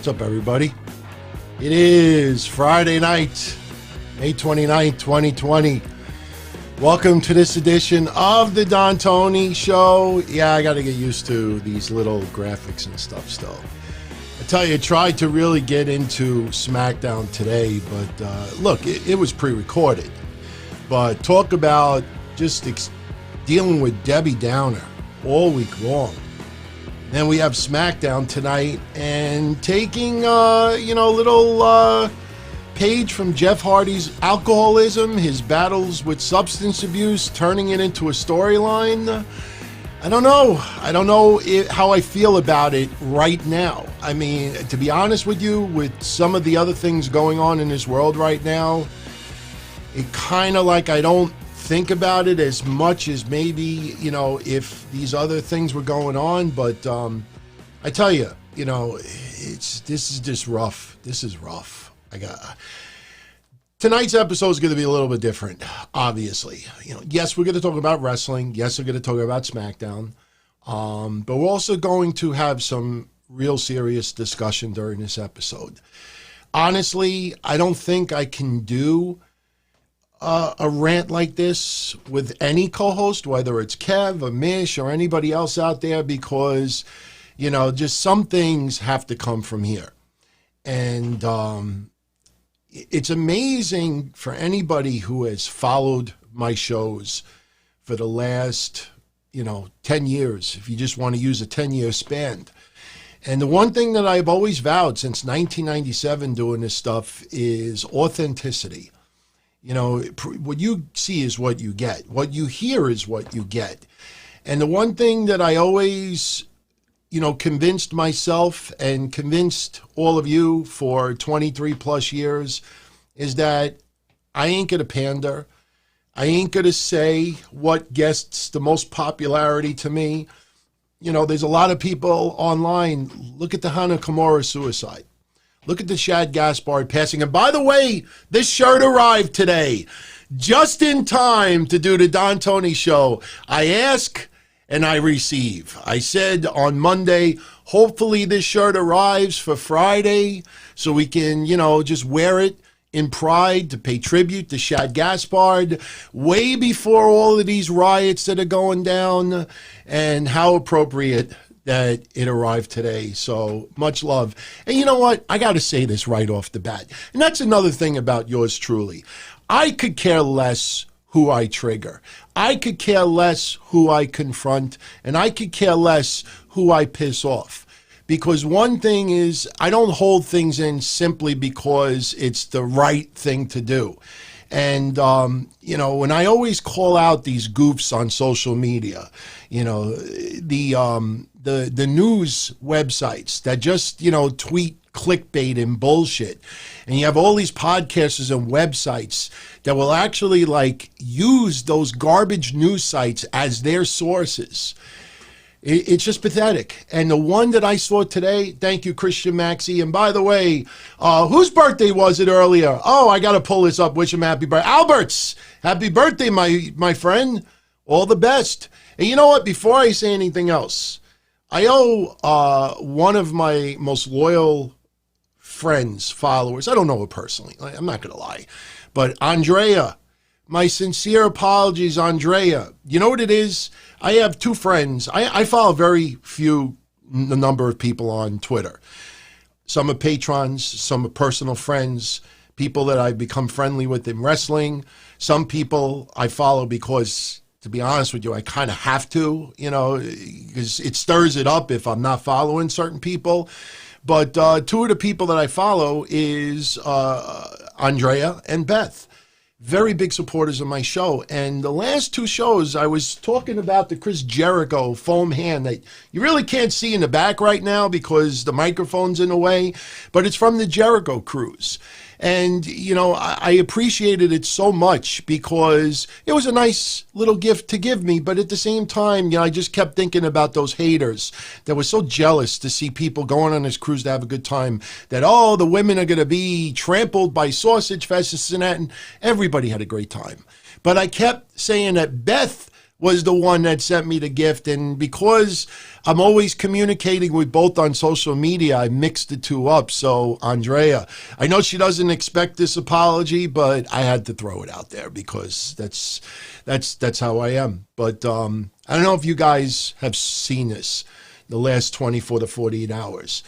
What's up, everybody? It is Friday night, May 29th, 2020. Welcome to this edition of the Don Tony Show. Yeah, I got to get used to these little graphics and stuff still. I tell you, I tried to really get into Smackdown today, but look, it was pre-recorded. But talk about just dealing with Debbie Downer all week long. Then we have Smackdown tonight and taking, a little page from Jeff Hardy's alcoholism, his battles with substance abuse, turning it into a storyline. I don't know how I feel about it right now. I mean, to be honest with you, with some of the other things going on in this world right now, it kind of like I don't think about it as much as maybe, if these other things were going on. But I tell you, this is just rough. This is rough. Tonight's episode is going to be a little bit different, obviously. Yes, we're going to talk about wrestling. Yes, we're going to talk about SmackDown. But we're also going to have some real serious discussion during this episode. Honestly, I don't think I can do a rant like this with any co-host, whether it's Kev or Mish or anybody else out there, because, just some things have to come from here. And it's amazing for anybody who has followed my shows for the last, 10 years, if you just want to use a 10-year span. And the one thing that I've always vowed since 1997 doing this stuff is authenticity. What you see is what you get. What you hear is what you get. And the one thing that I always, convinced myself and convinced all of you for 23 plus years is that I ain't going to pander. I ain't going to say what gets the most popularity to me. There's a lot of people online. Look at the Hana Kimura suicide. Look at the Shad Gaspard passing. And by the way, this shirt arrived today, just in time to do the Don Tony Show. I ask and I receive. I said on Monday, hopefully this shirt arrives for Friday so we can, just wear it in pride to pay tribute to Shad Gaspard way before all of these riots that are going down, and how appropriate that it arrived today. So much love. And you know what? I got to say this right off the bat. And that's another thing about yours truly. I could care less who I trigger. I could care less who I confront. And I could care less who I piss off. Because one thing is, I don't hold things in simply because it's the right thing to do. And, when I always call out these goofs on social media, the news websites that just, tweet clickbait and bullshit. And you have all these podcasters and websites that will actually use those garbage news sites as their sources. It's just pathetic. And the one that I saw today, thank you, Christian Maxey. And by the way, whose birthday was it earlier? Oh, I got to pull this up. Wish him happy birthday. Albert's. Happy birthday, my friend. All the best. And you know what? Before I say anything else, I owe one of my most loyal friends, followers. I don't know her personally. I'm not going to lie. But Andrea, my sincere apologies, Andrea. You know what it is? I have two friends. I follow very few number of people on Twitter. Some are patrons, some are personal friends, people that I've become friendly with in wrestling. Some people I follow because, to be honest with you, I kind of have to, because it stirs it up if I'm not following certain people. But two of the people that I follow is Andrea and Beth. Very big supporters of my show. And the last two shows, I was talking about the Chris Jericho foam hand that you really can't see in the back right now because the microphone's in the way, but it's from the Jericho cruise. And, I appreciated it so much because it was a nice little gift to give me. But at the same time, I just kept thinking about those haters that were so jealous to see people going on this cruise to have a good time, that, oh, the women are going to be trampled by sausage fests and that. And everybody had a great time. But I kept saying that Beth was the one that sent me the gift. And because I'm always communicating with both on social media, I mixed the two up. So, Andrea, I know she doesn't expect this apology, but I had to throw it out there because that's how I am. But I don't know if you guys have seen this the last 24 to 48 hours.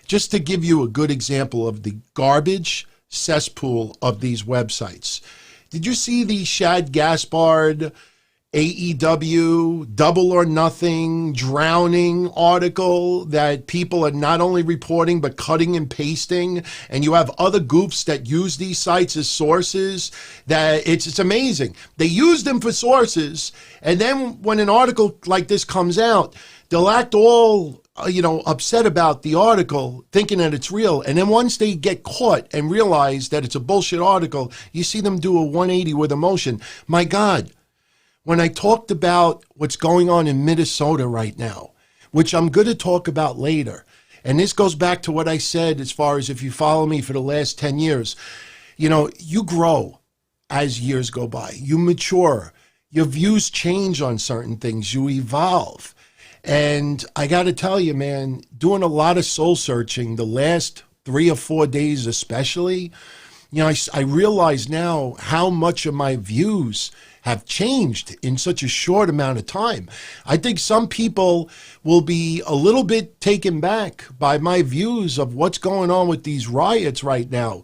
Just to give you a good example of the garbage cesspool of these websites. Did you see the Shad Gaspard AEW Double or Nothing drowning article that people are not only reporting but cutting and pasting, and you have other goofs that use these sites as sources? That it's amazing. They use them for sources, and then when an article like this comes out, they'll act all upset about the article, thinking that it's real. And then once they get caught and realize that it's a bullshit article, you see them do a 180 with emotion. My God, when I talked about what's going on in Minnesota right now, which I'm going to talk about later, and this goes back to what I said as far as if you follow me for the last 10 years, you grow as years go by. You mature. Your views change on certain things. You evolve. And I got to tell you, man, doing a lot of soul searching the last 3 or 4 days especially, I realize now how much of my views have changed in such a short amount of time. I think some people will be a little bit taken back by my views of what's going on with these riots right now.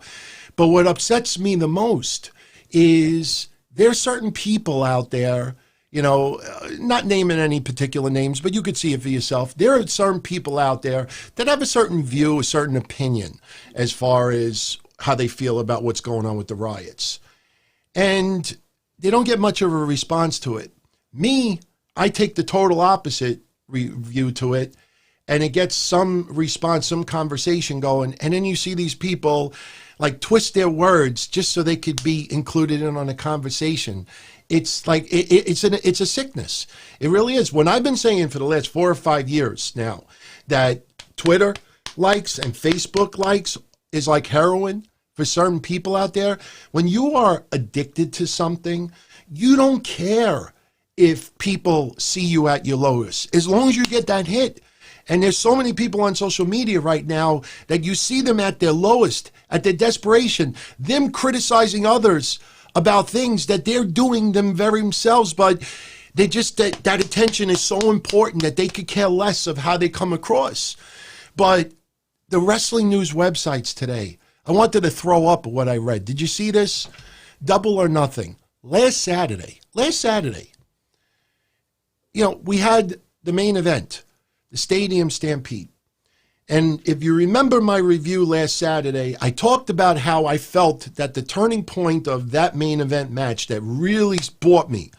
But what upsets me the most is there's certain people out there, not naming any particular names, but you could see it for yourself. There are certain people out there that have a certain view, a certain opinion as far as how they feel about what's going on with the riots. And they don't get much of a response to it. Me, I take the total opposite view to it, and it gets some response, some conversation going, and then you see these people like twist their words just so they could be included in on a conversation. It's like it's a sickness. It really is. When I've been saying for the last 4 or 5 years now that Twitter likes and Facebook likes is like heroin for certain people out there. When you are addicted to something, you don't care if people see you at your lowest, as long as you get that hit. And there's so many people on social media right now that you see them at their lowest, at their desperation, them criticizing others about things that they're doing them very themselves, but they just, that attention is so important that they could care less of how they come across. But the wrestling news websites today, I wanted to throw up what I read. Did you see this? Double or Nothing. Last Saturday, we had the main event, the Stadium Stampede. And if you remember my review last Saturday, I talked about how I felt that the turning point of that main event match that really bought me,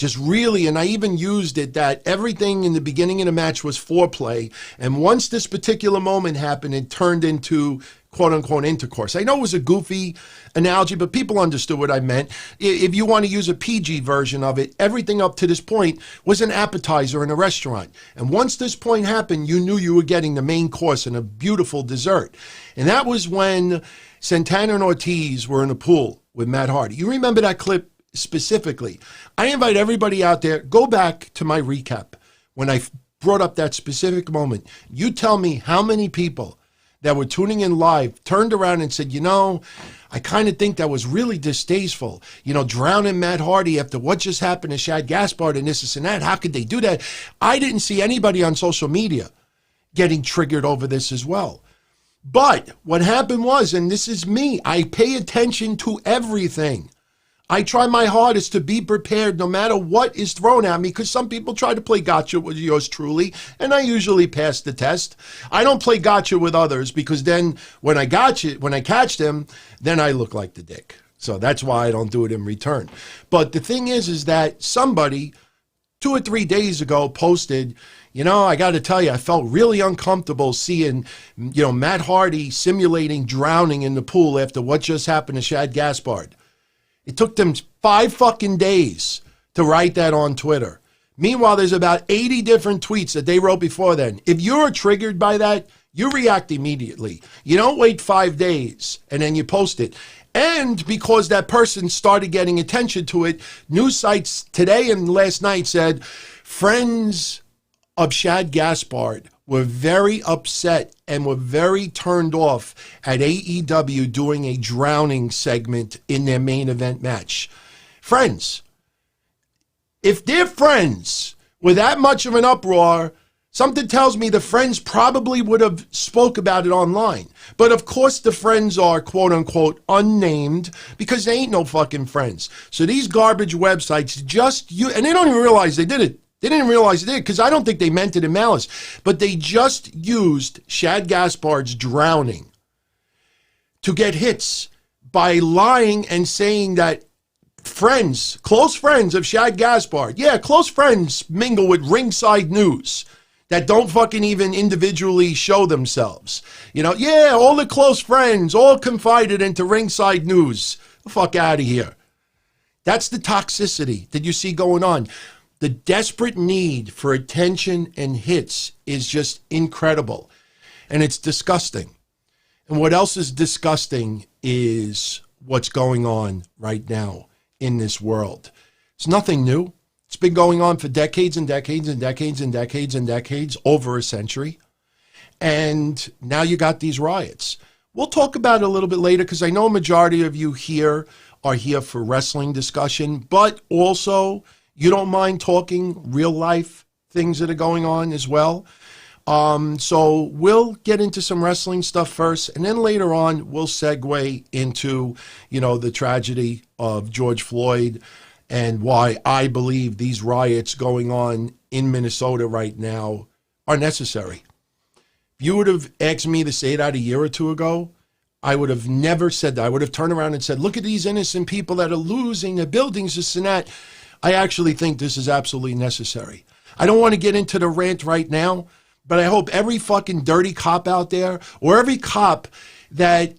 and I even used it, that everything in the beginning of the match was foreplay. And once this particular moment happened, it turned into quote-unquote intercourse. I know it was a goofy analogy, but people understood what I meant. If you want to use a PG version of it, everything up to this point was an appetizer in a restaurant. And once this point happened, you knew you were getting the main course and a beautiful dessert. And that was when Santana and Ortiz were in a pool with Matt Hardy. You remember that clip specifically. I invite everybody out there, go back to my recap when I brought up that specific moment. You tell me how many people that were tuning in live turned around and said, I kind of think that was really distasteful. Drowning Matt Hardy after what just happened to Shad Gaspard and this and that. How could they do that? I didn't see anybody on social media getting triggered over this as well. But what happened was, and this is me, I pay attention to everything. I try my hardest to be prepared no matter what is thrown at me, because some people try to play gotcha with yours truly, and I usually pass the test. I don't play gotcha with others, because then when I catch them, then I look like the dick. So that's why I don't do it in return. But the thing is that somebody 2 or 3 days ago posted, I got to tell you, I felt really uncomfortable seeing, Matt Hardy simulating drowning in the pool after what just happened to Shad Gaspard. It took them 5 fucking days to write that on Twitter. Meanwhile, there's about 80 different tweets that they wrote before then. If you're triggered by that, you react immediately. You don't wait 5 days and then you post it. And because that person started getting attention to it, news sites today and last night said friends of Shad Gaspard were very upset and were very turned off at AEW doing a drowning segment in their main event match. Friends, if their friends were that much of an uproar, something tells me the friends probably would have spoke about it online. But of course the friends are quote unquote unnamed because they ain't no fucking friends. So these garbage websites and they don't even realize they did it. They didn't realize they did because I don't think they meant it in malice. But they just used Shad Gaspard's drowning to get hits by lying and saying that friends, close friends of Shad Gaspard, close friends mingle with ringside news that don't fucking even individually show themselves. All the close friends all confided into ringside news. The fuck out of here. That's the toxicity that you see going on. The desperate need for attention and hits is just incredible. And it's disgusting. And what else is disgusting is what's going on right now in this world. It's nothing new. It's been going on for decades and decades and decades and decades and decades, over a century. And now you got these riots. We'll talk about it a little bit later because I know a majority of you here are here for wrestling discussion, but also you don't mind talking real life things that are going on as well. So we'll get into some wrestling stuff first, and then later on we'll segue into, the tragedy of George Floyd and why I believe these riots going on in Minnesota right now are necessary. If you would have asked me to say that a year or two ago, I would have never said that. I would have turned around and said, look at these innocent people that are losing their buildings, this and that. I actually think this is absolutely necessary. I don't want to get into the rant right now, but I hope every fucking dirty cop out there, or every cop that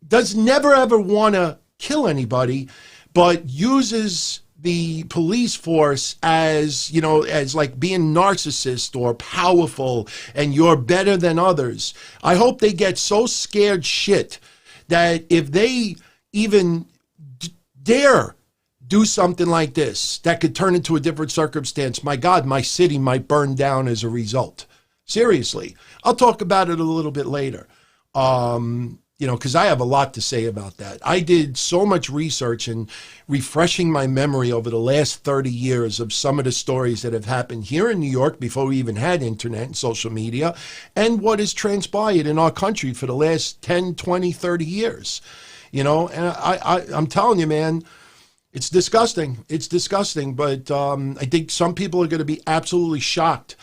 does never ever want to kill anybody, but uses the police force as, as like being narcissist or powerful and you're better than others. I hope they get so scared shit that if they even dare do something like this, that could turn into a different circumstance, my God, my city might burn down as a result. Seriously. I'll talk about it a little bit later. Because I have a lot to say about that. I did so much research and refreshing my memory over the last 30 years of some of the stories that have happened here in New York before we even had internet and social media, and what has transpired in our country for the last 10, 20, 30 years. And I'm telling you, man, it's disgusting. It's disgusting, but I think some people are going to be absolutely shocked,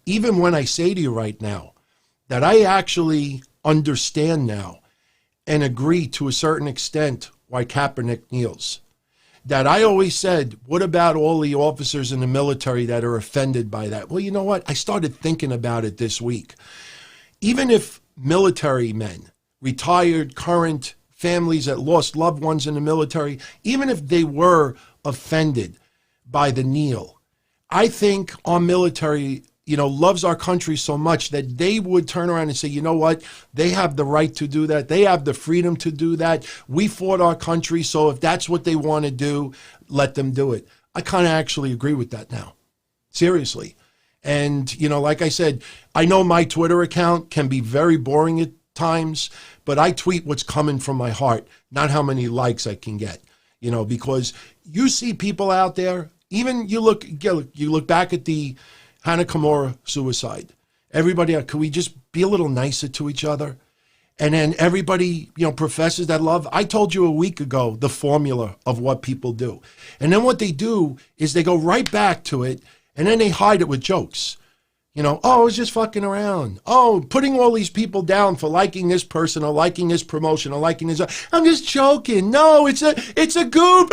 even when I say to you right now that I actually understand now and agree to a certain extent why Kaepernick kneels. That I always said, what about all the officers in the military that are offended by that? Well, you know what? I started thinking about it this week. Even if military men, retired, current families that lost loved ones in the military, even if they were offended by the kneel, I think our military loves our country so much that they would turn around and say, you know what? They have the right to do that. They have the freedom to do that. We fought our country, so if that's what they want to do, let them do it. I kind of actually agree with that now. Seriously. And, like I said, I know my Twitter account can be very boring at times, but I tweet what's coming from my heart, not how many likes I can get, because you see people out there, even you look back at the Hannah Kimura suicide. Everybody, could we just be a little nicer to each other? And then everybody, professes that love. I told you a week ago the formula of what people do. And then what they do is they go right back to it, and then they hide it with jokes. Oh, I was just fucking around. Oh, putting all these people down for liking this person or liking this promotion or liking this. I'm just joking. No, it's a goof.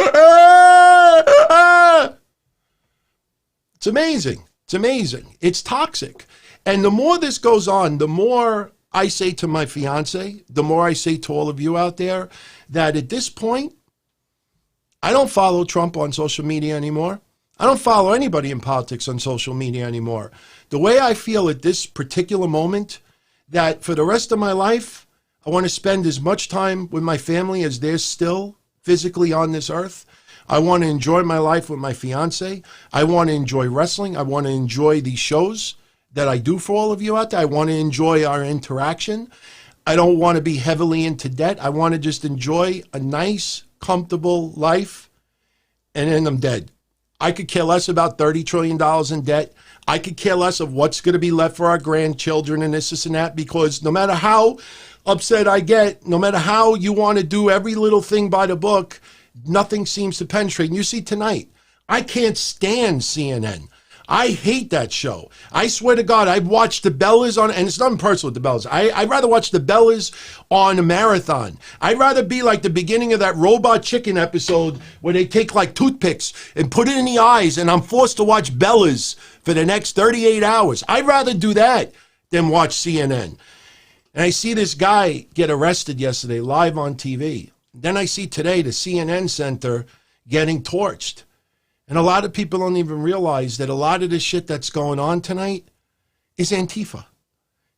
It's amazing. It's amazing. It's toxic. And the more this goes on, the more I say to my fiance, the more I say to all of you out there, that at this point, I don't follow Trump on social media anymore. I don't follow anybody in politics on social media anymore. The way I feel at this particular moment, that for the rest of my life, I want to spend as much time with my family as there's still physically on this earth. I want to enjoy my life with my fiance. I want to enjoy wrestling. I want to enjoy these shows that I do for all of you out there. I want to enjoy our interaction. I don't want to be heavily into debt. I want to just enjoy a nice, comfortable life, and then I'm dead. I could care less about $30 trillion in debt. I could care less of what's going to be left for our grandchildren and this and that, because no matter how upset I get, no matter how you want to do every little thing by the book, nothing seems to penetrate. And you see tonight, I can't stand CNN. I hate that show. I swear to God, I've watched the Bellas on, and it's nothing personal with the Bellas. I'd rather watch the Bellas on a marathon. I'd rather be like the beginning of that Robot Chicken episode where they take like toothpicks and put it in the eyes, and I'm forced to watch Bellas for the next 38 hours. I'd rather do that than watch CNN. And I see this guy get arrested yesterday live on TV. Then I see today the CNN Center getting torched. And a lot of people don't even realize that a lot of the shit that's going on tonight is Antifa.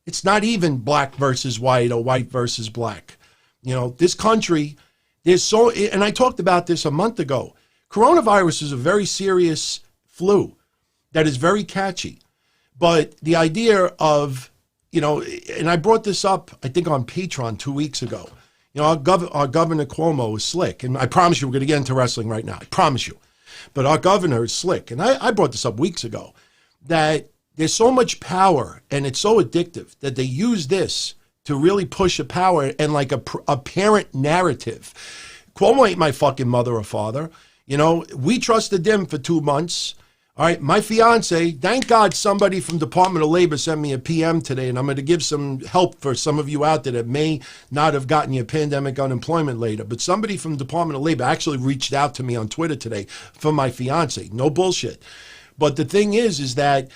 It's not even black versus white or white versus black. You know, this country, there's so, and I talked about this a month ago. Coronavirus is a very serious flu that is very catchy. But the idea of, you know, and I brought this up, I think on Patreon 2 weeks ago. You know, our Governor Cuomo is slick. And I promise you, we're going to get into wrestling right now. I promise you. But our governor is slick. And I brought this up weeks ago, that there's so much power and it's so addictive that they use this to really push a power and like a parent narrative. Cuomo ain't my fucking mother or father. You know, we trusted them for 2 months. All right, my fiance, thank God somebody from Department of Labor sent me a PM today, and I'm going to give some help for some of you out there that may not have gotten your pandemic unemployment later. But somebody from Department of Labor actually reached out to me on Twitter today for my fiance. No bullshit. But the thing is that,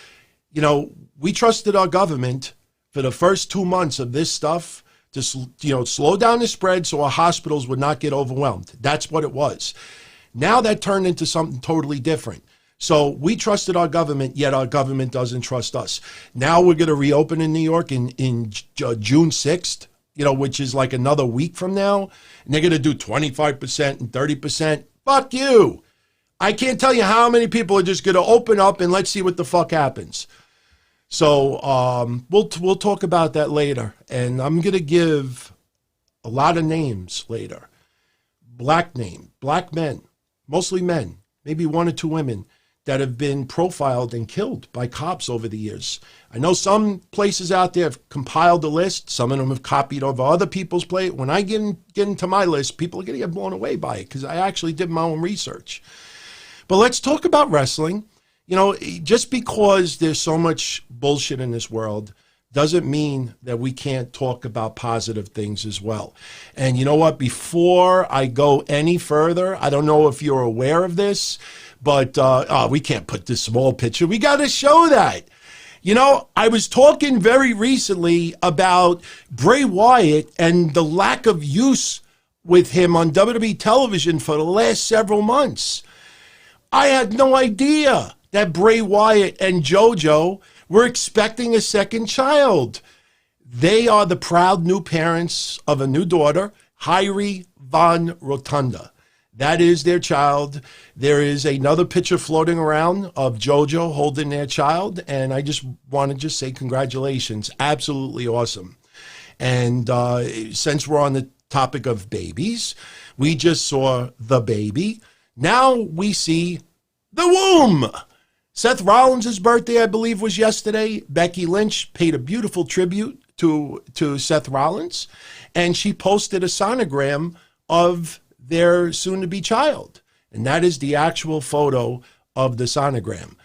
you know, we trusted our government for the first 2 months of this stuff to, you know, slow down the spread so our hospitals would not get overwhelmed. That's what it was. Now that turned into something totally different. So we trusted our government, yet our government doesn't trust us. Now we're going to reopen in New York in June 6th, you know, which is like another week from now. And they're going to do 25% and 30%. Fuck you. I can't tell you how many people are just going to open up and let's see what the fuck happens. So we'll talk about that later. And I'm going to give a lot of names later. Black men, mostly men, maybe 1 or 2 women, that have been profiled and killed by cops over the years. I know some places out there have compiled a list. Some of them have copied over other people's plate. When I get into my list, people are going to get blown away by it because I actually did my own research. But let's talk about wrestling. You know, just because there's so much bullshit in this world doesn't mean that we can't talk about positive things as well. And you know what? Before I go any further, I don't know if you're aware of this, but we can't put this small picture. We got to show that. You know, I was talking very recently about Bray Wyatt and the lack of use with him on WWE television for the last several months. I had no idea that Bray Wyatt and JoJo were expecting a second child. They are the proud new parents of a new daughter, Hyrie Von Rotunda. That is their child. There is another picture floating around of JoJo holding their child, and I just want to just say congratulations. Absolutely awesome. And since we're on the topic of babies, we just saw the baby. Now we see the womb. Seth Rollins' birthday, I believe, was yesterday. Becky Lynch paid a beautiful tribute to Seth Rollins, and she posted a sonogram of their soon-to-be child. And that is the actual photo of the sonogram.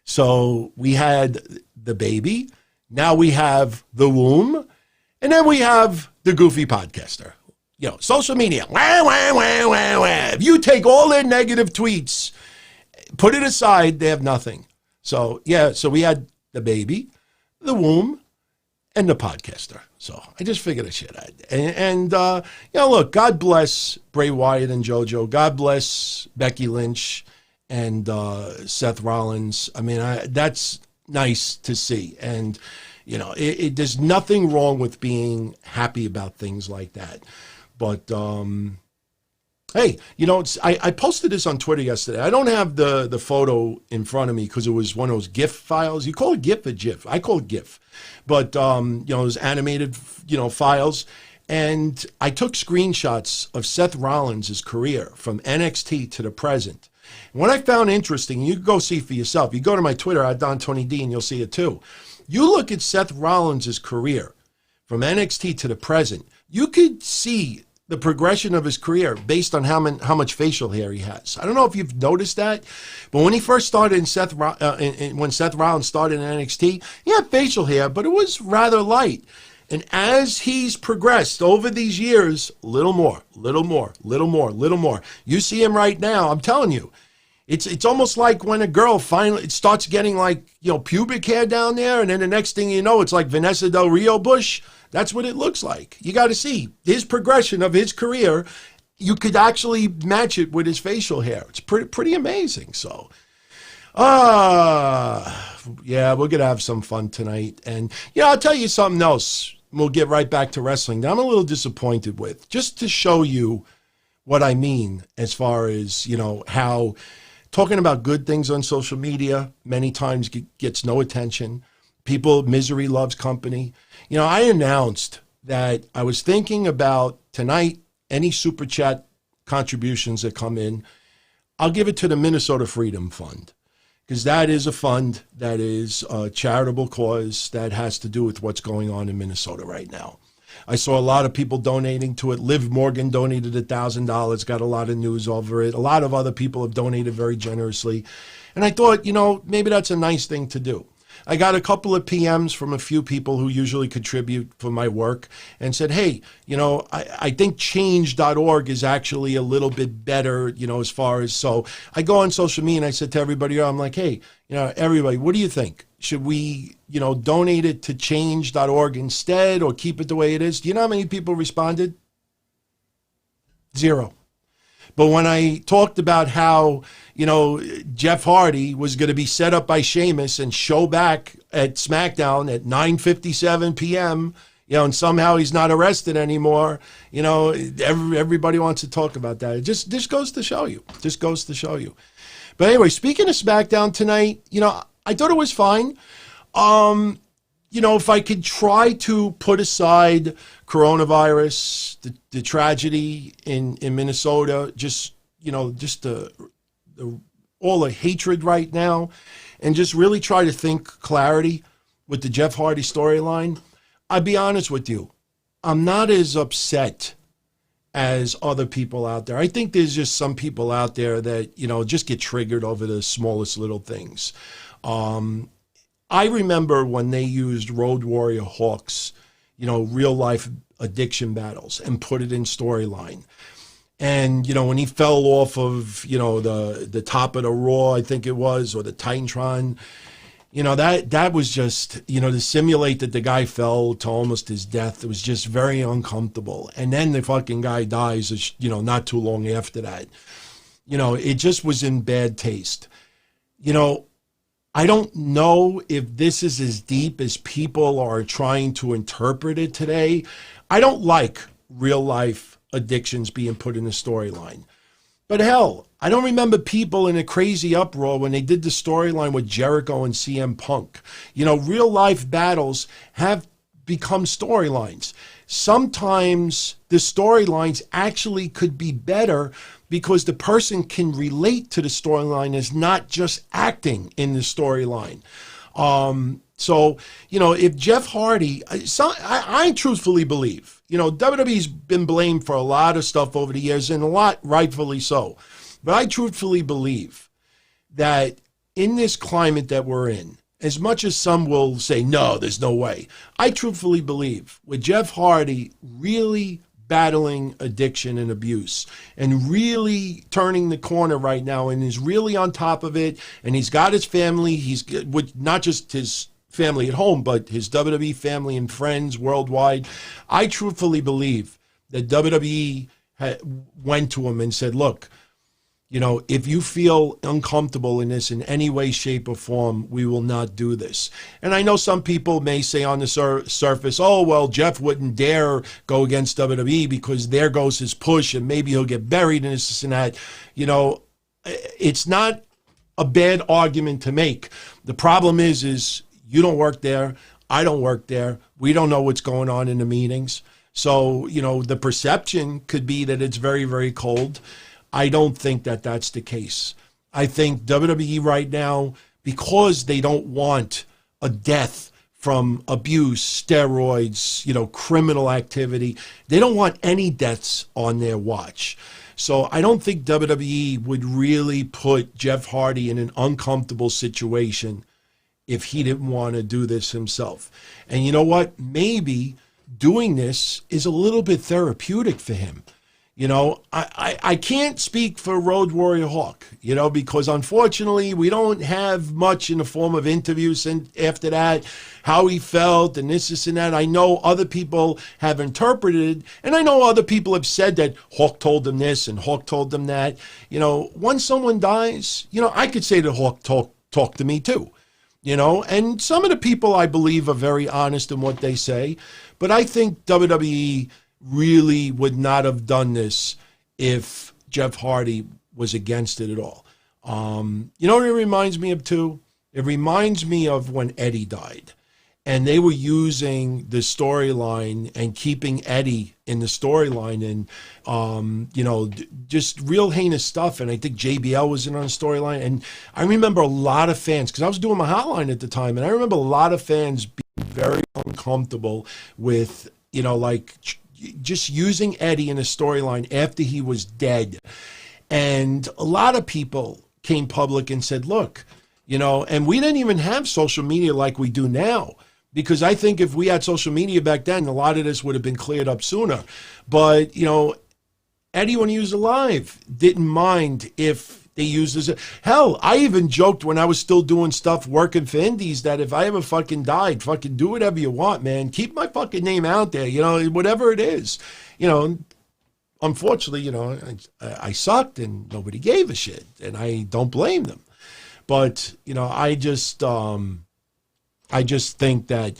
So we had the baby, now we have the womb, and then we have the goofy podcaster. You know, social media, wah, wah, wah, wah, wah. If you take all their negative tweets, put it aside, they have nothing. So, yeah, so we had the baby, the womb, and the podcaster. So I just figured a shit out. And you know, look, God bless Bray Wyatt and JoJo. God bless Becky Lynch and Seth Rollins. I mean, that's nice to see. And, There's nothing wrong with being happy about things like that. But hey, I posted this on Twitter yesterday. I don't have the photo in front of me because it was one of those GIF files. You call it GIF or GIF? I call it GIF. But, those animated, files. And I took screenshots of Seth Rollins' career from NXT to the present. And what I found interesting, you can go see for yourself. You go to my Twitter, @DonTonyD, and you'll see it too. You look at Seth Rollins' career from NXT to the present, you could see the progression of his career based on how much facial hair he has. I don't know if you've noticed that, but when he first started when Seth Rollins started in NXT, he had facial hair, but it was rather light. And as he's progressed over these years, little more. You see him right now, I'm telling you, it's almost like when a girl finally starts getting pubic hair down there, and then the next thing you know, it's like Vanessa Del Rio Bush. That's what it looks like. You got to see his progression of his career. You could actually match it with his facial hair. It's pretty amazing. So, yeah, we're going to have some fun tonight. And, I'll tell you something else. We'll get right back to wrestling that I'm a little disappointed with, just to show you what I mean as far as, how talking about good things on social media many times gets no attention. Misery loves company. I announced that I was thinking about tonight, any super chat contributions that come in, I'll give it to the Minnesota Freedom Fund, because that is a fund that is a charitable cause that has to do with what's going on in Minnesota right now. I saw a lot of people donating to it. Liv Morgan donated $1,000, got a lot of news over it. A lot of other people have donated very generously. And I thought, maybe that's a nice thing to do. I got a couple of PMs from a few people who usually contribute for my work and said, hey, I think change.org is actually a little bit better, as far as, so I go on social media and I said to everybody, I'm like, hey, everybody, what do you think? Should we, donate it to change.org instead or keep it the way it is? Do you know how many people responded? 0. But when I talked about how, Jeff Hardy was going to be set up by Sheamus and show back at SmackDown at 9:57 p.m., and somehow he's not arrested anymore, everybody wants to talk about that. It just goes to show you. But anyway, speaking of SmackDown tonight, I thought it was fine. If I could try to put aside coronavirus, the tragedy in Minnesota, just all the hatred right now, and just really try to think clarity with the Jeff Hardy storyline, I'll be honest with you, I'm not as upset as other people out there. I think there's just some people out there that, just get triggered over the smallest little things. I remember when they used Road Warrior Hawk's, real life addiction battles and put it in storyline. And, when he fell off of, the top of the Raw, I think it was, or the Titantron, that was just, to simulate that the guy fell to almost his death. It was just very uncomfortable. And then the fucking guy dies, not too long after that. It just was in bad taste. I don't know if this is as deep as people are trying to interpret it today. I don't like real life addictions being put in a storyline. But hell, I don't remember people in a crazy uproar when they did the storyline with Jericho and CM Punk. Real life battles have become storylines. Sometimes the storylines actually could be better because the person can relate to the storyline as not just acting in the storyline. So, if Jeff Hardy, I truthfully believe, WWE's been blamed for a lot of stuff over the years, and a lot rightfully so. But I truthfully believe that in this climate that we're in, as much as some will say, no, there's no way, I truthfully believe with Jeff Hardy really battling addiction and abuse and really turning the corner right now and is really on top of it, and he's got his family, he's with not just his family at home, but his WWE family and friends worldwide. I truthfully believe that WWE went to him and said, look, You know, if you feel uncomfortable in this in any way, shape, or form, we will not do this. And I know some people may say on the surface, oh, well, Jeff wouldn't dare go against WWE because there goes his push and maybe he'll get buried in this and that. You know, it's not a bad argument to make. The problem is you don't work there. I don't work there. We don't know what's going on in the meetings. So, you know, the perception could be that it's very, very cold. I don't think that that's the case. I think WWE right now, because they don't want a death from abuse, steroids, you know, criminal activity, they don't want any deaths on their watch. So I don't think WWE would really put Jeff Hardy in an uncomfortable situation if he didn't want to do this himself. And you know what? Maybe doing this is a little bit therapeutic for him. You know, I can't speak for Road Warrior Hawk, you know, because unfortunately we don't have much in the form of interviews and after that, how he felt and this and that. I know other people have interpreted, and I know other people have said that Hawk told them this and Hawk told them that. You know, once someone dies, you know, I could say that Hawk talk to me too, you know, and some of the people I believe are very honest in what they say, but I think WWE really would not have done this if Jeff Hardy was against it at all. You know what it reminds me of too? It reminds me of when Eddie died and they were using the storyline and keeping Eddie in the storyline and, you know, just real heinous stuff. And I think JBL was in on the storyline. And I remember a lot of fans, because I was doing my hotline at the time, and I remember a lot of fans being very uncomfortable with, you know, like just using Eddie in a storyline after he was dead. And a lot of people came public and said, look, you know, and we didn't even have social media like we do now, because I think if we had social media back then, a lot of this would have been cleared up sooner. But, you know, Eddie, when he was alive, didn't mind if they used as a... Hell, I even joked when I was still doing stuff working for indies that if I ever fucking died, fucking do whatever you want, man. Keep my fucking name out there, you know, whatever it is. You know, unfortunately, you know, I sucked and nobody gave a shit, and I don't blame them. But, you know, I just think that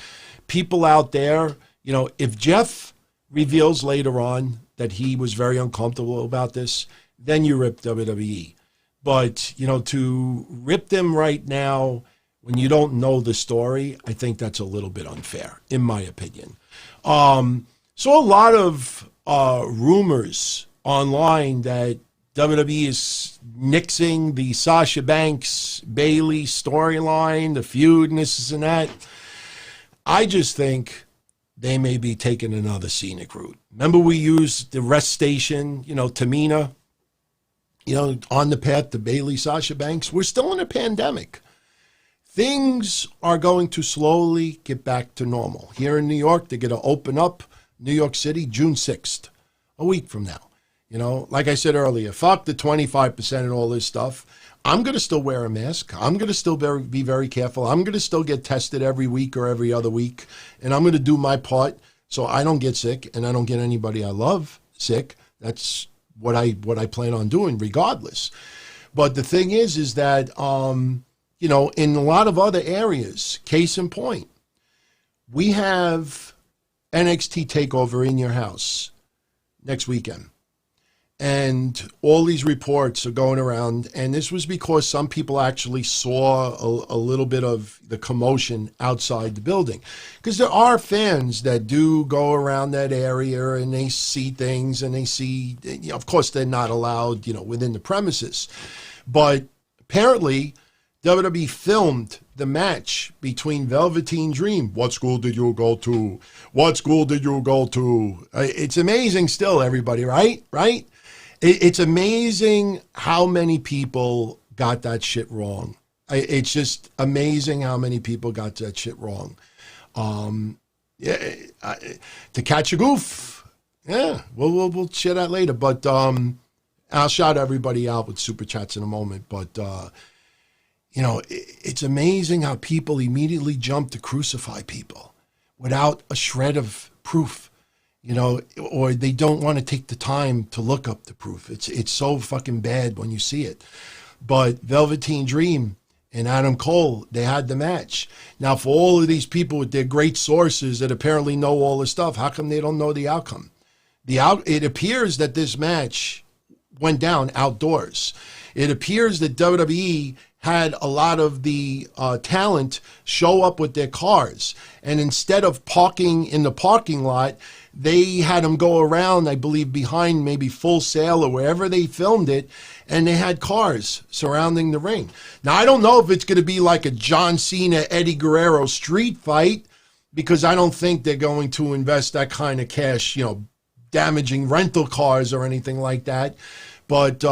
people out there, you know, if Jeff reveals later on that he was very uncomfortable about this, then you rip WWE. But, you know, to rip them right now when you don't know the story, I think that's a little bit unfair, in my opinion. So a lot of rumors online that WWE is nixing the Sasha Banks Bayley storyline, the feud, and this and that. I just think they may be taking another scenic route. Remember we used the rest station, you know, Tamina, you know, on the path to Bayley, Sasha Banks. We're still in a pandemic. Things are going to slowly get back to normal. Here in New York, they're going to open up New York City June 6th, a week from now. You know, like I said earlier, fuck the 25% and all this stuff. I'm going to still wear a mask. I'm going to still be very careful. I'm going to still get tested every week or every other week. And I'm going to do my part so I don't get sick and I don't get anybody I love sick. That's what I plan on doing regardless. But the thing is that, you know, in a lot of other areas, case in point, we have NXT TakeOver in your house next weekend. And all these reports are going around, and this was because some people actually saw a little bit of the commotion outside the building. Because there are fans that do go around that area and they see things and they see, you know, of course they're not allowed, you know, within the premises. But apparently WWE filmed the match between Velveteen Dream. What school did you go to? What school did you go to? It's amazing still, everybody, right? Right? It's amazing how many people got that shit wrong. It's just amazing how many people got that shit wrong. To catch a goof. Yeah, we'll share that later. But I'll shout everybody out with super chats in a moment. But, you know, it's amazing how people immediately jump to crucify people without a shred of proof. or they don't want to take the time to look up the proof. It's so fucking bad when you see it. But Velveteen Dream and Adam Cole, they had the match. Now, for all of these people with their great sources that apparently know all this stuff, how come they don't know the outcome? It appears that this match went down outdoors. It appears that WWE had a lot of the talent show up with their cars. And instead of parking in the parking lot, they had them go around, I believe, behind maybe Full Sail or wherever they filmed it, and they had cars surrounding the ring. Now, I don't know if it's going to be like a John Cena, Eddie Guerrero street fight, because I don't think they're going to invest that kind of cash, damaging rental cars or anything like that. But,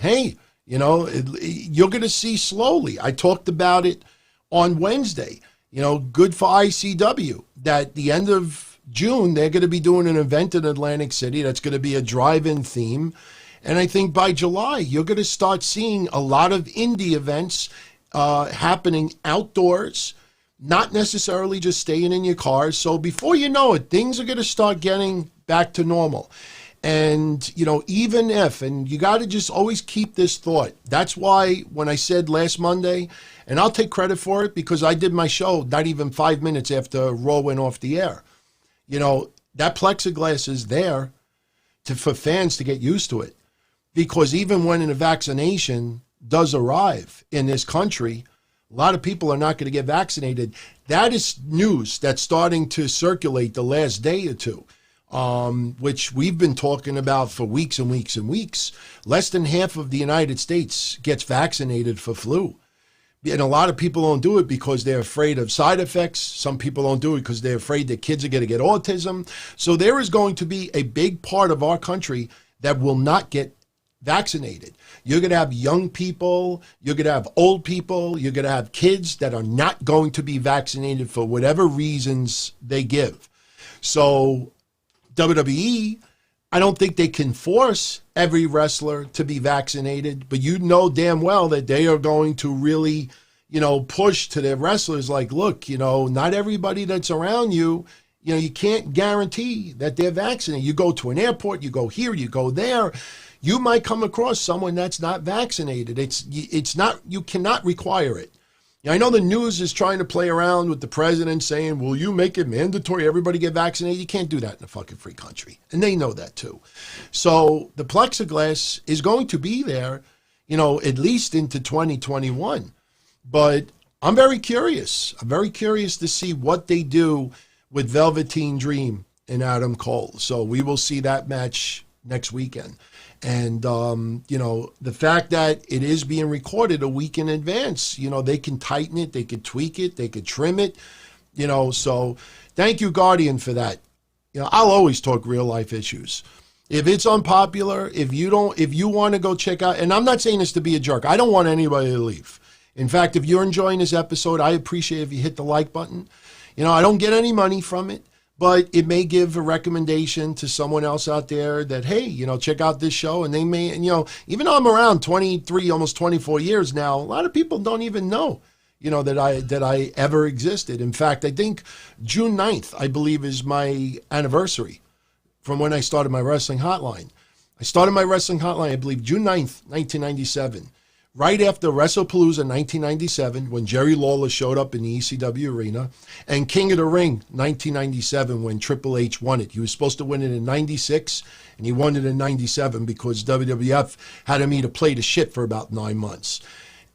hey, you're going to see slowly. I talked about it on Wednesday. Good for ICW that the end of June, they're going to be doing an event in Atlantic City that's going to be a drive-in theme. And I think by July, you're going to start seeing a lot of indie events happening outdoors, not necessarily just staying in your cars. So before you know it, things are going to start getting back to normal. And, even if, and you got to just always keep this thought. That's why when I said last Monday, and I'll take credit for it because I did my show not even 5 minutes after Raw went off the air. That plexiglass is there for fans to get used to it. Because even when a vaccination does arrive in this country, a lot of people are not going to get vaccinated. That is news that's starting to circulate the last day or two, which we've been talking about for weeks and weeks and weeks. Less than half of the United States gets vaccinated for flu. And a lot of people don't do it because they're afraid of side effects. Some people don't do it because they're afraid that kids are going to get autism. So there is going to be a big part of our country that will not get vaccinated. You're going to have young people, you're going to have old people, you're going to have kids that are not going to be vaccinated for whatever reasons they give. So WWE, I don't think they can force every wrestler to be vaccinated, but you know damn well that they are going to really, push to their wrestlers like, look, not everybody that's around you, you can't guarantee that they're vaccinated. You go to an airport, you go here, you go there, you might come across someone that's not vaccinated. It's not, you cannot require it. I know the news is trying to play around with the president saying, will you make it mandatory everybody get vaccinated? You can't do that in a fucking free country. And they know that too. So the plexiglass is going to be there, at least into 2021. But I'm very curious. I'm very curious to see what they do with Velveteen Dream and Adam Cole. So we will see that match next weekend. And, the fact that it is being recorded a week in advance, they can tighten it, they could tweak it, they could trim it, so thank you, Guardian, for that. I'll always talk real life issues. If it's unpopular, if you want to go check out, and I'm not saying this to be a jerk, I don't want anybody to leave. In fact, if you're enjoying this episode, I appreciate if you hit the like button. I don't get any money from it. But it may give a recommendation to someone else out there that, hey, check out this show. And they may, even though I'm around 23, almost 24 years now, a lot of people don't even know, that I ever existed. In fact, I think June 9th, I believe, is my anniversary from when I started my wrestling hotline. I started my wrestling hotline, I believe, June 9th, 1997. Right after WrestlePalooza 1997, when Jerry Lawler showed up in the ECW arena, and King of the Ring 1997, when Triple H won it. He was supposed to win it in 96, and he won it in 97 because WWF had him eat a plate of shit for about 9 months.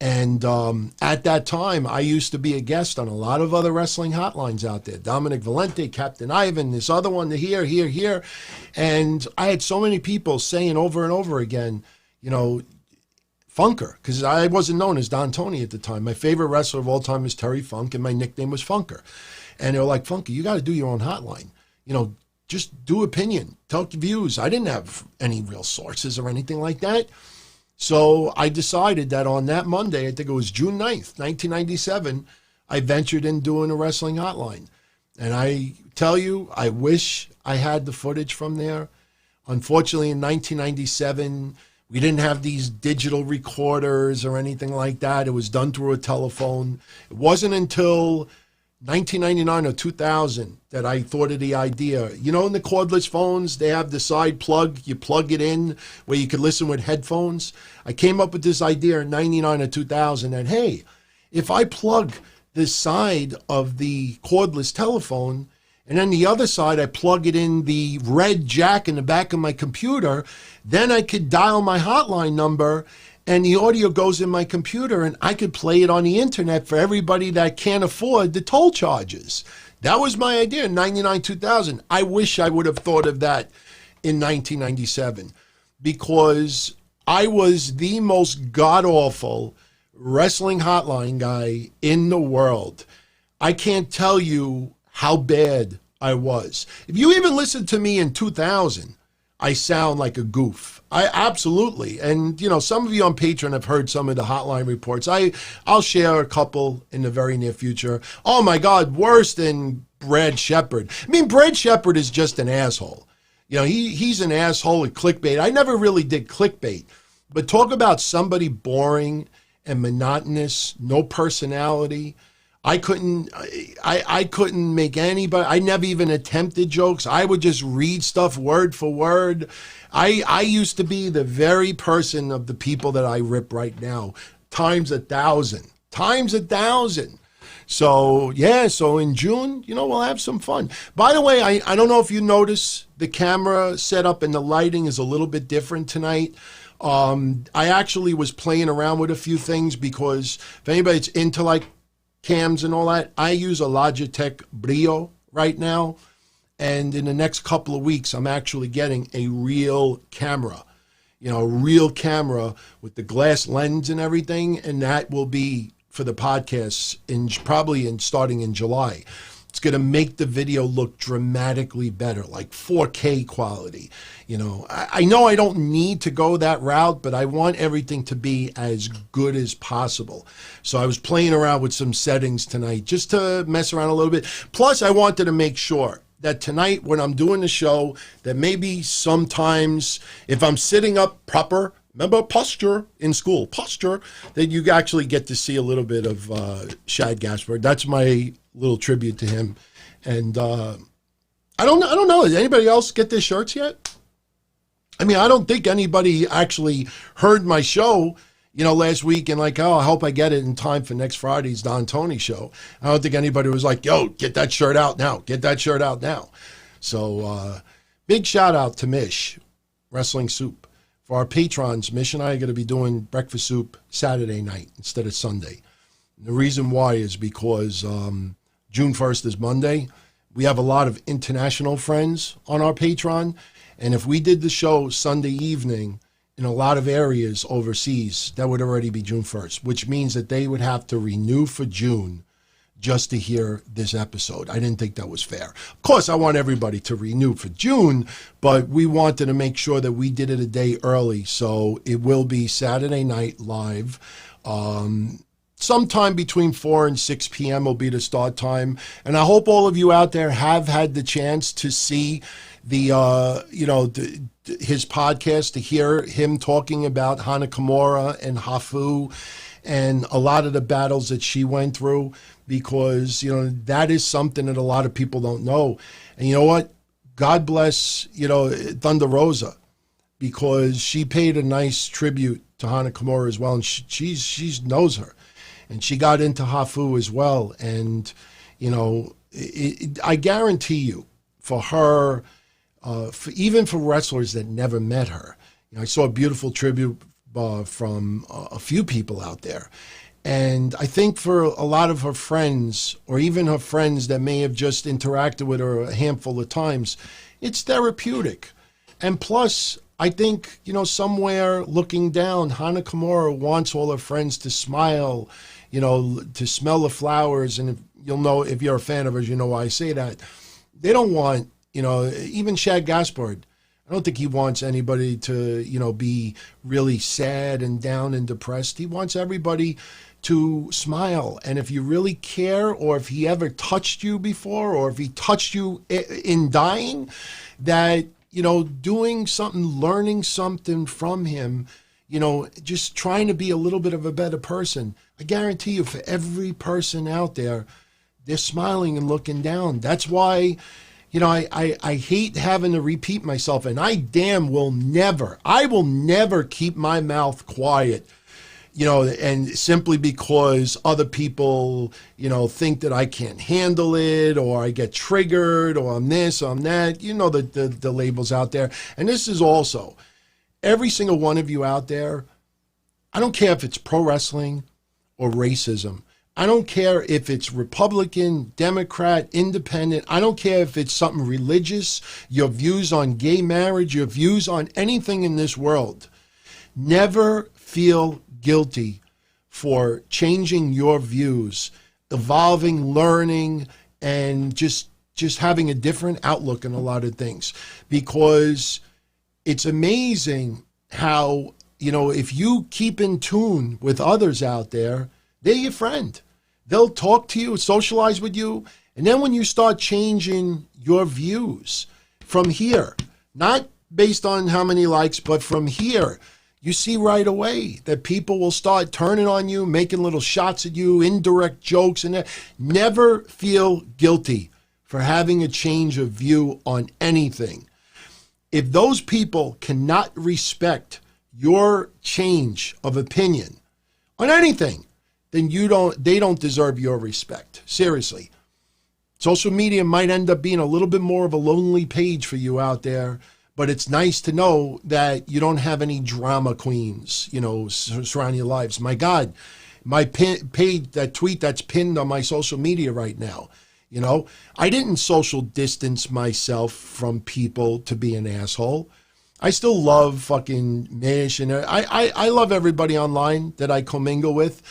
And at that time, I used to be a guest on a lot of other wrestling hotlines out there. Dominic Valente, Captain Ivan, this other one, the here. And I had so many people saying over and over again, Funker, because I wasn't known as Don Tony at the time. My favorite wrestler of all time is Terry Funk, and my nickname was Funker. And they were like, Funker, you got to do your own hotline. Just do opinion, tell views. I didn't have any real sources or anything like that. So I decided that on that Monday, I think it was June 9th, 1997, I ventured in doing a wrestling hotline. And I tell you, I wish I had the footage from there. Unfortunately, in 1997, we didn't have these digital recorders or anything like that. It was done through a telephone. It wasn't until 1999 or 2000 that I thought of the idea. You know, in the cordless phones, they have the side plug. You plug it in where you could listen with headphones. I came up with this idea in 99 or 2000 that, hey, if I plug this side of the cordless telephone and then the other side, I plug it in the red jack in the back of my computer, then I could dial my hotline number and the audio goes in my computer and I could play it on the internet for everybody that can't afford the toll charges. That was my idea in 99, 2000. I wish I would have thought of that in 1997 because I was the most god-awful wrestling hotline guy in the world. I can't tell you how bad I was. If you even listened to me in 2000, I sound like a goof. I absolutely. And, you know, some of you on Patreon have heard some of the hotline reports. I'll share a couple in the very near future. Oh, my God, worse than Brad Shepard. I mean, Brad Shepard is just an asshole. You know, he's an asshole at clickbait. I never really did clickbait. But talk about somebody boring and monotonous, no personality. I couldn't make anybody, I never even attempted jokes. I would just read stuff word for word. I used to be the very person of the people that I rip right now, times 1,000. So, yeah, so in June, you know, we'll have some fun. By the way, I don't know if you notice the camera setup and the lighting is a little bit different tonight. I actually was playing around with a few things because if anybody's into like cams and all that, I use a Logitech Brio right now. And in the next couple of weeks, I'm actually getting a real camera, you know, a real camera with the glass lens and everything. And that will be for the podcasts starting in July. It's going to make the video look dramatically better, like 4K quality. You know I don't need to go that route, but I want everything to be as good as possible. So I was playing around with some settings tonight just to mess around a little bit. Plus, I wanted to make sure that tonight when I'm doing the show, that maybe sometimes if I'm sitting up proper, remember posture in school, posture, that you actually get to see a little bit of Shad Gaspard. That's my little tribute to him. And I don't know. Did anybody else get their shirts yet? I mean, I don't think anybody actually heard my show, you know, last week and like, oh, I hope I get it in time for next Friday's Don Tony show. I don't think anybody was like, yo, get that shirt out now. Get that shirt out now. So big shout out to Mish, Wrestling Soup. For our patrons, Mish and I are going to be doing breakfast soup Saturday night instead of Sunday. And the reason why is because June 1st is Monday. We have a lot of international friends on our Patreon. And if we did the show Sunday evening in a lot of areas overseas, that would already be June 1st, which means that they would have to renew for June just to hear this episode. I didn't think that was fair. Of course, I want everybody to renew for June, but we wanted to make sure that we did it a day early. So it will be Saturday night live. Sometime between 4 and 6 p.m. will be the start time. And I hope all of you out there have had the chance to see his podcast, to hear him talking about Hana Kimura and Hafu and a lot of the battles that she went through, because, you know, that is something that a lot of people don't know. And you know what? God bless, you know, Thunder Rosa, because she paid a nice tribute to Hana Kimura as well. And she knows her. And she got into Hafu as well. And, you know, I guarantee you, for her, even for wrestlers that never met her, you know, I saw a beautiful tribute from a few people out there. And I think for a lot of her friends, or even her friends that may have just interacted with her a handful of times, it's therapeutic. And plus, I think, you know, somewhere looking down, Hana Kimura wants all her friends to smile, you know, to smell the flowers. And you'll know, if you're a fan of hers, you know why I say that. They don't want, you know, even Shad Gaspard, I don't think he wants anybody to, you know, be really sad and down and depressed. He wants everybody to smile. And if you really care, or if he ever touched you before, or if he touched you in dying, that, you know, doing something, learning something from him, you know, just trying to be a little bit of a better person. I guarantee you, for every person out there they're smiling and looking down. That's why, I hate having to repeat myself, and I will never keep my mouth quiet, and simply because other people, think that I can't handle it, or I get triggered, or I'm this, or I'm that, the labels out there. And this is also, every single one of you out there, I don't care if it's pro wrestling or racism. I don't care if it's Republican, Democrat, Independent. I don't care if it's something religious, your views on gay marriage, your views on anything in this world. Never feel guilty for changing your views, evolving, learning, and just having a different outlook on a lot of things. Because it's amazing how, if you keep in tune with others out there, they're your friend. They'll talk to you, socialize with you. And then when you start changing your views from here, not based on how many likes, but from here, you see right away that people will start turning on you, making little shots at you, indirect jokes. And never feel guilty for having a change of view on anything. If those people cannot respect your change of opinion on anything, then they don't deserve your respect. Seriously. Social media might end up being a little bit more of a lonely page for you out there, but it's nice to know that you don't have any drama queens, surrounding your lives. My God, my page, that tweet that's pinned on my social media right now, I didn't social distance myself from people to be an asshole. I still love fucking Mish, and I love everybody online that I commingle with.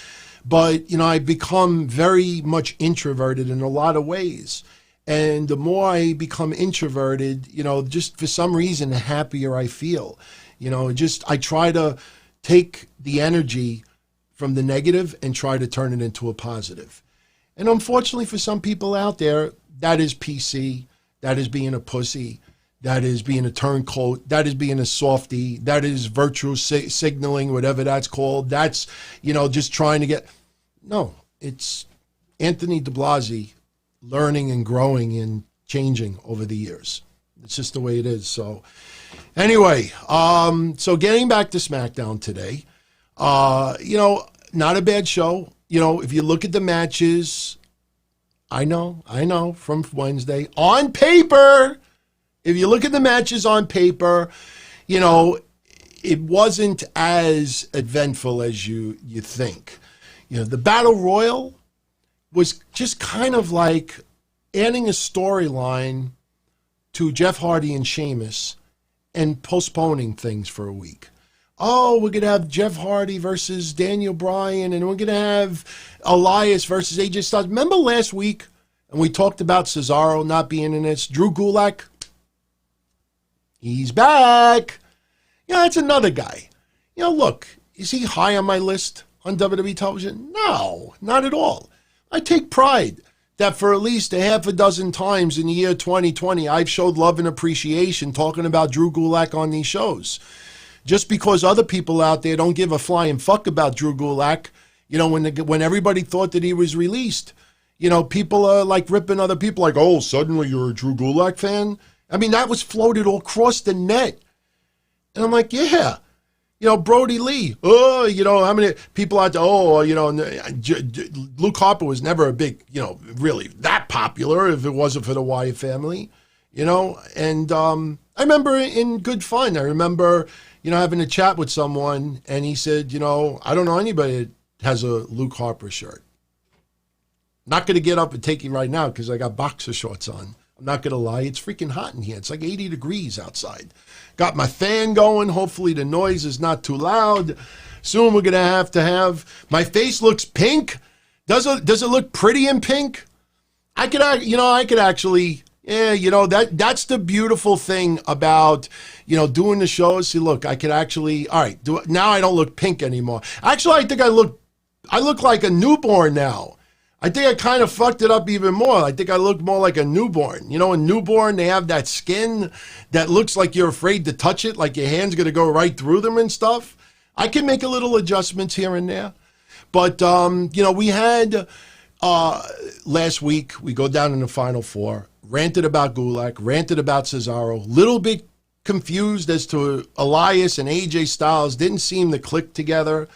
But, I've become very much introverted in a lot of ways. And the more I become introverted, just for some reason, the happier I feel. I try to take the energy from the negative and try to turn it into a positive. And unfortunately for some people out there, that is PC, that is being a pussy, that is being a turncoat, that is being a softie, that is virtual signaling, whatever that's called. That's, just trying to get... No, it's Anthony DeBlasi learning and growing and changing over the years. It's just the way it is. So anyway, so getting back to SmackDown today, not a bad show. If you look at the matches, I know from Wednesday, on paper, if you look at the matches on paper, it wasn't as eventful as you think. The Battle Royal was just kind of like adding a storyline to Jeff Hardy and Sheamus and postponing things for a week. Oh, we're going to have Jeff Hardy versus Daniel Bryan, and we're going to have Elias versus AJ Styles. Remember last week, and we talked about Cesaro not being in this? Drew Gulak, he's back. That's another guy. Look, is he high on my list on WWE television? No, not at all. I take pride that for at least a half a dozen times in the year 2020, I've showed love and appreciation talking about Drew Gulak on these shows. Just because other people out there don't give a flying fuck about Drew Gulak, when everybody thought that he was released, people are like ripping other people like, oh, suddenly you're a Drew Gulak fan? I mean, that was floated all across the net. And I'm like, yeah. Brody Lee, how many people out there, Luke Harper was never a big, really that popular if it wasn't for the Wyatt family, and I remember in good fun, I remember, having a chat with someone and he said, I don't know anybody that has a Luke Harper shirt. Not going to get up and take it right now because I got boxer shorts on. I'm not going to lie. It's freaking hot in here. It's like 80 degrees outside. Got my fan going. Hopefully the noise is not too loud. Soon we're going to have, my face looks pink. Does it look pretty in pink? I could actually, that's the beautiful thing about, doing the shows. See, look, I could actually, all right, now I don't look pink anymore. Actually, I think I look like a newborn now. I think I kind of fucked it up even more. I think I look more like a newborn. A newborn, they have that skin that looks like you're afraid to touch it, like your hand's going to go right through them and stuff. I can make a little adjustments here and there. But, we had last week, we go down in the Final Four, ranted about Gulak, ranted about Cesaro, little bit confused as to Elias and AJ Styles, didn't seem to click together.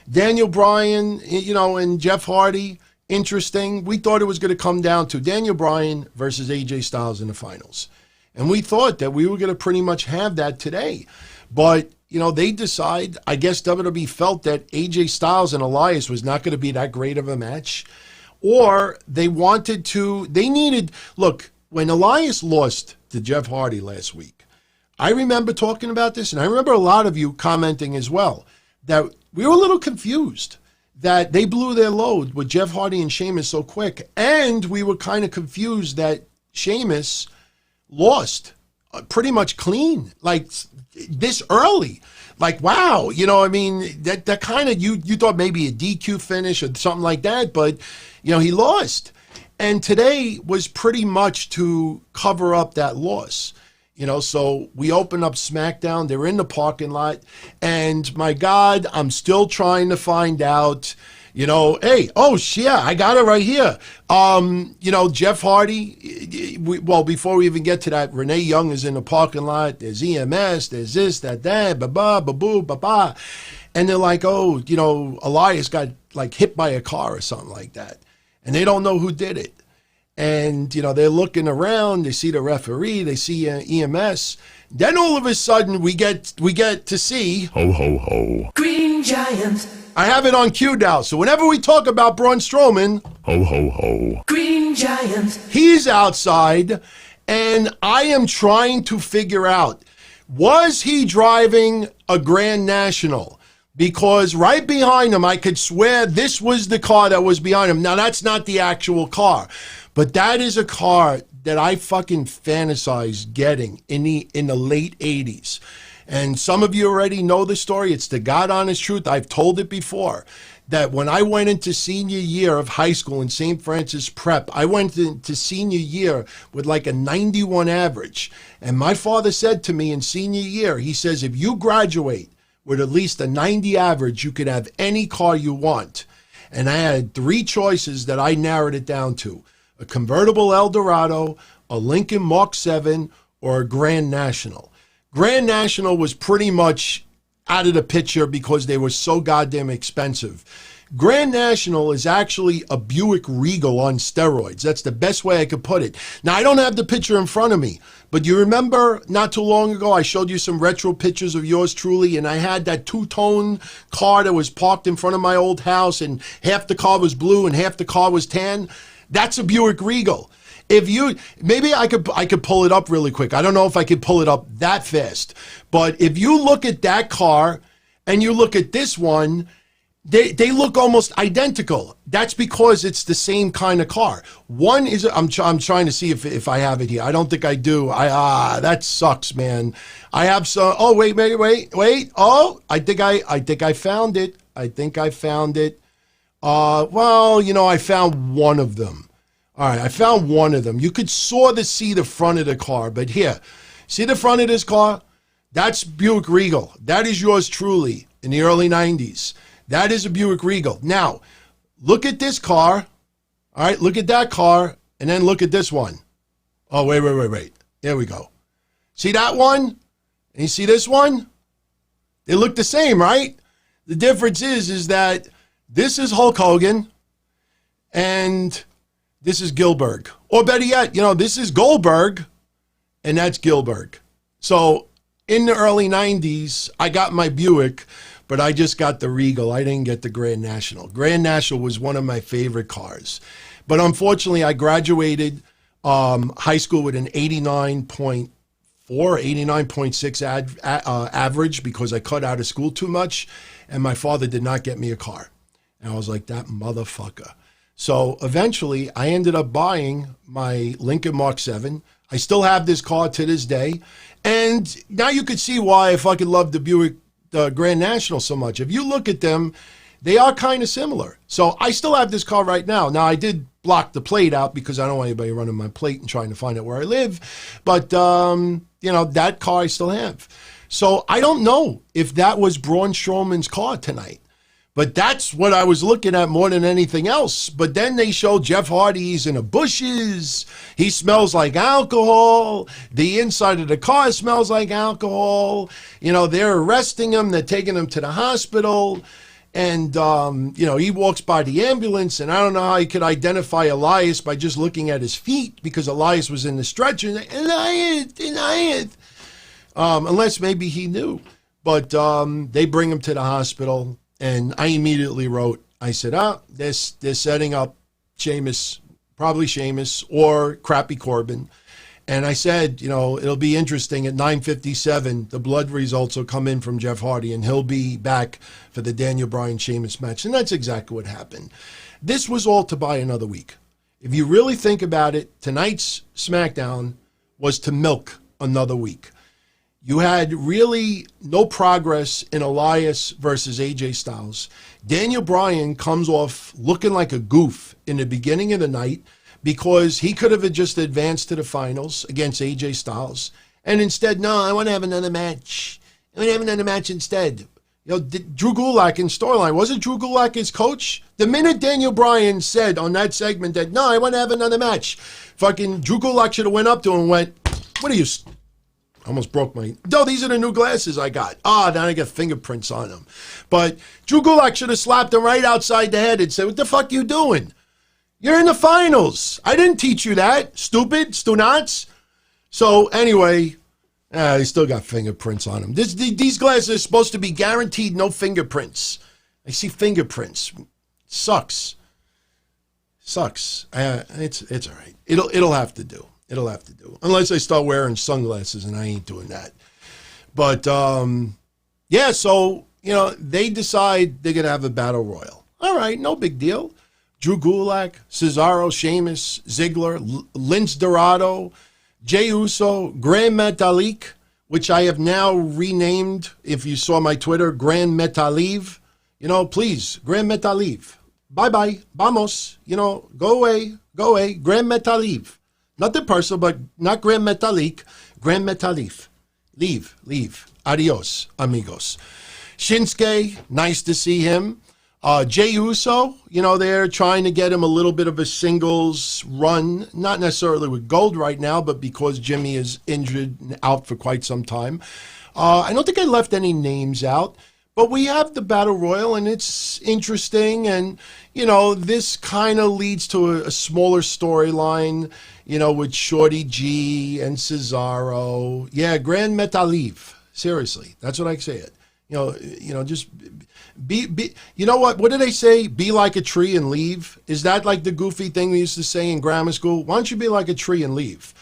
Daniel Bryan, and Jeff Hardy, interesting. We thought it was going to come down to Daniel Bryan versus AJ Styles in the finals. And we thought that we were going to pretty much have that today. But, they decide, I guess WWE felt that AJ Styles and Elias was not going to be that great of a match. Or they needed, look, when Elias lost to Jeff Hardy last week, I remember talking about this, and I remember a lot of you commenting as well, that we were a little confused that they blew their load with Jeff Hardy and Sheamus so quick. And we were kind of confused that Sheamus lost pretty much clean, like this early. Like, wow, that kind of, you thought maybe a DQ finish or something like that, but, he lost. And today was pretty much to cover up that loss. So we open up SmackDown. They're in the parking lot. And my God, I'm still trying to find out, hey, I got it right here. Jeff Hardy, before we even get to that, Renee Young is in the parking lot. There's EMS, there's this, that, ba-ba, ba-boo, ba-ba. And they're like, Elias got like hit by a car or something like that. And they don't know who did it. And, they're looking around, they see the referee, they see EMS. Then all of a sudden we get to see... Ho, ho, ho. Green Giant. I have it on cue now. So whenever we talk about Braun Strowman... Ho, ho, ho. Green Giant. He's outside, and I am trying to figure out, was he driving a Grand National? Because right behind him, I could swear this was the car that was behind him. Now, that's not the actual car. But that is a car that I fucking fantasized getting in the late 80s. And some of you already know the story. It's the God honest truth. I've told it before. That when I went into senior year of high school in St. Francis Prep, I went into senior year with like a 91 average. And my father said to me in senior year, he says, if you graduate with at least a 90 average, you could have any car you want. And I had three choices that I narrowed it down to. A convertible Eldorado, a Lincoln Mark 7, or a Grand National. Grand National was pretty much out of the picture because they were so goddamn expensive. Grand National is actually a Buick Regal on steroids. That's the best way I could put it. Now, I don't have the picture in front of me, but you remember not too long ago, I showed you some retro pictures of yours truly, and I had that two-tone car that was parked in front of my old house, and half the car was blue and half the car was tan. That's a Buick Regal. Maybe I could pull it up really quick. I don't know if I could pull it up that fast. But if you look at that car and you look at this one, they look almost identical. That's because it's the same kind of car. One is, I'm trying to see if I have it here. I don't think I do. That sucks, man. I have some. Oh, wait. Oh, I think I found it. I found one of them. All right, I found one of them. You could sort of see the front of the car, but here, see the front of this car? That's Buick Regal. That is yours truly in the early 90s. That is a Buick Regal. Now, look at this car. All right, look at that car, and then look at this one. Oh, wait. There we go. See that one? And you see this one? They look the same, right? The difference is that this is Hulk Hogan, and this is Gilbert. Or better yet, this is Goldberg, and that's Gilbert. So in the early 90s, I got my Buick, but I just got the Regal. I didn't get the Grand National. Grand National was one of my favorite cars. But unfortunately, I graduated high school with an 89.4, 89.6 average because I cut out of school too much, and my father did not get me a car. And I was like, that motherfucker. So eventually, I ended up buying my Lincoln Mark 7. I still have this car to this day. And now you could see why I fucking love the Buick Grand National so much. If you look at them, they are kind of similar. So I still have this car right now. Now, I did block the plate out because I don't want anybody running my plate and trying to find out where I live. But, that car I still have. So I don't know if that was Braun Strowman's car tonight. But that's what I was looking at more than anything else. But then they showed Jeff Hardy's in the bushes. He smells like alcohol. The inside of the car smells like alcohol. You know, they're arresting him. They're taking him to the hospital. And, you know, he walks by the ambulance. And I don't know how he could identify Elias by just looking at his feet, because Elias was in the stretcher. Elias. Unless maybe he knew. But they bring him to the hospital. And I immediately wrote, I said, they're setting up Sheamus, probably Sheamus or Crappy Corbin. And I said, you know, it'll be interesting at 9:57, the blood results will come in from Jeff Hardy and he'll be back for the Daniel Bryan Sheamus match. And that's exactly what happened. This was all to buy another week. If you really think about it, tonight's SmackDown was to milk another week. You had really no progress in Elias versus AJ Styles. Daniel Bryan comes off looking like a goof in the beginning of the night because he could have just advanced to the finals against AJ Styles. And instead, no, I want to have another match. I want to have another match instead. You know, Drew Gulak in storyline. Wasn't Drew Gulak his coach? The minute Daniel Bryan said on that segment that, no, I want to have another match, fucking Drew Gulak should have went up to him and went, what are you... Almost broke my... No, these are the new glasses I got. Now I got fingerprints on them. But Drew Gulak should have slapped him right outside the head and said, what the fuck you doing? You're in the finals. I didn't teach you that. Stupid. Stunats. So anyway, he still got fingerprints on them. These glasses are supposed to be guaranteed no fingerprints. I see fingerprints. Sucks. It's all right. It'll have to do. It'll have to do. Unless I start wearing sunglasses, and I ain't doing that. But, yeah, so, you know, they decide they're going to have a battle royal. All right, no big deal. Drew Gulak, Cesaro, Sheamus, Ziggler, Lince Dorado, Jey Uso, Grand Metalik, which I have now renamed, if you saw my Twitter, Grand Metaliv. You know, please, Grand Metaliv. Bye-bye. Vamos. You know, go away. Grand Metaliv. Not the person, but not Grand Metalik, Grand Metalif. Leave. Adios, amigos. Shinsuke, nice to see him. Jey Uso, you know, they're trying to get him a little bit of a singles run, not necessarily with gold right now, but because Jimmy is injured and out for quite some time. I don't think I left any names out, but we have the Battle Royal, and it's interesting, and, you know, this kind of leads to a smaller storyline, you know, with Shorty G and Cesaro. Yeah, Grand Metaliv. Seriously, that's what I say it. You know, just be. You know what? What do they say? Be like a tree and leave. Is that like the goofy thing we used to say in grammar school? Why don't you be like a tree and leave?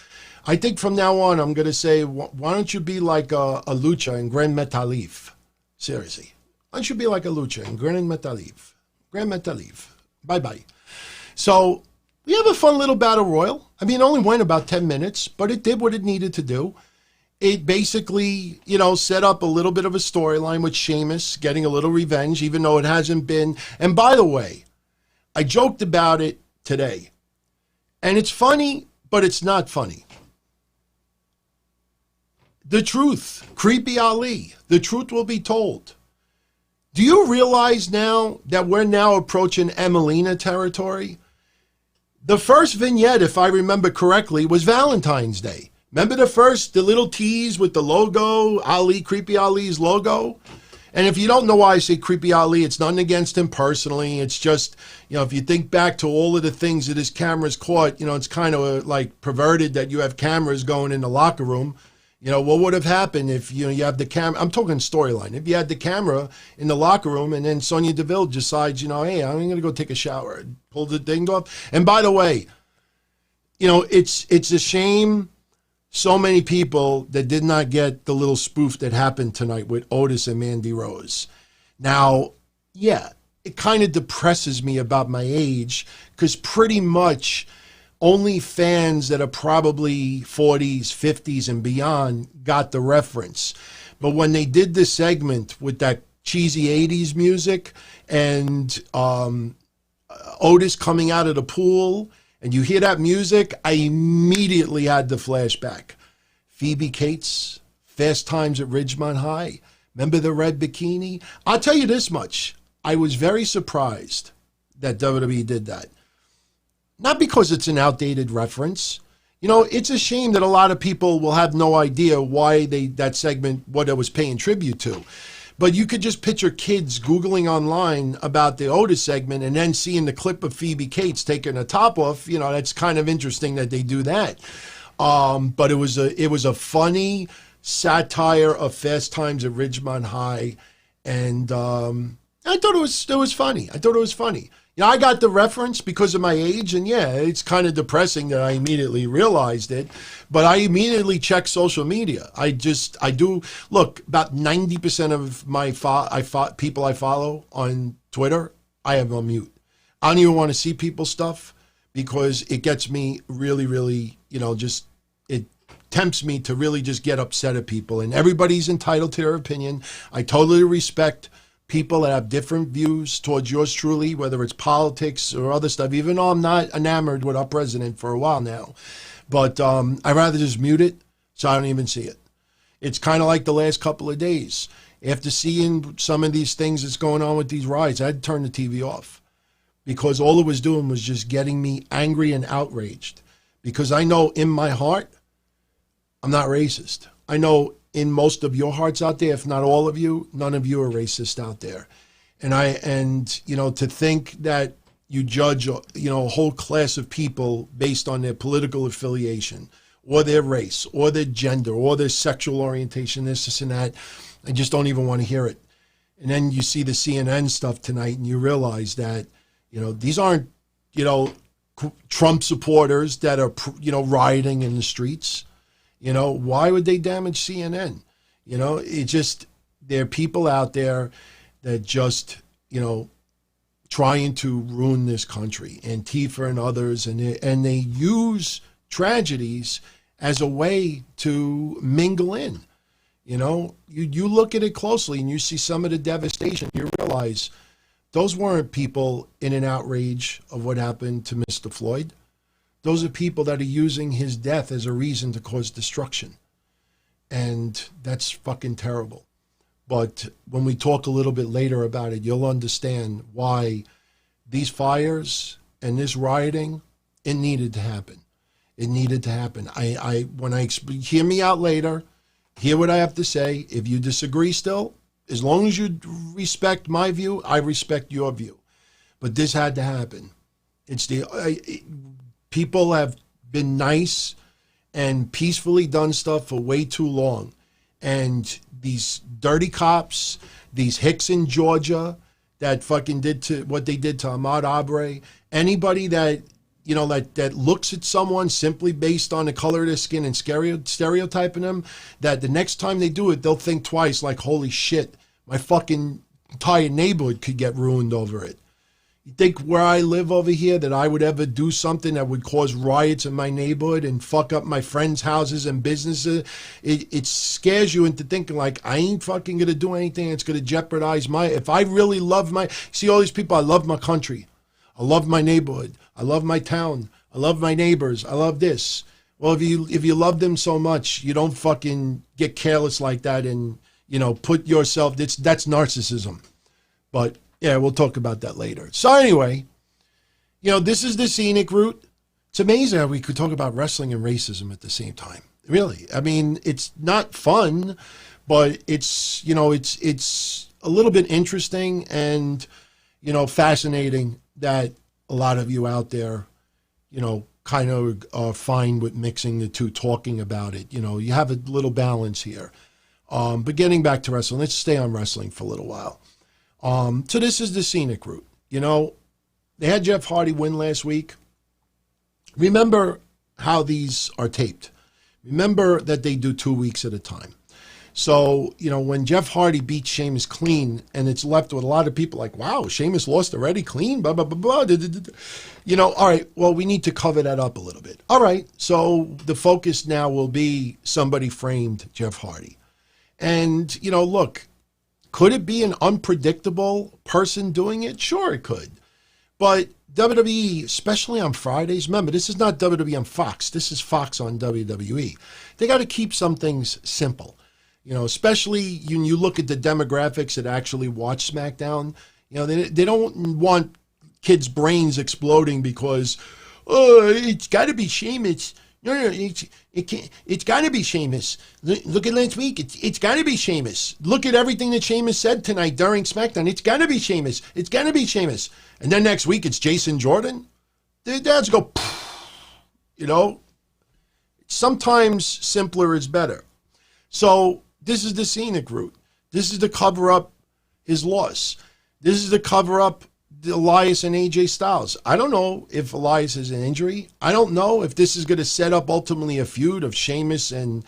I think from now on, I'm going to say, why don't you be like a lucha in Grand Metaliv? Seriously, why don't you be like a lucha in Grand Metaliv? Grand Metaliv. Bye-bye. So we have a fun little battle royal. I mean, it only went about 10 minutes, but it did what it needed to do. It basically, you know, set up a little bit of a storyline with Sheamus getting a little revenge, even though it hasn't been. And by the way, I joked about it today. And it's funny, but it's not funny. The truth, Creepy Ali, the truth will be told. Do you realize now that we're now approaching Emelina territory? The first vignette, if I remember correctly, was Valentine's Day. Remember the little tease with the logo, Creepy Ali's logo? And if you don't know why I say Creepy Ali, it's nothing against him personally. It's just, you know, if you think back to all of the things that his cameras caught, you know, it's kind of like perverted that you have cameras going in the locker room. You know, what would have happened if, you know, you have the camera, I'm talking storyline, if you had the camera in the locker room and then Sonya Deville decides, you know, hey, I'm going to go take a shower and pull the thing off. And by the way, you know, it's a shame so many people that did not get the little spoof that happened tonight with Otis and Mandy Rose. Now, yeah, it kind of depresses me about my age because pretty much only fans that are probably 40s, 50s, and beyond got the reference. But when they did this segment with that cheesy 80s music and Otis coming out of the pool, and you hear that music, I immediately had the flashback. Phoebe Cates, Fast Times at Ridgemont High. Remember the red bikini? I'll tell you this much. I was very surprised that WWE did that. Not because it's an outdated reference. It's a shame that a lot of people will have no idea why that segment, what it was paying tribute to. But you could just picture kids Googling online about the Otis segment and then seeing the clip of Phoebe Cates taking her top off. That's kind of interesting that they do that. But it was a funny satire of Fast Times at Ridgemont High. And I thought it was funny. I got the reference because of my age, and yeah, it's kind of depressing that I immediately realized it, but I immediately check social media. I do look, about 90% of my people I follow on Twitter, I have on mute. I don't even want to see people's stuff because it gets me really, really, it tempts me to really just get upset at people, and everybody's entitled to their opinion. I totally respect people that have different views towards yours truly, whether it's politics or other stuff, even though I'm not enamored with our president for a while now. But I'd rather just mute it so I don't even see it. It's kind of like the last couple of days. After seeing some of these things that's going on with these riots, I had to turn the TV off because all it was doing was just getting me angry and outraged. Because I know in my heart, I'm not racist. I know in most of your hearts out there, if not all of you, none of you are racist out there. And to think that you judge, a whole class of people based on their political affiliation or their race or their gender or their sexual orientation, this and that, I just don't even want to hear it. And then you see the CNN stuff tonight and you realize that, these aren't, Trump supporters that are, rioting in the streets. Why would they damage CNN? There are people out there that just, trying to ruin this country, Antifa and others, and they use tragedies as a way to mingle in. You look at it closely and you see some of the devastation. You realize those weren't people in an outrage of what happened to Mr. Floyd. Those are people that are using his death as a reason to cause destruction. And that's fucking terrible. But when we talk a little bit later about it, you'll understand why these fires and this rioting, it needed to happen. It needed to happen. Hear me out later, hear what I have to say. If you disagree still, as long as you respect my view, I respect your view. But this had to happen. People have been nice and peacefully done stuff for way too long. And these dirty cops, these hicks in Georgia that fucking did to what they did to Ahmaud Arbery, anybody that, that looks at someone simply based on the color of their skin and stereotyping them, that the next time they do it, they'll think twice like, holy shit, my fucking entire neighborhood could get ruined over it. You think where I live over here that I would ever do something that would cause riots in my neighborhood and fuck up my friends' houses and businesses? It scares you into thinking like, I ain't fucking going to do anything that's going to jeopardize if I really love see all these people, I love my country. I love my neighborhood. I love my town. I love my neighbors. I love this. Well, if you love them so much, you don't fucking get careless like that and, put yourself, that's narcissism. But yeah, we'll talk about that later. So anyway, this is the scenic route. It's amazing how we could talk about wrestling and racism at the same time. Really. I mean, it's not fun, but it's, it's a little bit interesting and, fascinating that a lot of you out there, kind of are fine with mixing the two, talking about it. You have a little balance here. But getting back to wrestling, let's stay on wrestling for a little while. So this is the scenic route. They had Jeff Hardy win last week. Remember how these are taped. Remember that they do 2 weeks at a time. So, when Jeff Hardy beats Sheamus clean and it's left with a lot of people like, wow, Sheamus lost already clean, blah, blah, blah, blah. All right, well, we need to cover that up a little bit. All right, so the focus now will be somebody framed Jeff Hardy. And, look, could it be an unpredictable person doing it? Sure, it could. But WWE, especially on Fridays, remember, this is not WWE on Fox. This is Fox on WWE. They got to keep some things simple. Especially when you look at the demographics that actually watch SmackDown, They don't want kids' brains exploding because, oh, it's got to be Sheamus. No, it can't. It's got to be Sheamus. Look at last week. It's got to be Sheamus. Look at everything that Sheamus said tonight during SmackDown. It's got to be Sheamus. It's got to be Sheamus. And then next week it's Jason Jordan. Their dads go, Sometimes simpler is better. So this is the scenic route. This is to cover up his loss. This is to cover up Elias and AJ Styles. I don't know if Elias has an injury. I don't know if this is going to set up ultimately a feud of Sheamus and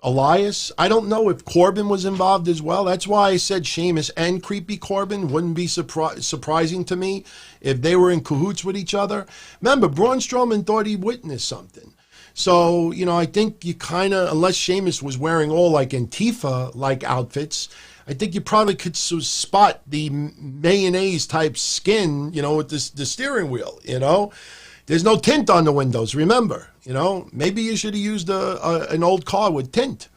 Elias. I don't know if Corbin was involved as well. That's why I said Sheamus and Creepy Corbin wouldn't be surprising to me if they were in cahoots with each other. Remember, Braun Strowman thought he witnessed something. So, I think you kind of, unless Sheamus was wearing all like Antifa-like outfits, I think you probably could spot the mayonnaise type skin, with the steering wheel, There's no tint on the windows, remember, Maybe you should have used an old car with tint,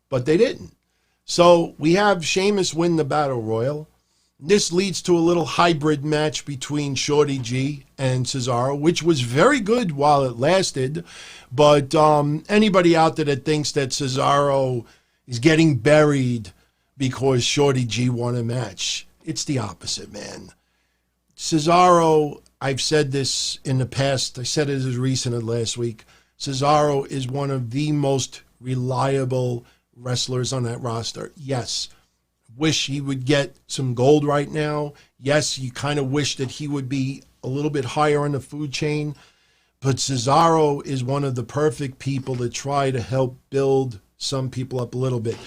but they didn't. So we have Sheamus win the Battle Royal. This leads to a little hybrid match between Shorty G and Cesaro, which was very good while it lasted. But anybody out there that thinks that Cesaro is getting buried because Shorty G won a match, it's the opposite, man. Cesaro, I've said this in the past. I said it as recent as last week. Cesaro is one of the most reliable wrestlers on that roster. Yes. Wish he would get some gold right now. Yes, you kind of wish that he would be a little bit higher on the food chain. But Cesaro is one of the perfect people to try to help build some people up a little bit.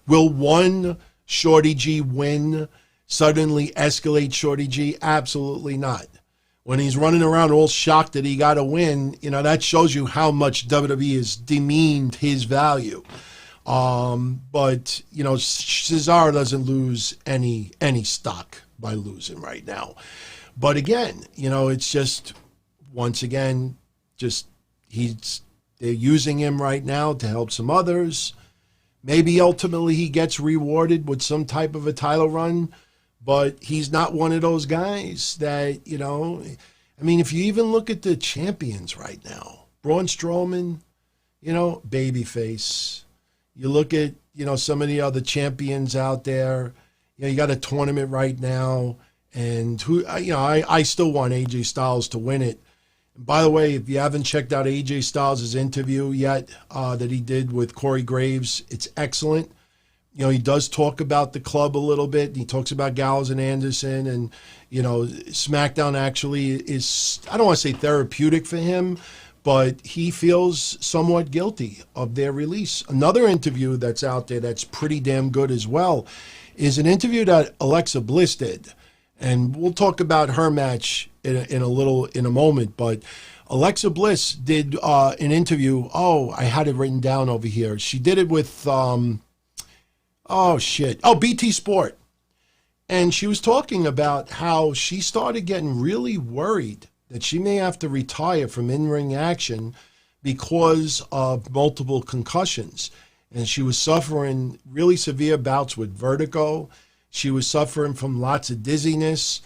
Will one Shorty G win suddenly escalate Shorty G? Absolutely not. When he's running around all shocked that he got a win, that shows you how much WWE has demeaned his value. But Cesaro doesn't lose any stock by losing right now. But again, it's just, once again, they're using him right now to help some others. Maybe ultimately he gets rewarded with some type of a title run, but he's not one of those guys that, if you even look at the champions right now, Braun Strowman, babyface. You look at, some of the other champions out there. You got a tournament right now, and I still want AJ Styles to win it. And by the way, if you haven't checked out AJ Styles' interview yet that he did with Corey Graves, it's excellent. He does talk about the club a little bit. He talks about Gallows and Anderson, and SmackDown actually is, I don't want to say therapeutic for him, but he feels somewhat guilty of their release. Another interview that's out there that's pretty damn good as well is an interview that Alexa Bliss did. And we'll talk about her match in a moment. But Alexa Bliss did an interview. Oh, I had it written down over here. She did it with, BT Sport. And she was talking about how she started getting really worried that she may have to retire from in-ring action because of multiple concussions. And she was suffering really severe bouts with vertigo. She was suffering from lots of dizziness.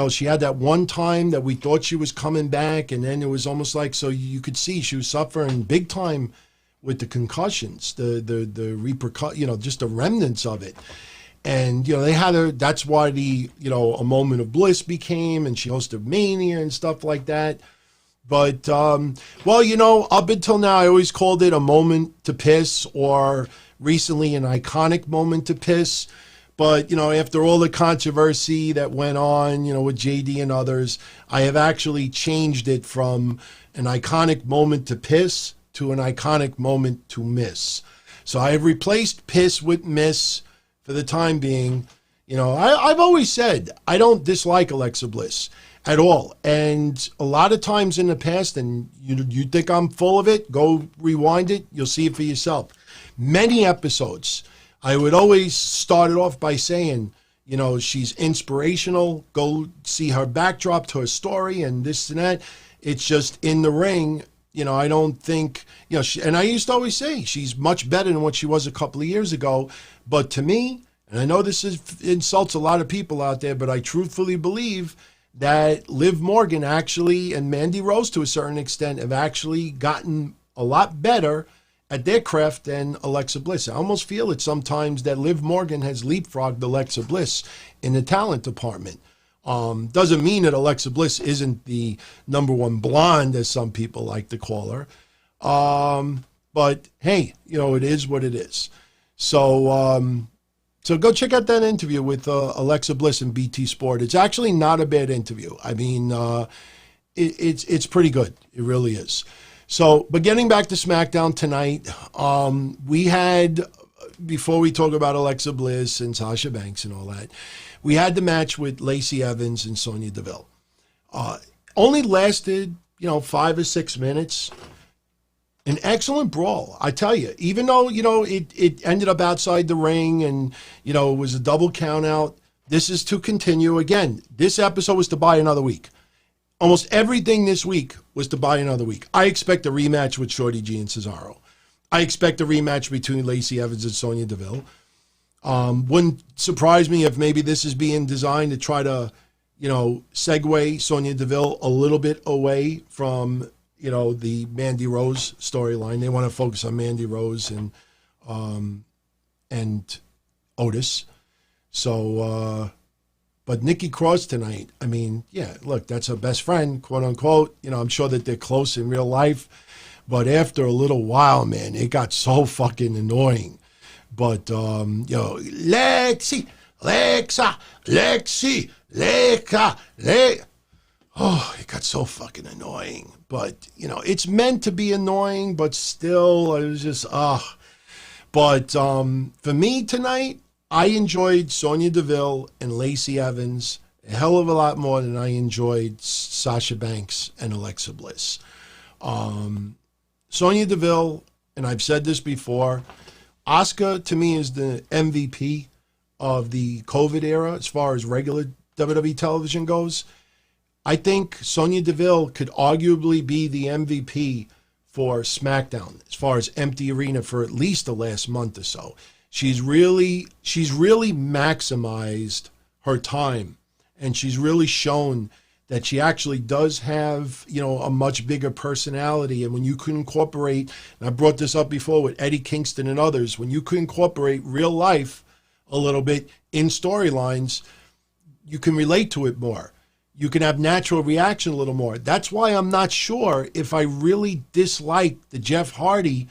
She had that one time that we thought she was coming back, and then it was almost like, so you could see she was suffering big time with the concussions, just the remnants of it. And, they had her, that's why a Moment of Bliss became, and she hosted Mania and stuff like that. But, up until now, I always called it a moment to piss, or recently an iconic moment to piss. But, after all the controversy that went on, with JD and others, I have actually changed it from an iconic moment to piss to an iconic moment to miss. So I have replaced piss with miss for the time being. I've always said I don't dislike Alexa Bliss at all. And a lot of times in the past, and you think I'm full of it, go rewind it, you'll see it for yourself. Many episodes, I would always start it off by saying, she's inspirational. Go see her backdrop to her story and this and that. It's just in the ring. I don't think, and I used to always say she's much better than what she was a couple of years ago. But to me, And I know insults a lot of people out there, but I truthfully believe that Liv Morgan actually, and Mandy Rose to a certain extent, have actually gotten a lot better at their craft than Alexa Bliss. I almost feel it sometimes that Liv Morgan has leapfrogged Alexa Bliss in the talent department. Doesn't mean that Alexa Bliss isn't the number one blonde, as some people like to call her. But hey, it is what it is. So go check out that interview with Alexa Bliss and BT Sport. It's actually not a bad interview. I mean, it's pretty good. It really is. So, but getting back to SmackDown tonight, we had, before we talk about Alexa Bliss and Sasha Banks and all that, we had the match with Lacey Evans and Sonya Deville. Only lasted, 5 or 6 minutes. An excellent brawl, I tell you. Even though, it ended up outside the ring and, it was a double count out, this is to continue. Again, this episode was to buy another week. Almost everything this week was to buy another week. I expect a rematch with Shorty G and Cesaro. I expect a rematch between Lacey Evans and Sonya Deville. Wouldn't surprise me if maybe this is being designed to try to, segue Sonya Deville a little bit away from, the Mandy Rose storyline. They want to focus on Mandy Rose and Otis. So, but Nikki Cross tonight, I mean, yeah, look, that's her best friend, quote unquote. I'm sure that they're close in real life. But after a little while, man, it got so fucking annoying. But, Lexi, oh, it got so fucking annoying. But, it's meant to be annoying, but still, it was just, But for me tonight, I enjoyed Sonya Deville and Lacey Evans a hell of a lot more than I enjoyed Sasha Banks and Alexa Bliss. Sonya Deville, and I've said this before, Asuka to me is the MVP of the COVID era as far as regular WWE television goes. I think Sonya Deville could arguably be the MVP for SmackDown as far as empty arena for at least the last month or so. She's really maximized her time, and she's really shown that she actually does have, a much bigger personality. And when you could incorporate, and I brought this up before with Eddie Kingston and others, when you could incorporate real life a little bit in storylines, you can relate to it more. You can have natural reaction a little more. That's why I'm not sure if I really dislike the Jeff Hardy,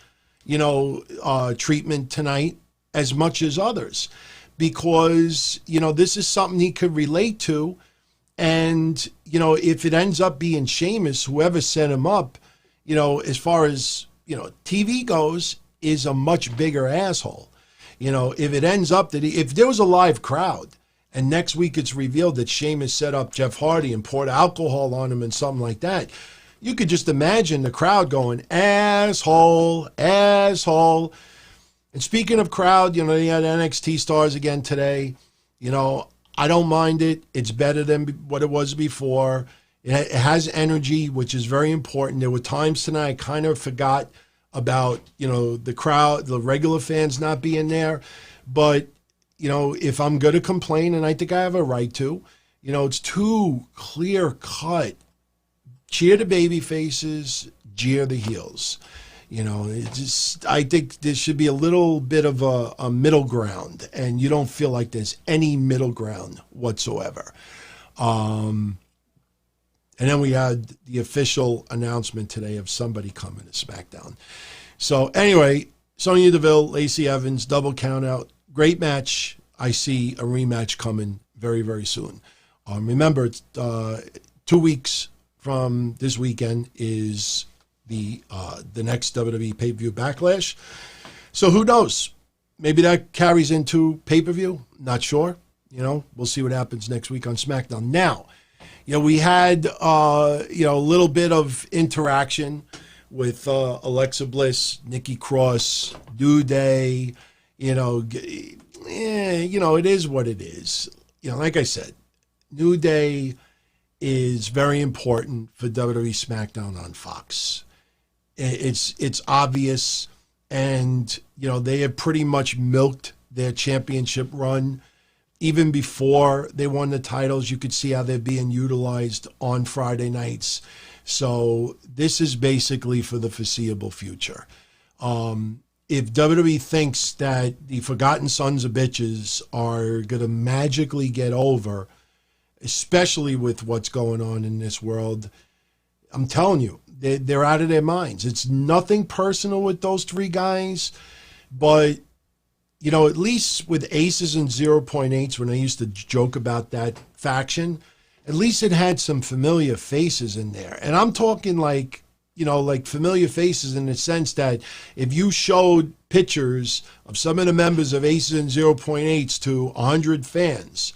treatment tonight as much as others, because, this is something he could relate to. And, if it ends up being Sheamus, whoever set him up, as far as, TV goes, is a much bigger asshole. If it ends up that if there was a live crowd and next week it's revealed that Sheamus set up Jeff Hardy and poured alcohol on him and something like that, you could just imagine the crowd going, asshole, asshole. And speaking of crowd, they had NXT stars again today. I don't mind it. It's better than what it was before. It has energy, which is very important. There were times tonight I kind of forgot about, the crowd, the regular fans not being there. But, if I'm going to complain, and I think I have a right to, it's too clear cut. Cheer the baby faces, jeer the heels. I think there should be a little bit of a middle ground, and you don't feel like there's any middle ground whatsoever. And then we had the official announcement today of somebody coming to SmackDown. So anyway, Sonya Deville, Lacey Evans, double count out. Great match. I see a rematch coming very, very soon. Remember, it's 2 weeks from this weekend is the next WWE pay-per-view Backlash. So who knows? Maybe that carries into pay-per-view. Not sure. We'll see what happens next week on SmackDown. Now, we had, a little bit of interaction with Alexa Bliss, Nikki Cross, New Day. It is what it is. Like I said, New Day is very important for WWE SmackDown on Fox. It's obvious, and they have pretty much milked their championship run. Even before they won the titles, you could see how they're being utilized on Friday nights. So this is basically for the foreseeable future. If WWE thinks that the Forgotten Sons of Bitches are going to magically get over, especially with what's going on in this world, I'm telling you, they're out of their minds. It's nothing personal with those three guys, but, you know, at least with Aces and 0.8s, when I used to joke about that faction, at least it had some familiar faces in there. And I'm talking like, you know, like familiar faces in the sense that if you showed pictures of some of the members of Aces and 0.8s to 100 fans,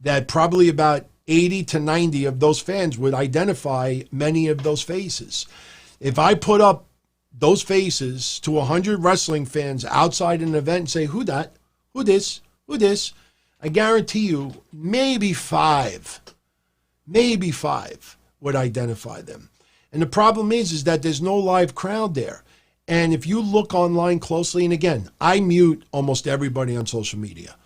that probably about 80 to 90 of those fans would identify many of those faces. If I put up those faces to 100 wrestling fans outside an event and say, who that? Who this? Who this? I guarantee you maybe five would identify them. And the problem is that there's no live crowd there. And if you look online closely, and again, I mute almost everybody on social media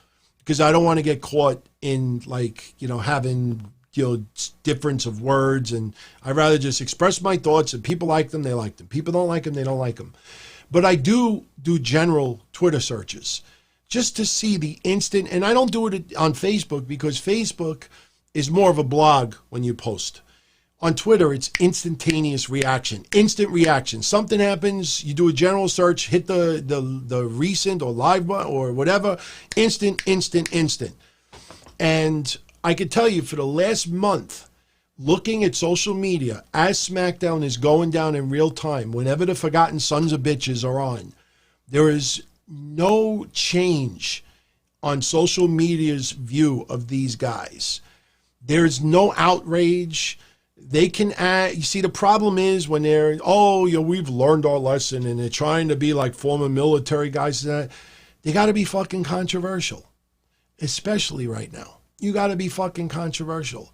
because I don't want to get caught in, like, you know, having, you know, difference of words. And I'd rather just express my thoughts. If people like them, they like them. People don't like them, they don't like them. But I do general Twitter searches just to see the instant. And I don't do it on Facebook because Facebook is more of a blog when you post. On Twitter, it's instantaneous reaction, instant reaction. Something happens, you do a general search, hit the recent or live button or whatever, instant. And I could tell you for the last month, looking at social media, as SmackDown is going down in real time, whenever the Forgotten Sons of Bitches are on, there is no change on social media's view of these guys. There's no outrage. They can add, you see, the problem is when they're, oh, you know, we've learned our lesson and they're trying to be like former military guys, they got to be fucking controversial, especially right now. You got to be fucking controversial.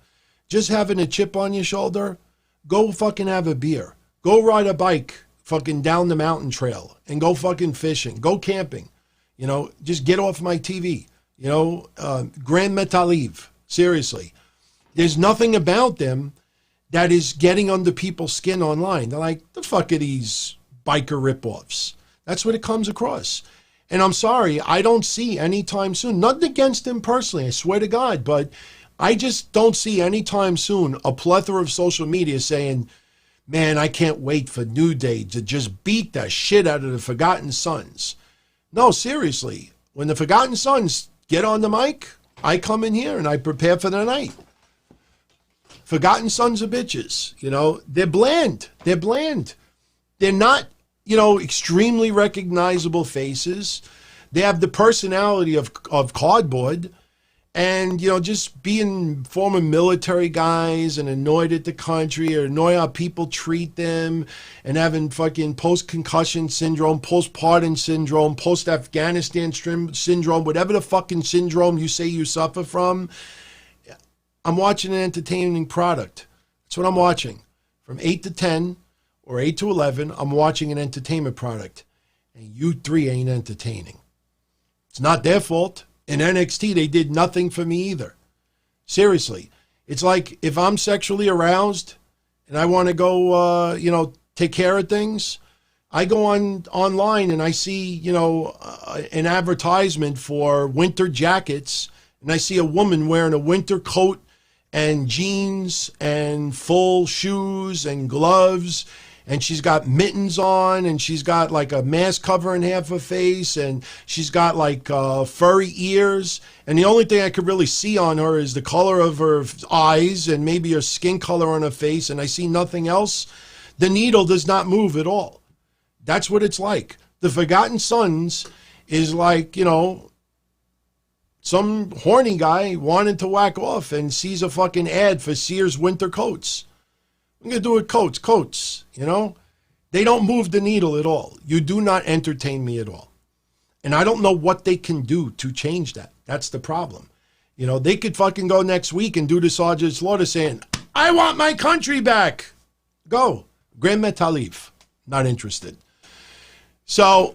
Just having a chip on your shoulder, go fucking have a beer. Go ride a bike fucking down the mountain trail and go fucking fishing. Go camping. You know, just get off my TV. You know, Grand Metalive. Seriously. There's nothing about them that is getting under people's skin online. They're like, the fuck are these biker ripoffs? That's what it comes across. And I'm sorry, I don't see anytime soon, nothing against them personally, I swear to God, but I just don't see anytime soon a plethora of social media saying, man, I can't wait for New Day to just beat the shit out of the Forgotten Sons. No, seriously, when the Forgotten Sons get on the mic, I come in here and I prepare for the night. Forgotten Sons of Bitches, you know, they're bland. They're bland. They're not, you know, extremely recognizable faces. They have the personality of cardboard and, you know, just being former military guys and annoyed at the country or annoyed how people treat them and having fucking post-concussion syndrome, postpartum syndrome, post-Afghanistan syndrome, whatever the fucking syndrome you say you suffer from. I'm watching an entertaining product. That's what I'm watching. From 8 to 10 or 8 to 11, I'm watching an entertainment product. And you three ain't entertaining. It's not their fault. In NXT, they did nothing for me either. Seriously. It's like if I'm sexually aroused and I want to go, you know, take care of things, I go online and I see, you know, an advertisement for winter jackets, and I see a woman wearing a winter coat and jeans and full shoes and gloves, and she's got mittens on, and she's got like a mask covering half her face, and she's got like furry ears, and the only thing I could really see on her is the color of her eyes and maybe her skin color on her face, and I see nothing else. The needle does not move at all. That's what it's like. The Forgotten Sons is like, you know, some horny guy wanted to whack off and sees a fucking ad for Sears winter coats. I'm going to do it coats, you know? They don't move the needle at all. You do not entertain me at all. And I don't know what they can do to change that. That's the problem. You know, they could fucking go next week and do the Sergeant Slaughter saying, I want my country back. Go. Grand Metalive. Not interested. So,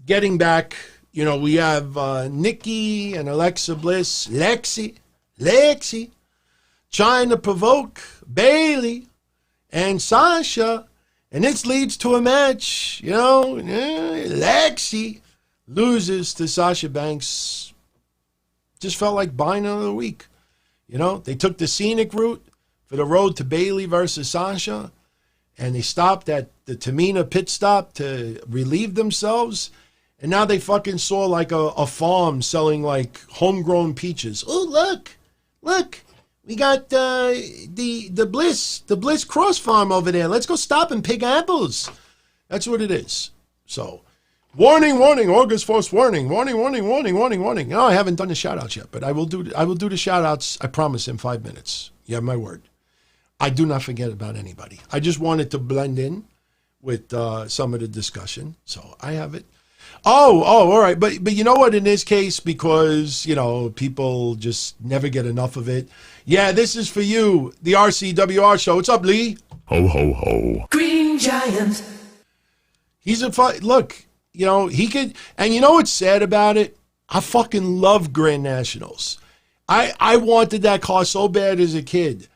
getting back, we have Nikki and Alexa Bliss, Lexi, trying to provoke Bailey and Sasha, and this leads to a match. Lexi loses to Sasha Banks. Just felt like buying another week. They took the scenic route for the road to Bailey versus Sasha, and they stopped at the Tamina pit stop to relieve themselves. And now they fucking saw like a farm selling like homegrown peaches. Oh, look, we got the Bliss Cross Farm over there. Let's go stop and pick apples. That's what it is. So, warning, August 1st, warning. No, I haven't done the shout outs yet, but I will do the shout outs, I promise, in 5 minutes. You have my word. I do not forget about anybody. I just wanted to blend in with some of the discussion. So I have it. Oh, all right. But you know what, in this case, because, people just never get enough of it. Yeah, this is for you, the RCWR show. What's up, Lee? Ho, ho, ho. Green Giant. He's look, he could, and you know what's sad about it? I fucking love Grand Nationals. I wanted that car so bad as a kid.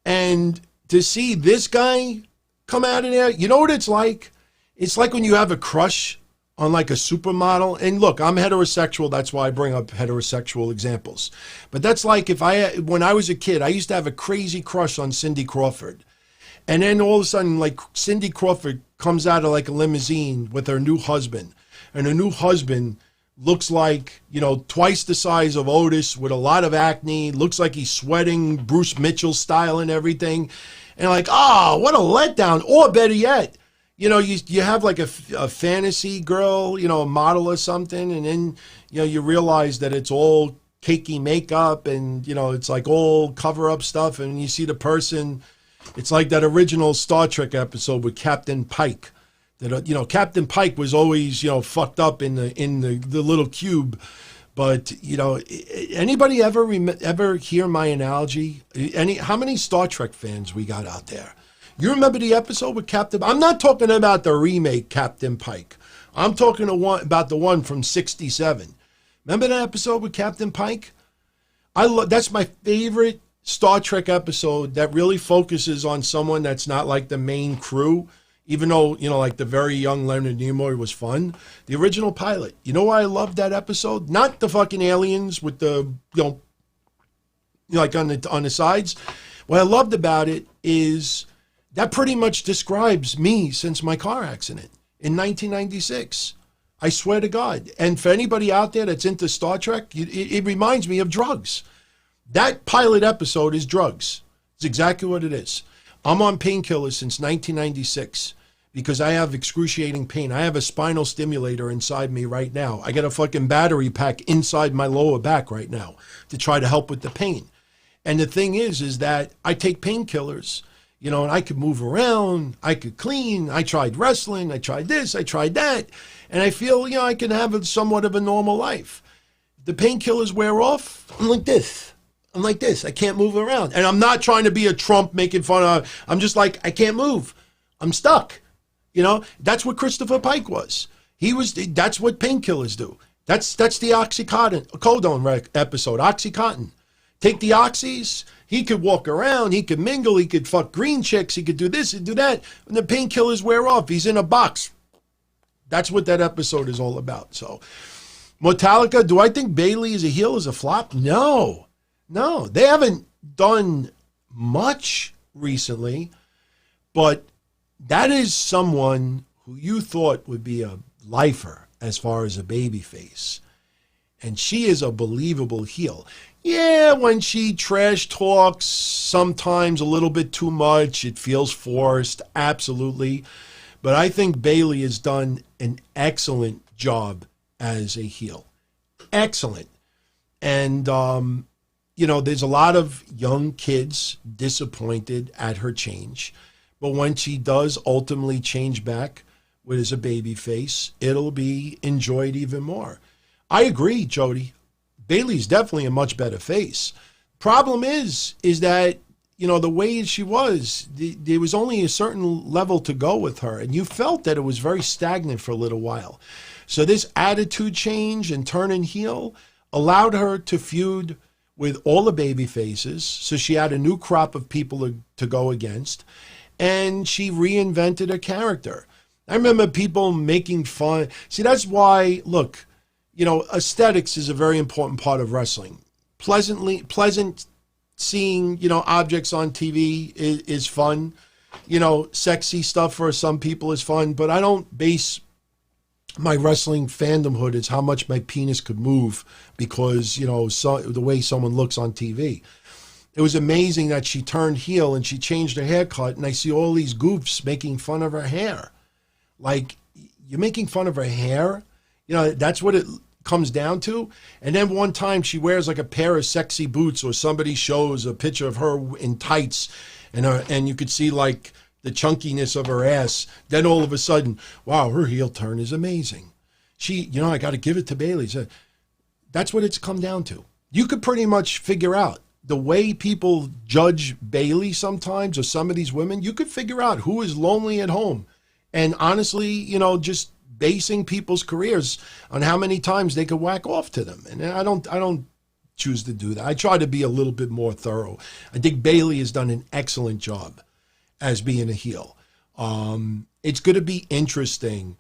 And to see this guy come out of there, you know what it's like? It's like when you have a crush on like a supermodel. And look, I'm heterosexual. That's why I bring up heterosexual examples. But that's like when I was a kid, I used to have a crazy crush on Cindy Crawford. And then all of a sudden, like Cindy Crawford comes out of like a limousine with her new husband. And her new husband looks like, twice the size of Otis with a lot of acne, looks like he's sweating Bruce Mitchell style and everything. And like, what a letdown. Or better yet, you have like a fantasy girl, a model or something, and then, you realize that it's all cakey makeup and, it's like all cover-up stuff, and you see the person, it's like that original Star Trek episode with Captain Pike. That Captain Pike was always, fucked up in the little cube. But, anybody ever hear my analogy? How many Star Trek fans we got out there? You remember the episode with Captain? I'm not talking about the remake Captain Pike. I'm talking about the one from '67. Remember that episode with Captain Pike? That's my favorite Star Trek episode that really focuses on someone that's not like the main crew. Even though, like the very young Leonard Nimoy was fun. The original pilot. You know why I loved that episode? Not the fucking aliens with the, like on the sides. What I loved about it is that pretty much describes me since my car accident in 1996. I swear to God. And for anybody out there that's into Star Trek, it reminds me of drugs. That pilot episode is drugs. It's exactly what it is. I'm on painkillers since 1996 because I have excruciating pain. I have a spinal stimulator inside me right now. I got a fucking battery pack inside my lower back right now to try to help with the pain. And the thing is that I take painkillers, and I could move around, I could clean, I tried wrestling, I tried this, I tried that, and I feel, I can have somewhat of a normal life. The painkillers wear off, I'm like this. I can't move around. And I'm not trying to be a Trump making fun of, I'm just like, I can't move. I'm stuck. That's what Christopher Pike was. That's what painkillers do. That's the Oxycodone episode, Oxycontin. Take the oxys, he could walk around, he could mingle, he could fuck green chicks, he could do this and do that. And the painkillers wear off. He's in a box. That's what that episode is all about. So, Metallica, do I think Bailey is a heel, is a flop? No, they haven't done much recently, but that is someone who you thought would be a lifer as far as a babyface. And she is a believable heel. Yeah, when she trash talks, sometimes a little bit too much, it feels forced, absolutely. But I think Bailey has done an excellent job as a heel. Excellent. And, there's a lot of young kids disappointed at her change. But when she does ultimately change back as a baby face, it'll be enjoyed even more. I agree, Jody. Bailey's definitely a much better face. Problem is that, the way she was, there was only a certain level to go with her. And you felt that it was very stagnant for a little while. So this attitude change and turning heel allowed her to feud with all the baby faces. So she had a new crop of people to go against. And she reinvented her character. I remember people making fun. See, that's why, look, aesthetics is a very important part of wrestling. Pleasant seeing, objects on TV is fun. Sexy stuff for some people is fun, but I don't base my wrestling fandomhood is how much my penis could move because, the way someone looks on TV. It was amazing that she turned heel and she changed her haircut, and I see all these goofs making fun of her hair. Like, you're making fun of her hair? That's what it comes down to. And then one time she wears like a pair of sexy boots, or somebody shows a picture of her in tights, and you could see like the chunkiness of her ass. Then all of a sudden, wow, her heel turn is amazing. She, I got to give it to Bayley. So that's what it's come down to. You could pretty much figure out the way people judge Bayley sometimes, or some of these women, you could figure out who is lonely at home. And honestly, just basing people's careers on how many times they could whack off to them. And I don't choose to do that. I try to be a little bit more thorough. I think Bayley has done an excellent job as being a heel. It's going to be interesting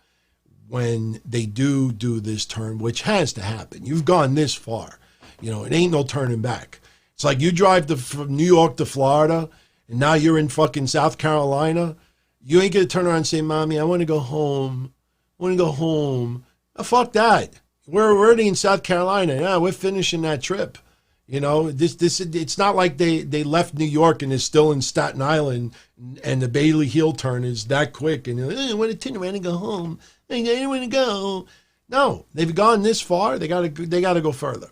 when they do this turn, which has to happen. You've gone this far. It ain't no turning back. It's like you drive from New York to Florida, and now you're in fucking South Carolina. You ain't going to turn around and say, Mommy, I want to go home. Oh, fuck that. We're already in South Carolina. Yeah, we're finishing that trip. It's not like they left New York and is still in Staten Island, and the Bayley heel turn is that quick. And I want to turn around and go home. I don't want to go. No, they've gone this far. They got to go further.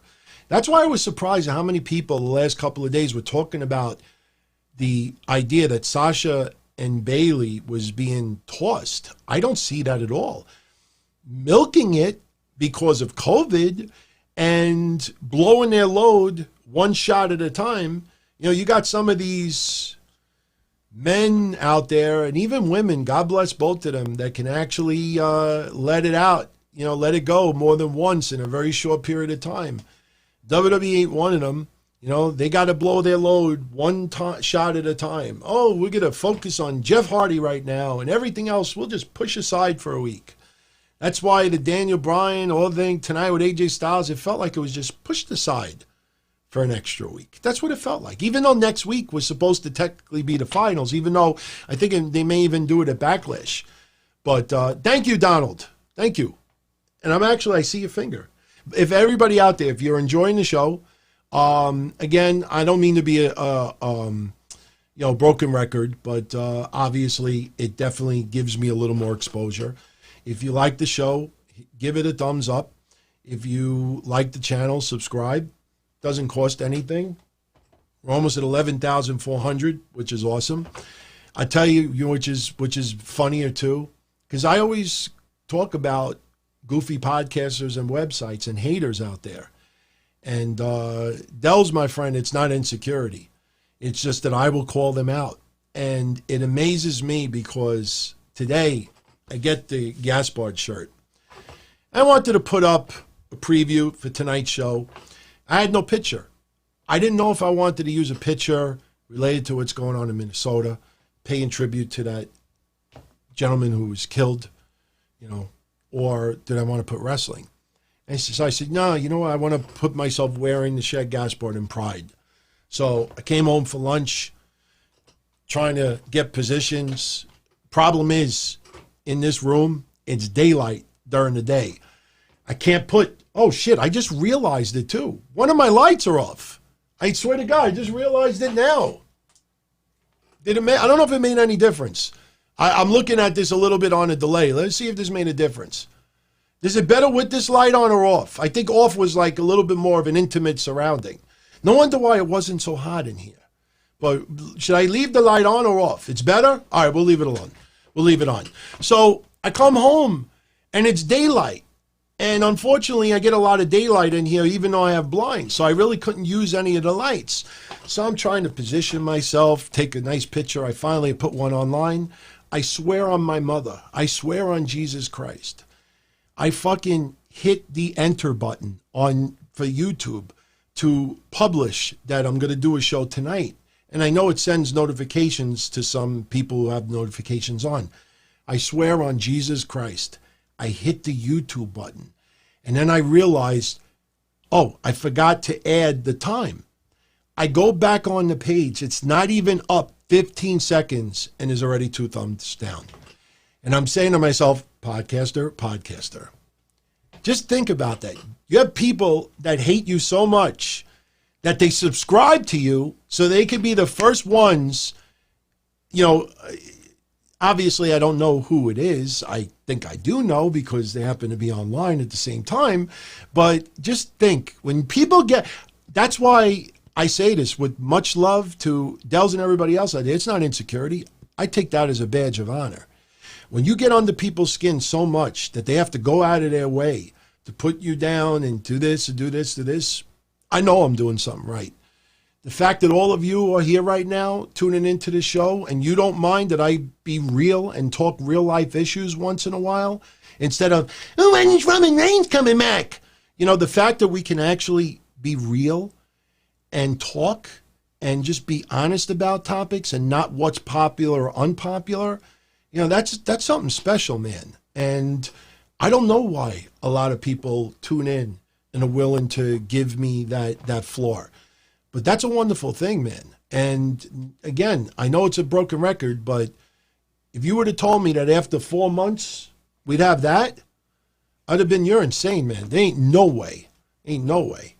That's why I was surprised at how many people the last couple of days were talking about the idea that Sasha and Bayley was being tossed. I don't see that at all. Milking it because of COVID and blowing their load one shot at a time. You got some of these men out there, and even women, God bless both of them, that can actually let it out, let it go more than once in a very short period of time. WWE ain't one of them. They got to blow their load one shot at a time. Oh, we're going to focus on Jeff Hardy right now, and everything else we'll just push aside for a week. That's why the Daniel Bryan, all the thing tonight with AJ Styles, it felt like it was just pushed aside for an extra week. That's what it felt like. Even though next week was supposed to technically be the finals, even though I think they may even do it at Backlash. But thank you, Donald. Thank you. And I see your finger. If everybody out there, if you're enjoying the show, again, I don't mean to be a broken record, but obviously it definitely gives me a little more exposure. If you like the show, give it a thumbs up. If you like the channel, subscribe. Doesn't cost anything. We're almost at 11,400, which is awesome. I tell you, which is funnier too, because I always talk about goofy podcasters and websites and haters out there. And Dell's my friend. It's not insecurity. It's just that I will call them out. And it amazes me because today I get the Gaspard shirt. I wanted to put up a preview for tonight's show. I had no picture. I didn't know if I wanted to use a picture related to what's going on in Minnesota, paying tribute to that gentleman who was killed, or did I want to put wrestling? And so I said, no, you know what? I want to put myself wearing the Shad Gaspard in pride. So I came home for lunch, trying to get positions. Problem is, in this room, it's daylight during the day. I can't put, oh shit, I just realized it too. One of my lights are off. I swear to God, I just realized it now. I don't know if it made any difference. I'm looking at this a little bit on a delay. Let's see if this made a difference. Is it better with this light on or off? I think off was like a little bit more of an intimate surrounding. No wonder why it wasn't so hot in here. But should I leave the light on or off? It's better? All right, we'll leave it alone. We'll leave it on. So I come home and it's daylight. And unfortunately, I get a lot of daylight in here, even though I have blinds. So I really couldn't use any of the lights. So I'm trying to position myself, take a nice picture. I finally put one online. I swear on my mother. I swear on Jesus Christ. I fucking hit the enter button for YouTube to publish that I'm going to do a show tonight. And I know it sends notifications to some people who have notifications on. I swear on Jesus Christ, I hit the YouTube button. And then I realized, oh, I forgot to add the time. I go back on the page. It's not even up 15 seconds and there's already 2 thumbs down. And I'm saying to myself, podcaster. Just think about that. You have people that hate you so much that they subscribe to you so they can be the first ones. You know, obviously I don't know who it is. I think I do know because they happen to be online at the same time. But just think, when people that's why I say this with much love to Dells and everybody else out there. It's not insecurity. I take that as a badge of honor. When you get under people's skin so much that they have to go out of their way to put you down and do this, I know I'm doing something right. The fact that all of you are here right now tuning into the show and you don't mind that I be real and talk real life issues once in a while instead of, oh, when's Roman Reigns coming back? You know, the fact that we can actually be real and talk and just be honest about topics and not what's popular or unpopular, you know, that's something special, man. And I don't know why a lot of people tune in and are willing to give me that floor. But that's a wonderful thing, man. And again, I know it's a broken record, but if you would have told me that after 4 months we'd have that, I'd have been, you're insane, man. There ain't no way. Ain't no way.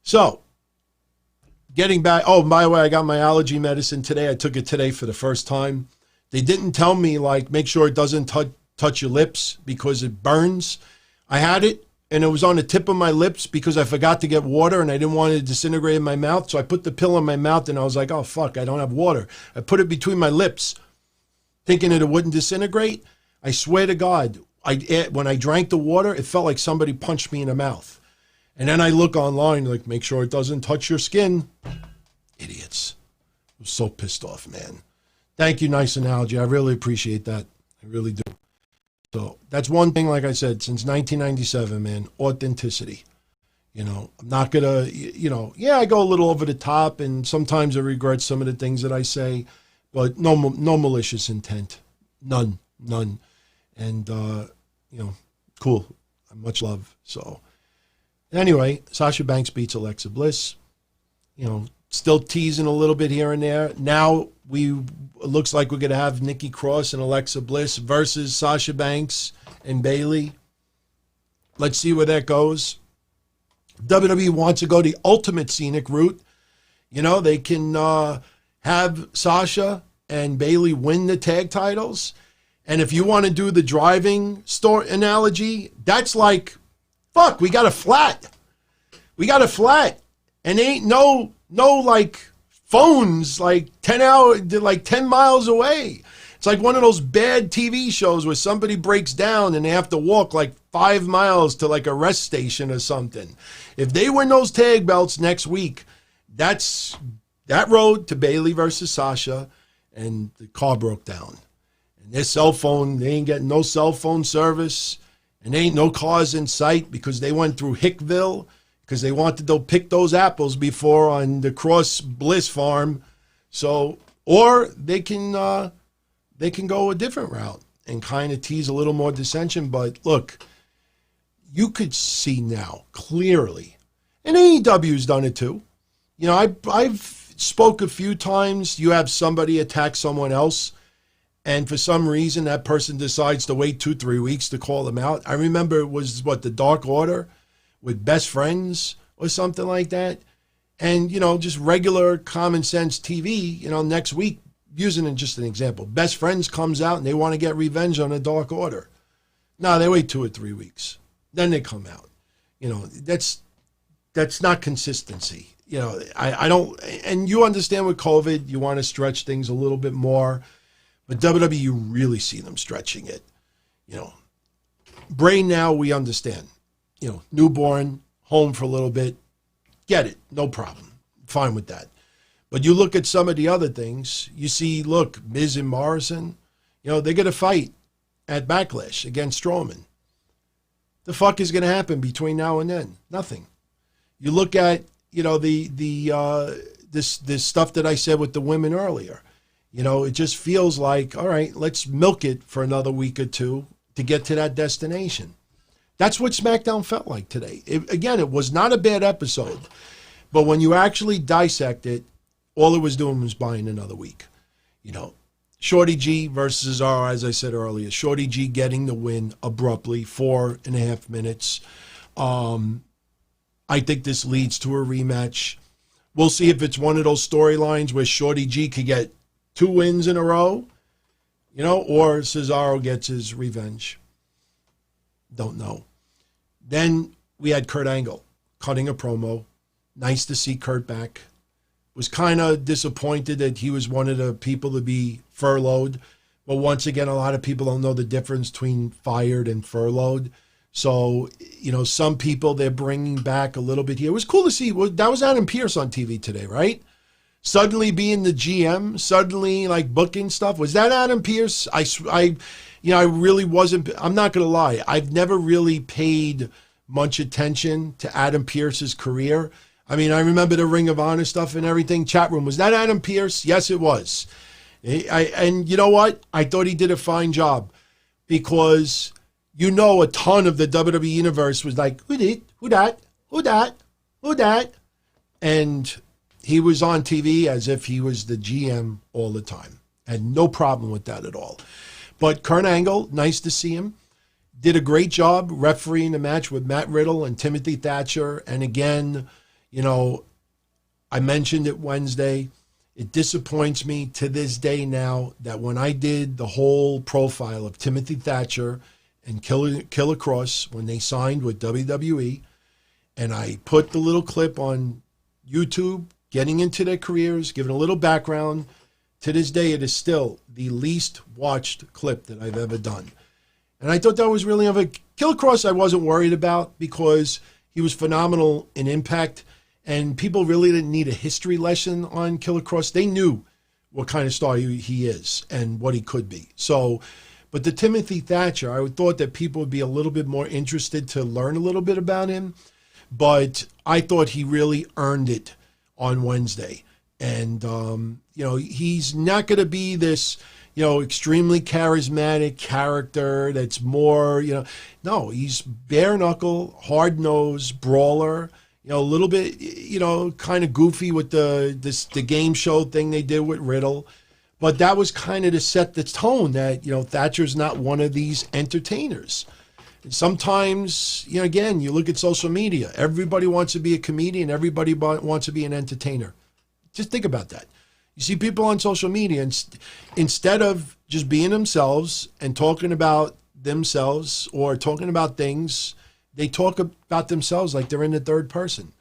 So, getting back, oh, by the way, I got my allergy medicine today. I took it today for the first time. They didn't tell me, like, make sure it doesn't touch your lips because it burns. I had it, and it was on the tip of my lips because I forgot to get water, and I didn't want it to disintegrate in my mouth. So I put the pill in my mouth, and I was like, oh, fuck, I don't have water. I put it between my lips, thinking that it wouldn't disintegrate. I swear to God, when I drank the water, it felt like somebody punched me in the mouth. And then I look online, like, make sure it doesn't touch your skin. Idiots. I was so pissed off, man. Thank you, nice analogy. I really appreciate that. I really do. So that's one thing, like I said, since 1997, man, authenticity. You know, I'm not going to, you know, yeah, I go a little over the top, and sometimes I regret some of the things that I say, but no malicious intent. None. And, you know, cool. Much love. So anyway, Sasha Banks beats Alexa Bliss. You know, still teasing a little bit here and there. Now it looks like we're going to have Nikki Cross and Alexa Bliss versus Sasha Banks and Bayley. Let's see where that goes. WWE wants to go the ultimate scenic route. You know, they can have Sasha and Bayley win the tag titles. And if you want to do the driving store analogy, that's like, fuck, we got a flat. And ain't no like phones like 10 miles away. It's like one of those bad TV shows where somebody breaks down and they have to walk like 5 miles to like a rest station or something. If they win those tag belts next week, that's that road to Bayley versus Sasha, and the car broke down. And their cell phone, they ain't getting no cell phone service, and there ain't no cars in sight because they went through Hickville because they wanted to pick those apples before on the Cross Bliss farm. So, or they can go a different route and kind of tease a little more dissension. But look, you could see now clearly, and AEW's done it too. You know, I've spoke a few times. You have somebody attack someone else, and for some reason that person decides to wait 2-3 weeks to call them out. I remember it was the Dark Order with Best Friends or something like that. And, you know, just regular common sense TV, you know, next week, using it just an example, Best Friends comes out and they want to get revenge on the Dark Order. No, they wait 2 or 3 weeks. Then they come out. You know, that's not consistency. You know, I don't, and you understand with COVID, you want to stretch things a little bit more, but WWE, you really see them stretching it. You know, Bray now we understand. You know, newborn, home for a little bit. Get it. No problem. Fine with that. But you look at some of the other things, you see, look, Miz and Morrison, you know, they're going to fight at Backlash against Strowman. The fuck is going to happen between now and then? Nothing. You look at, you know, this stuff that I said with the women earlier. You know, it just feels like, all right, let's milk it for another week or two to get to that destination. That's what SmackDown felt like today. Again, it was not a bad episode, but when you actually dissect it, all it was doing was buying another week. You know, Shorty G versus Cesaro, as I said earlier. Shorty G getting the win abruptly, 4.5 minutes. I think this leads to a rematch. We'll see if it's one of those storylines where Shorty G could get 2 wins in a row, you know, or Cesaro gets his revenge. Don't know. Then we had Kurt Angle cutting a promo. Nice to see Kurt back. Was kind of disappointed that he was one of the people to be furloughed. But once again, a lot of people don't know the difference between fired and furloughed. So, you know, some people they're bringing back a little bit here. It was cool to see. That was Adam Pearce on TV today, right? Suddenly being the GM, suddenly like booking stuff. Was that Adam Pearce? I really wasn't. I'm not going to lie. I've never really paid much attention to Adam Pearce's career. I mean, I remember the Ring of Honor stuff and everything. Chat room, was that Adam Pearce? Yes, it was. And you know what? I thought he did a fine job because, you know, a ton of the WWE universe was like, who did? Who that? Who that? Who that? And he was on TV as if he was the GM all the time. Had no problem with that at all. But Kurt Angle, nice to see him. Did a great job refereeing the match with Matt Riddle and Timothy Thatcher. And again, you know, I mentioned it Wednesday. It disappoints me to this day now that when I did the whole profile of Timothy Thatcher and Killer Cross when they signed with WWE, and I put the little clip on YouTube, getting into their careers, giving a little background, to this day it is still the least watched clip that I've ever done. And I thought that was really of a Killer Cross I wasn't worried about because he was phenomenal in Impact. And people really didn't need a history lesson on Killer Cross. They knew what kind of star he is and what he could be. So, but the Timothy Thatcher, I thought that people would be a little bit more interested to learn a little bit about him. But I thought he really earned it on Wednesday. And, you know, he's not going to be this, you know, extremely charismatic character that's more, you know. No, he's bare knuckle, hard nosed, brawler. You know, a little bit, you know, kind of goofy with the game show thing they did with Riddle. But that was kind of to set the tone that, you know, Thatcher's not one of these entertainers. And sometimes, you know, again, you look at social media. Everybody wants to be a comedian. Everybody wants to be an entertainer. Just think about that. You see people on social media, and instead of just being themselves and talking about themselves or talking about things, they talk about themselves like they're in the third person.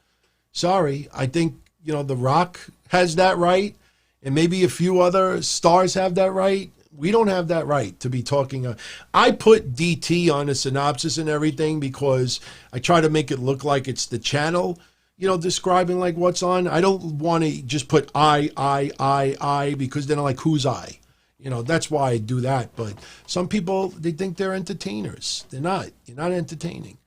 Sorry, I think, you know, The Rock has that right, and maybe a few other stars have that right. We don't have that right to be talking. I put DT on a synopsis and everything because I try to make it look like it's the channel, you know, describing like what's on. I don't want to just put I, because then I'm like, who's I? You know, that's why I do that. But some people, they think they're entertainers. They're not. You're not entertaining.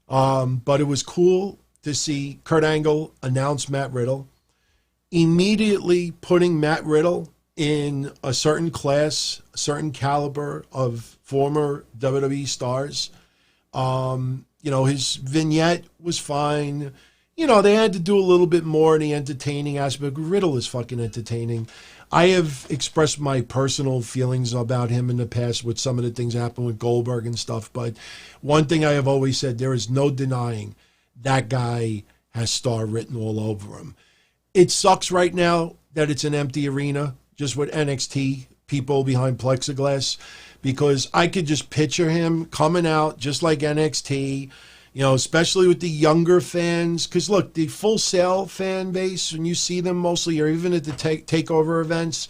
But it was cool to see Kurt Angle announce Matt Riddle, immediately putting Matt Riddle in a certain class, a certain caliber of former WWE stars. You know, his vignette was fine. You know, they had to do a little bit more in the entertaining aspect. Riddle is fucking entertaining. I have expressed my personal feelings about him in the past with some of the things that happened with Goldberg and stuff. But one thing I have always said, there is no denying that guy has star written all over him. It sucks right now that it's an empty arena, just with NXT people behind plexiglass, because I could just picture him coming out just like NXT, you know, especially with the younger fans. Because look, the Full Sail fan base, when you see them mostly, or even at the takeover events,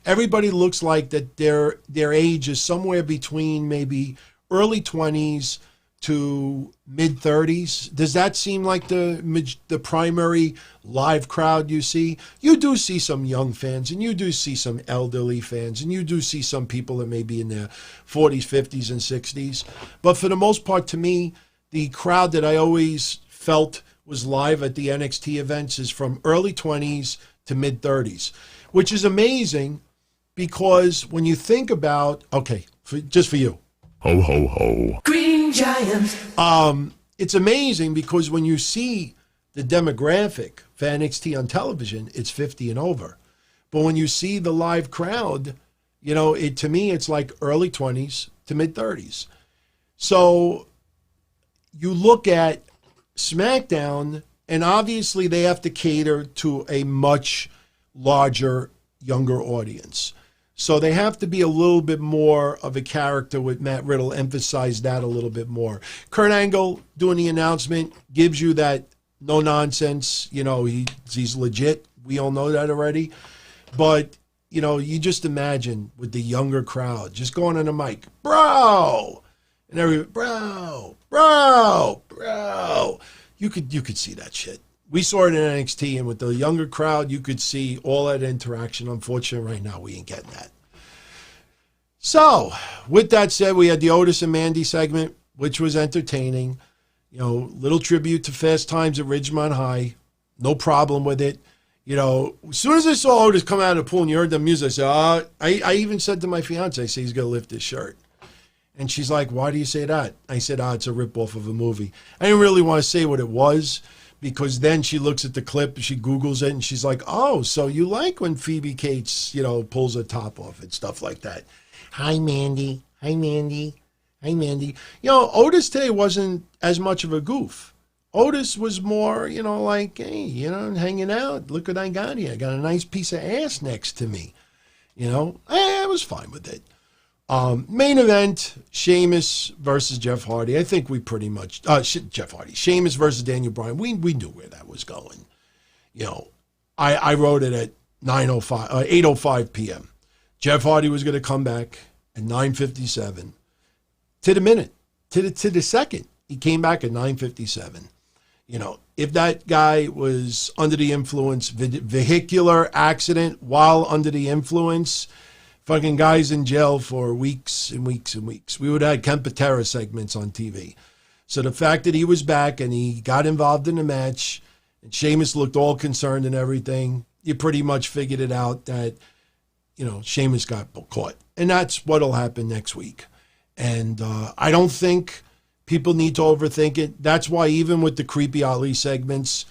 everybody looks like that their age is somewhere between maybe early 20s to mid 30s. Does that seem like the primary live crowd you see? You do see some young fans, and you do see some elderly fans, and you do see some people that may be in their 40s, 50s, and 60s. But for the most part, to me, the crowd that I always felt was live at the NXT events is from early 20s to mid 30s, which is amazing because when you think about, okay, just for you. Ho, ho, ho. Green Giant. It's amazing because when you see the demographic for NXT on television, it's 50 and over. But when you see the live crowd, you know, to me, it's like early 20s to mid 30s. So you look at SmackDown, and obviously they have to cater to a much larger, younger audience. So they have to be a little bit more of a character with Matt Riddle, emphasize that a little bit more. Kurt Angle doing the announcement gives you that no nonsense, you know, he's legit. We all know that already. But, you know, you just imagine with the younger crowd just going on the mic, bro, and everybody, bro. You could see that shit. We saw it in NXT, and with the younger crowd, you could see all that interaction. Unfortunately, right now, we ain't getting that. So, with that said, we had the Otis and Mandy segment, which was entertaining. You know, little tribute to Fast Times at Ridgemont High. No problem with it. You know, as soon as I saw Otis come out of the pool and you heard the music, I said, I even said to my fiance, I said, he's going to lift his shirt. And she's like, why do you say that? I said, it's a ripoff of a movie. I didn't really want to say what it was, because then she looks at the clip, she Googles it, and she's like, oh, so you like when Phoebe Cates, you know, pulls her top off and stuff like that. Hi, Mandy. Hi, Mandy. Hi, Mandy. You know, Otis today wasn't as much of a goof. Otis was more, you know, like, hey, you know, hanging out. Look what I got here. I got a nice piece of ass next to me. You know, I was fine with it. Main event, Sheamus versus Jeff Hardy. I think we pretty much, Jeff Hardy, Sheamus versus Daniel Bryan. We knew where that was going. You know, I wrote it at 8:05 p.m. Jeff Hardy was going to come back at 9:57. To the minute, to the second, he came back at 9:57. You know, if that guy was under the influence, vehicular accident while under the influence, fucking guys in jail for weeks and weeks and weeks. We would have had Ken Patera segments on TV. So the fact that he was back and he got involved in the match, and Sheamus looked all concerned and everything, you pretty much figured it out that, you know, Sheamus got caught. And that's what'll happen next week. And I don't think people need to overthink it. That's why even with the Creepy Ali segments,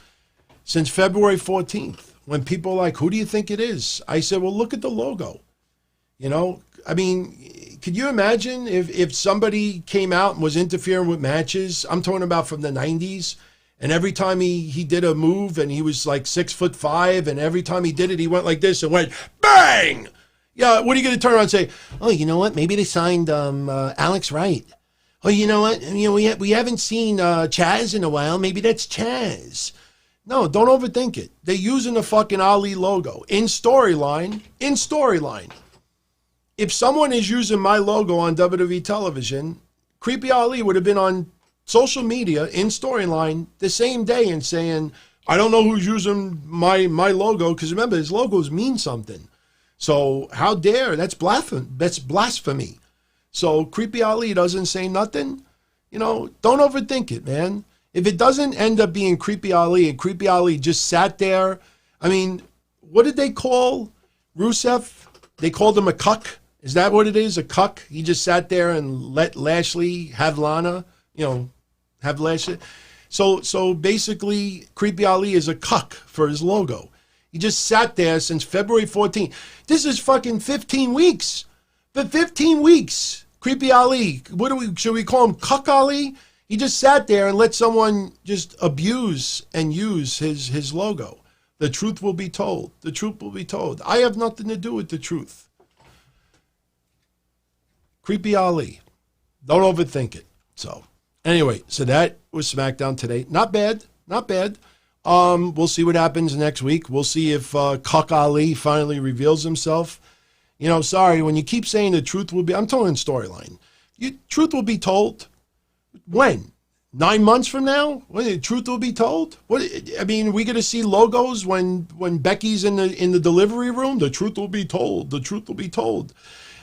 since February 14th, when people are like, who do you think it is? I said, well, look at the logo. You know, I mean, could you imagine if somebody came out and was interfering with matches? I'm talking about from the 90s. And every time he did a move and he was like 6'5", and every time he did it, he went like this and went bang. Yeah, what are you going to turn around and say? Oh, you know what? Maybe they signed Alex Wright. Oh, you know what? You know, we haven't seen Chaz in a while. Maybe that's Chaz. No, don't overthink it. They're using the fucking Ali logo in storyline. If someone is using my logo on WWE television, Creepy Ali would have been on social media in storyline the same day and saying, I don't know who's using my logo, because remember, his logos mean something. So how dare, that's blasphemy. So Creepy Ali doesn't say nothing. You know, don't overthink it, man. If it doesn't end up being Creepy Ali and Creepy Ali just sat there, I mean, what did they call Rusev? They called him a cuck. Is that what it is? A cuck? He just sat there and let Lashley have Lana, you know, have Lashley. So basically, Creepy Ali is a cuck for his logo. He just sat there since February 14th. This is fucking 15 weeks. For 15 weeks, Creepy Ali, should we call him Cuck Ali? He just sat there and let someone just abuse and use his logo. The truth will be told. The truth will be told. I have nothing to do with the truth. Creepy Ali. Don't overthink it. So, anyway, so that was SmackDown today. Not bad. Not bad. We'll see what happens next week. We'll see if Cuck Ali finally reveals himself. You know, sorry, when you keep saying the truth will be, I'm talking storyline. Truth will be told. When? 9 months from now? When truth will be told? What? I mean, are we going to see logos when Becky's in the delivery room? The truth will be told. The truth will be told.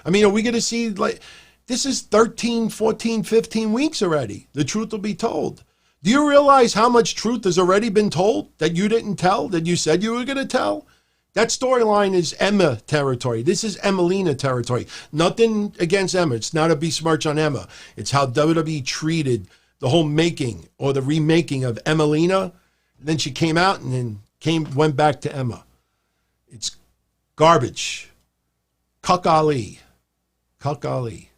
I mean, are we going to see, like, this is 13, 14, 15 weeks already. The truth will be told. Do you realize how much truth has already been told that you didn't tell, that you said you were going to tell? That storyline is Emma territory. This is Emmalina territory. Nothing against Emma. It's not a besmirch on Emma. It's how WWE treated the whole making or the remaking of Emmalina. And then she came out and then went back to Emma. It's garbage. Cuck Ali. Cuck Ali.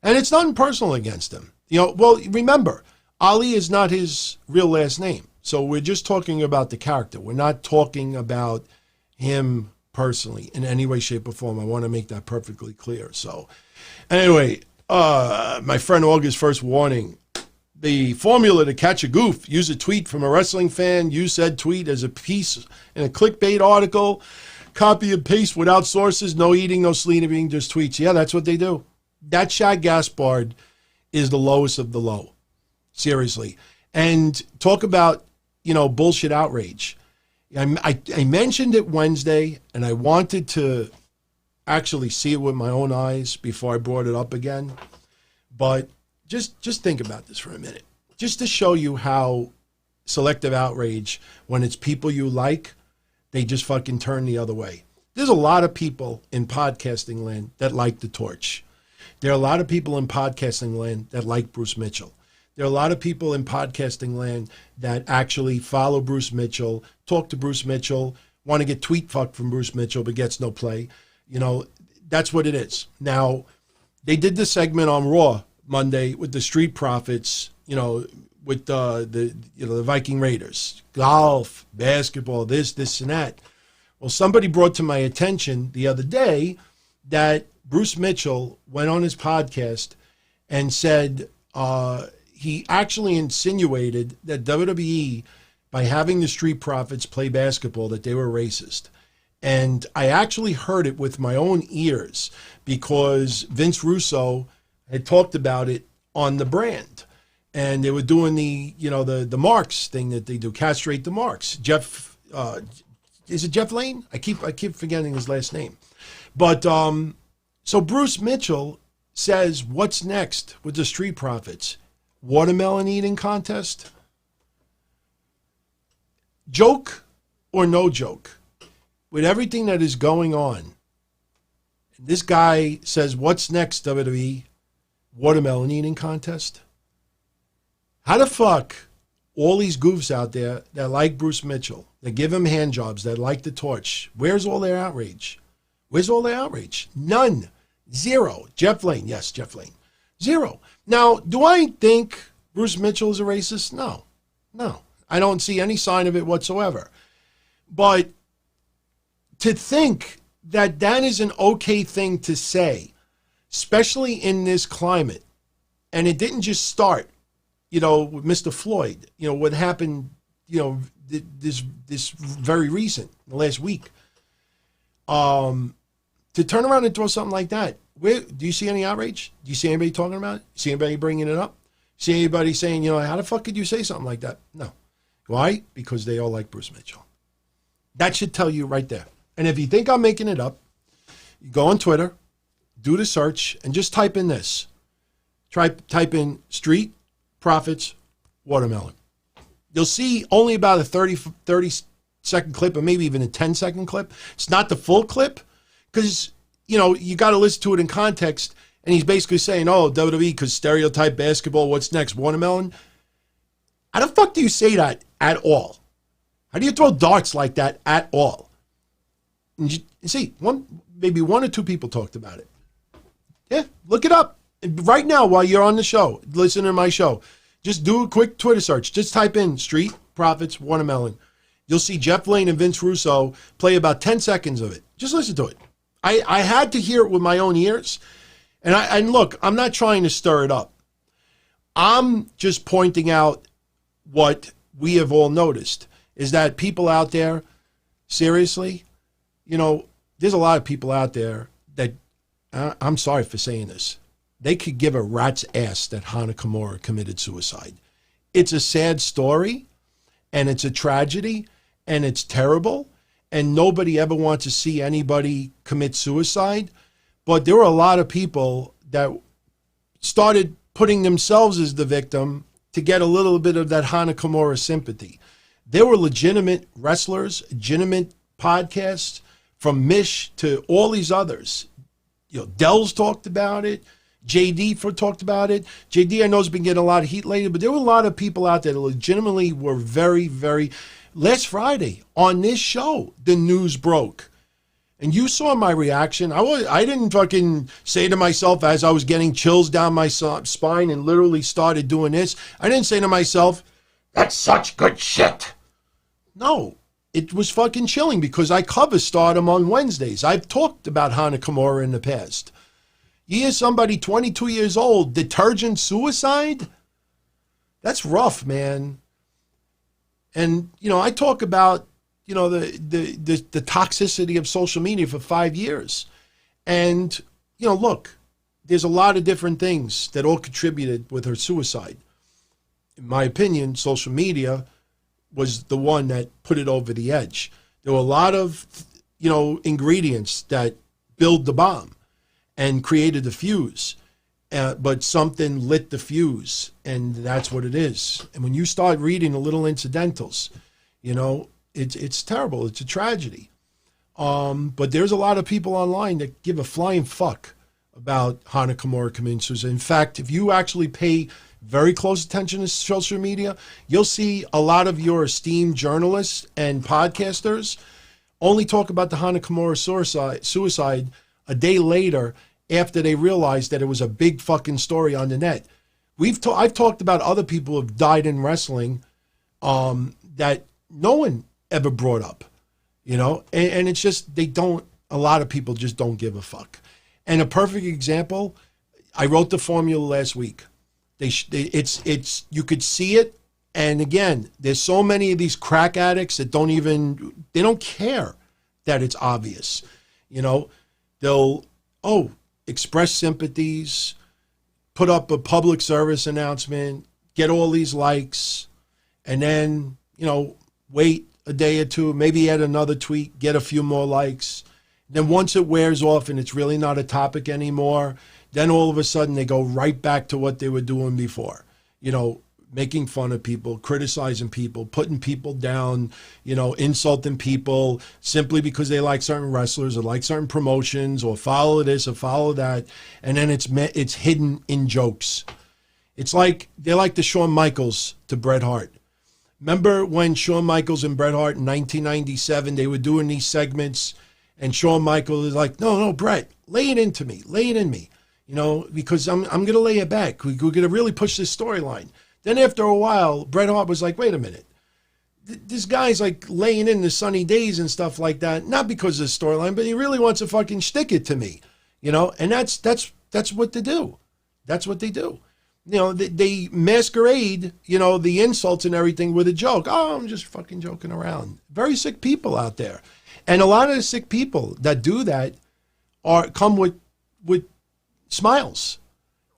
And it's nothing personal against him. Well, remember, Ali is not his real last name. So we're just talking about the character. We're not talking about him personally in any way, shape, or form. I want to make that perfectly clear. So anyway, my friend August first warning. The formula to catch a goof: use a tweet from a wrestling fan, use said tweet as a piece in a clickbait article, copy and paste without sources, no eating, no sleeping, just tweets. Yeah, that's what they do. That Shad Gaspard is the lowest of the low. Seriously. And talk about, bullshit outrage. I mentioned it Wednesday, and I wanted to actually see it with my own eyes before I brought it up again. But just think about this for a minute. Just to show you how selective outrage, when it's people you like, they just fucking turn the other way. There's a lot of people in podcasting land that like the torch. There are a lot of people in podcasting land that like Bruce Mitchell. There are a lot of people in podcasting land that actually follow Bruce Mitchell, talk to Bruce Mitchell, want to get tweet fucked from Bruce Mitchell, but gets no play. That's what it is. Now, they did this segment on Raw Monday with the Street Profits, with the Viking Raiders, golf, basketball, this and that. Well, somebody brought to my attention the other day that Bruce Mitchell went on his podcast and said he actually insinuated that WWE, by having the Street Profits play basketball, that they were racist. And I actually heard it with my own ears because Vince Russo had talked about it on the brand. And they were doing the marks thing that they do, castrate the marks. Is it Jeff Lane? I keep forgetting his last name. But so Bruce Mitchell says, what's next with the Street Profits? Watermelon eating contest? Joke or no joke? With everything that is going on, this guy says, what's next, WWE? Watermelon eating contest? How the fuck all these goofs out there that like Bruce Mitchell, that give him hand jobs, that like the torch, where's all their outrage? Where's all their outrage? None. Zero. Jeff Lane. Yes, Jeff Lane. Zero. Now, do I think Bruce Mitchell is a racist? No. I don't see any sign of it whatsoever. But to think that that is an okay thing to say, especially in this climate, and it didn't just start, with Mr. Floyd, what happened, this very recent, the last week. To turn around and throw something like that, do you see any outrage? Do you see anybody talking about it? See anybody bringing it up? See anybody saying, how the fuck could you say something like that? No. Why? Because they all like Bruce Mitchell. That should tell you right there. And if you think I'm making it up, you go on Twitter, do the search, and just type in this. Type in Street Profits Watermelon. You'll see only about a 30-second clip, or maybe even a 10-second clip. It's not the full clip, because, you got to listen to it in context. And he's basically saying, WWE, because stereotype basketball, what's next, watermelon? How the fuck do you say that at all? How do you throw darts like that at all? And you see, maybe one or two people talked about it. Yeah, look it up. Right now, while you're on the show, listen to my show, just do a quick Twitter search. Just type in Street Profits Watermelon. You'll see Jeff Lane and Vince Russo play about 10 seconds of it. Just listen to it. I had to hear it with my own ears. And look, I'm not trying to stir it up. I'm just pointing out what we have all noticed, is that people out there, seriously, there's a lot of people out there that, I'm sorry for saying this, they could give a rat's ass that Hana Kimura committed suicide. It's a sad story, and it's a tragedy, and it's terrible, and nobody ever wants to see anybody commit suicide. But there were a lot of people that started putting themselves as the victim to get a little bit of that Hana Kimura sympathy. There were legitimate wrestlers, legitimate podcasts, from Mish to all these others. You know, Dell's talked about it. JD talked about it. JD, I know, has been getting a lot of heat lately, but there were a lot of people out there that legitimately were very, very... Last Friday, on this show, the news broke. And you saw my reaction. I didn't fucking say to myself as I was getting chills down my spine and literally started doing this. I didn't say to myself, that's such good shit. No, it was fucking chilling because I cover Stardom on Wednesdays. I've talked about Hana Kimura in the past. You hear somebody 22 years old, detergent suicide? That's rough, man. And, you know, I talk about, you know, the toxicity of social media for 5 years. And, you know, look, there's a lot of different things that all contributed with her suicide. In my opinion, social media was the one that put it over the edge. There were a lot of, you know, ingredients that build the bomb and created the fuse. But something lit the fuse, and that's what it is. And when you start reading the little incidentals, you know, it's terrible. It's a tragedy. But there's a lot of people online that give a flying fuck about Hana Kimura committing suicide. In fact, if you actually pay very close attention to social media, you'll see a lot of your esteemed journalists and podcasters only talk about the Hana Kimura suicide a day later after they realized that it was a big fucking story on the net. I've talked about other people who have died in wrestling that no one ever brought up, you know, and it's just, a lot of people just don't give a fuck. And a perfect example, I wrote the formula last week. You could see it. And again, there's so many of these crack addicts that they don't care that it's obvious. You know, they'll, express sympathies, put up a public service announcement, get all these likes, and then, you know, wait a day or two, maybe add another tweet, get a few more likes. Then once it wears off and it's really not a topic anymore, then all of a sudden they go right back to what they were doing before. You know, making fun of people, criticizing people, putting people down, you know, insulting people simply because they like certain wrestlers or like certain promotions or follow this or follow that. And then it's hidden in jokes. It's like, they're like the Shawn Michaels to Bret Hart. Remember when Shawn Michaels and Bret Hart in 1997, they were doing these segments and Shawn Michaels is like, no, Bret, lay it into me, lay it in me, you know, because I'm going to lay it back. We're going to really push this storyline. Then after a while, Bret Hart was like, wait a minute. This guy's like laying in the sunny days and stuff like that, not because of the storyline, but he really wants to fucking stick it to me, you know? And that's what they do. That's what they do. You know, they masquerade, you know, the insults and everything with a joke. Oh, I'm just fucking joking around. Very sick people out there. And a lot of the sick people that do that come with smiles.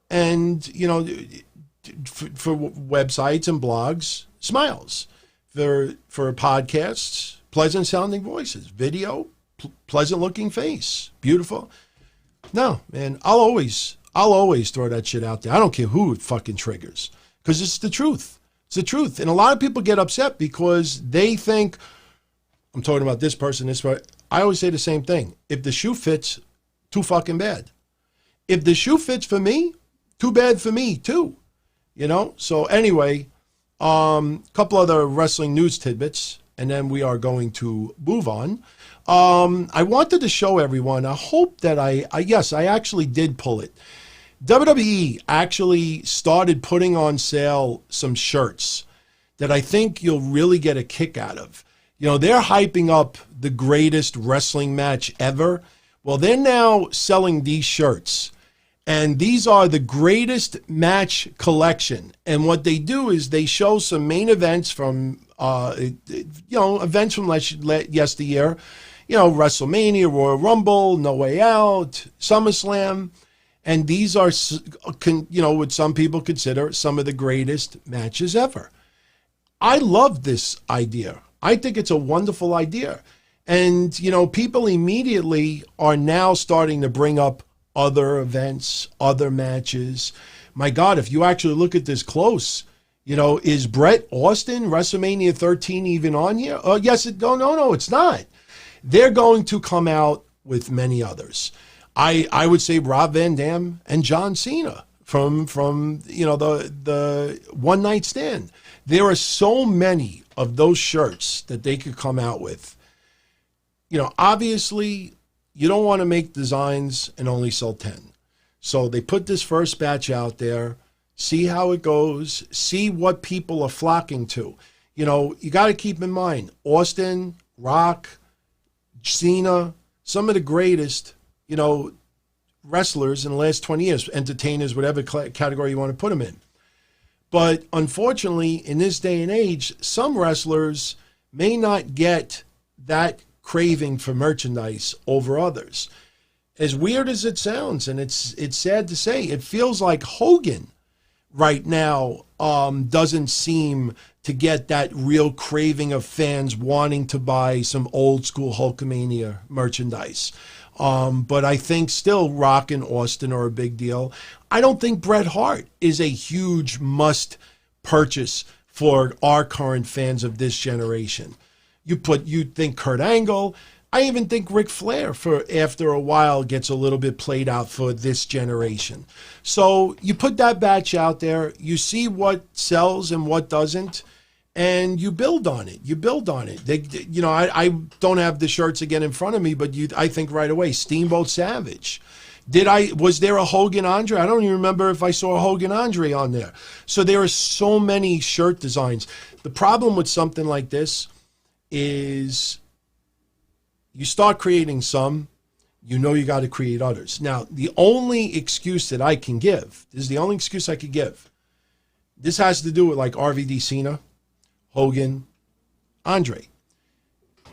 And, you know, for websites and blogs, smiles. For podcasts, pleasant sounding voices. Video, pleasant looking face. Beautiful. No, man, I'll always throw that shit out there. I don't care who it fucking triggers, because it's the truth. It's the truth. And a lot of people get upset because they think, I'm talking about this person, this person. I always say the same thing. If the shoe fits, too fucking bad. If the shoe fits for me, too bad for me too. You know? So anyway, couple other wrestling news tidbits, and then we are going to move on. I wanted to show everyone, I hope that I actually did pull it. WWE actually started putting on sale some shirts that I think you'll really get a kick out of. You know, they're hyping up the greatest wrestling match ever. Well, they're now selling these shirts. And these are the greatest match collection. And what they do is they show some main events from, events from yesteryear. You know, WrestleMania, Royal Rumble, No Way Out, SummerSlam. And these are, what some people consider some of the greatest matches ever. I love this idea. I think it's a wonderful idea. And, people immediately are now starting to bring up other events, other matches. My God, if you actually look at this close, is Bret Austin, WrestleMania 13 even on here? Oh, yes. No, it's not. They're going to come out with many others. I would say Rob Van Dam and John Cena from the One Night Stand. There are so many of those shirts that they could come out with. Obviously, you don't want to make designs and only sell 10. So they put this first batch out there, see how it goes, see what people are flocking to. You got to keep in mind, Austin, Rock, Cena, some of the greatest, wrestlers in the last 20 years, entertainers, whatever category you want to put them in. But unfortunately, in this day and age, some wrestlers may not get that craving for merchandise over others. As weird as it sounds, and it's sad to say, it feels like Hogan right now doesn't seem to get that real craving of fans wanting to buy some old school Hulkamania merchandise. But I think still Rock and Austin are a big deal. I don't think Bret Hart is a huge must purchase for our current fans of this generation. You think Kurt Angle. I even think Ric Flair, after a while, gets a little bit played out for this generation. So you put that batch out there, you see what sells and what doesn't, and you build on it. I don't have the shirts again in front of me, but I think right away, Steamboat Savage. Was there a Hogan Andre? I don't even remember if I saw a Hogan Andre on there. So there are so many shirt designs. The problem with something like this is you start creating some, you got to create others. Now, the only excuse that I can give, this is the only excuse I could give. This has to do with like RVD Cena, Hogan, Andre.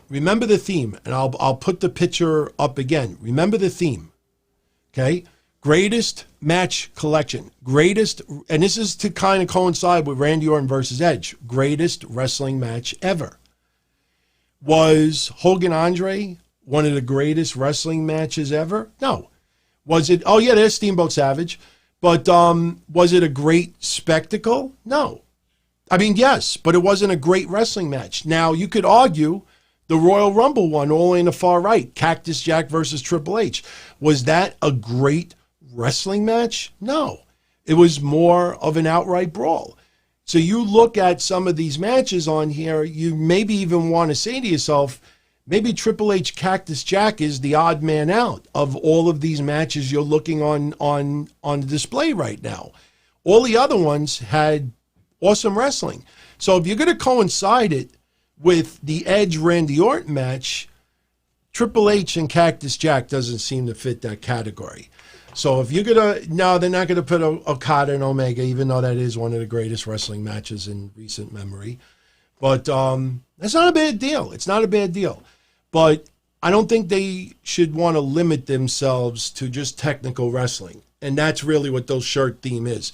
Remember the theme, and I'll put the picture up again. Remember the theme, okay? Greatest match collection. Greatest, and this is to kind of coincide with Randy Orton versus Edge. Greatest wrestling match ever. Was Hogan Andre one of the greatest wrestling matches ever? No. Was it? Oh yeah, there's Steamboat Savage. But was it a great spectacle? No. I mean, yes, but it wasn't a great wrestling match. Now you could argue the Royal Rumble one, all the way in the far right, Cactus Jack versus Triple H. Was that a great wrestling match? No. It was more of an outright brawl. So you look at some of these matches on here, you maybe even want to say to yourself, maybe Triple H Cactus Jack is the odd man out of all of these matches you're looking on display right now. All the other ones had awesome wrestling. So if you're going to coincide it with the Edge Randy Orton match, Triple H and Cactus Jack doesn't seem to fit that category. So if you're going to, no, they're not going to put Okada and Omega, even though that is one of the greatest wrestling matches in recent memory. But that's not a bad deal. It's not a bad deal. But I don't think they should want to limit themselves to just technical wrestling. And that's really what those shirt theme is.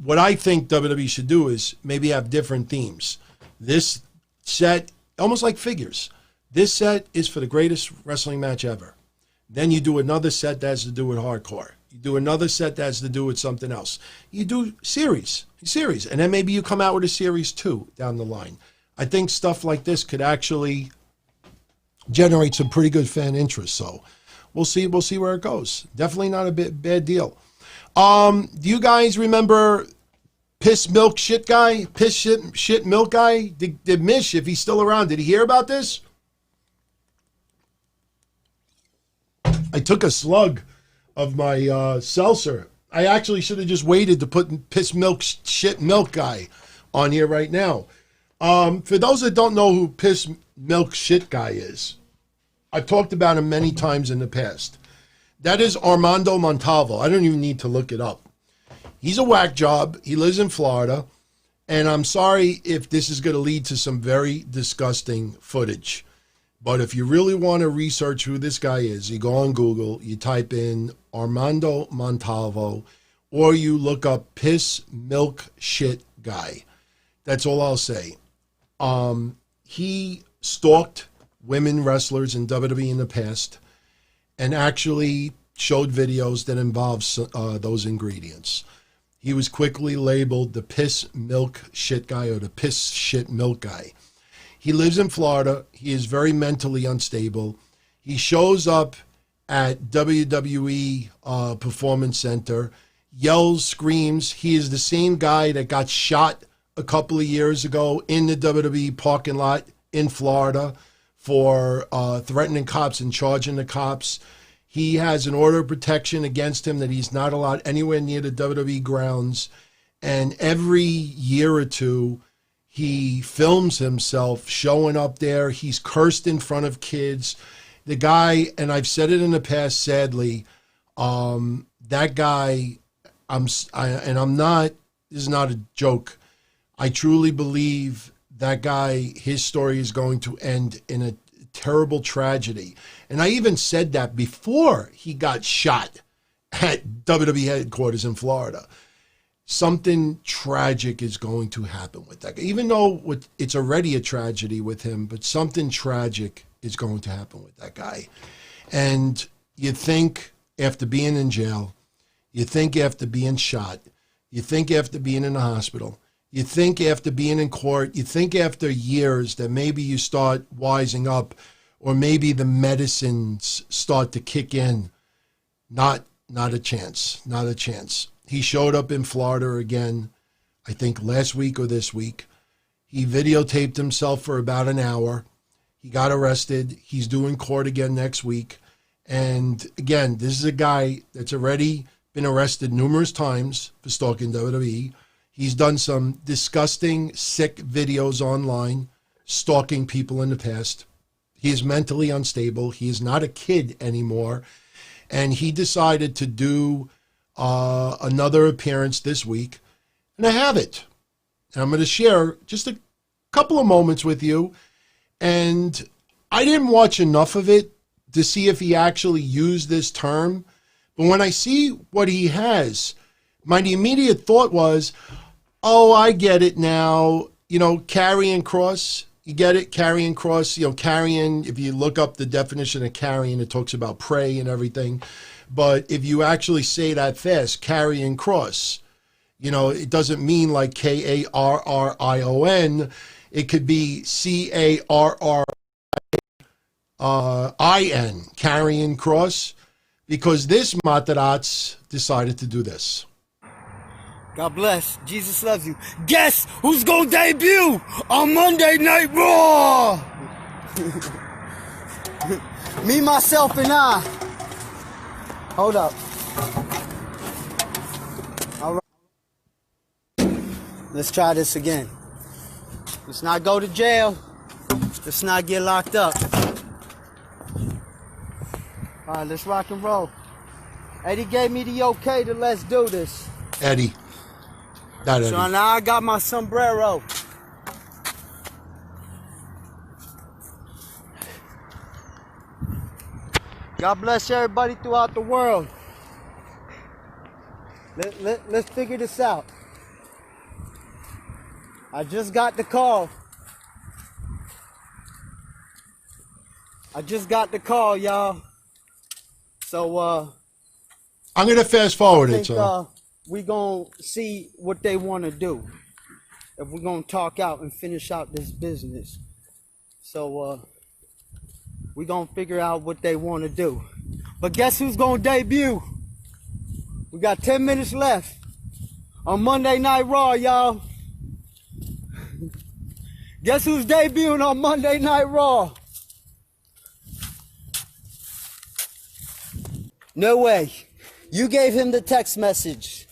What I think WWE should do is maybe have different themes. This set, almost like figures, this set is for the greatest wrestling match ever. Then you do another set that has to do with hardcore. You do another set that has to do with something else. You do series, and then maybe you come out with a series 2 down the line. I think stuff like this could actually generate some pretty good fan interest. So we'll see where it goes. Definitely not a bad deal. Do you guys remember Piss Milk Shit Guy? Piss Shit Milk Guy? Did Mish, if he's still around, did he hear about this? I took a slug of my seltzer. I actually should have just waited to put Piss Milk Shit Milk Guy on here right now. For those that don't know who Piss Milk Shit Guy is, I've talked about him many times in the past. That is Armando Montalvo. I don't even need to look it up. He's a whack job. He lives in Florida. And I'm sorry if this is going to lead to some very disgusting footage. But if you really want to research who this guy is, you go on Google, you type in Armando Montalvo, or you look up piss, milk, shit guy. That's all I'll say. He stalked women wrestlers in WWE in the past and actually showed videos that involved those ingredients. He was quickly labeled the piss, milk, shit guy, or the piss, shit, milk guy. He lives in Florida. He is very mentally unstable. He shows up at WWE Performance Center, yells, screams. He is the same guy that got shot a couple of years ago in the WWE parking lot in Florida for threatening cops and charging the cops. He has an order of protection against him that he's not allowed anywhere near the WWE grounds. And every year or two, he films himself showing up there. He's cursed in front of kids. The guy, and I've said it in the past, sadly, that guy, this is not a joke. I truly believe that guy, his story is going to end in a terrible tragedy. And I even said that before he got shot at WWE headquarters in Florida. Something tragic is going to happen with that guy. Even though it's already a tragedy with him, but something tragic is going to happen with that guy. And you think after being in jail, you think after being shot, you think after being in the hospital, you think after being in court, you think after years that maybe you start wising up, or maybe the medicines start to kick in. Not a chance. Not a chance. He showed up in Florida again, I think last week or this week. He videotaped himself for about an hour. He got arrested. He's doing court again next week. And again, this is a guy that's already been arrested numerous times for stalking WWE. He's done some disgusting, sick videos online, stalking people in the past. He is mentally unstable. He is not a kid anymore. And he decided to do another appearance this week. And I have it. And I'm going to share just a couple of moments with you. And I didn't watch enough of it to see if he actually used this term. But when I see what he has, my immediate thought was, oh, I get it now. You know, carrying cross. You get it? Carrying cross. You know, carrying, if you look up the definition of carrying, it talks about prey and everything. But if you actually say that fast, carrying cross, you know, it doesn't mean like Karrion. It could be Carrin, carrying cross, because this Matarazzo decided to do this. God bless. Jesus loves you. Guess who's gonna debut on Monday Night Raw? Me, myself, and I. Hold up. All right. Let's try this again. Let's not go to jail. Let's not get locked up. All right, let's rock and roll. Eddie gave me the okay to let's do this. Eddie. Not Eddie. So now I got my sombrero. God bless everybody throughout the world. Let's figure this out. I just got the call. Y'all. So, I'm going to fast forward it. We gonna see what they want to do. If we're gonna talk out and finish out this business. So, we gonna figure out what they want to do. But guess who's gonna debut? We got 10 minutes left on Monday Night Raw, y'all. Guess who's debuting on Monday Night Raw? No way. You gave him the text message.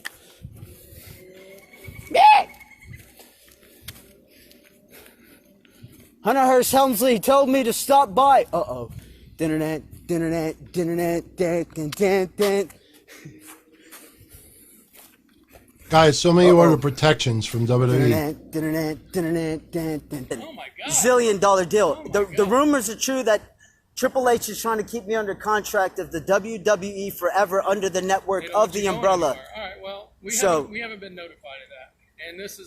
Hunter Hearst Helmsley told me to stop by. Uh-oh. Dinnernet. Guys, so many order protections from WWE. Oh my God. $1 zillion deal. The rumors are true that Triple H is trying to keep me under contract of the WWE forever under the network of the umbrella. All right, well, we haven't been notified of that. And this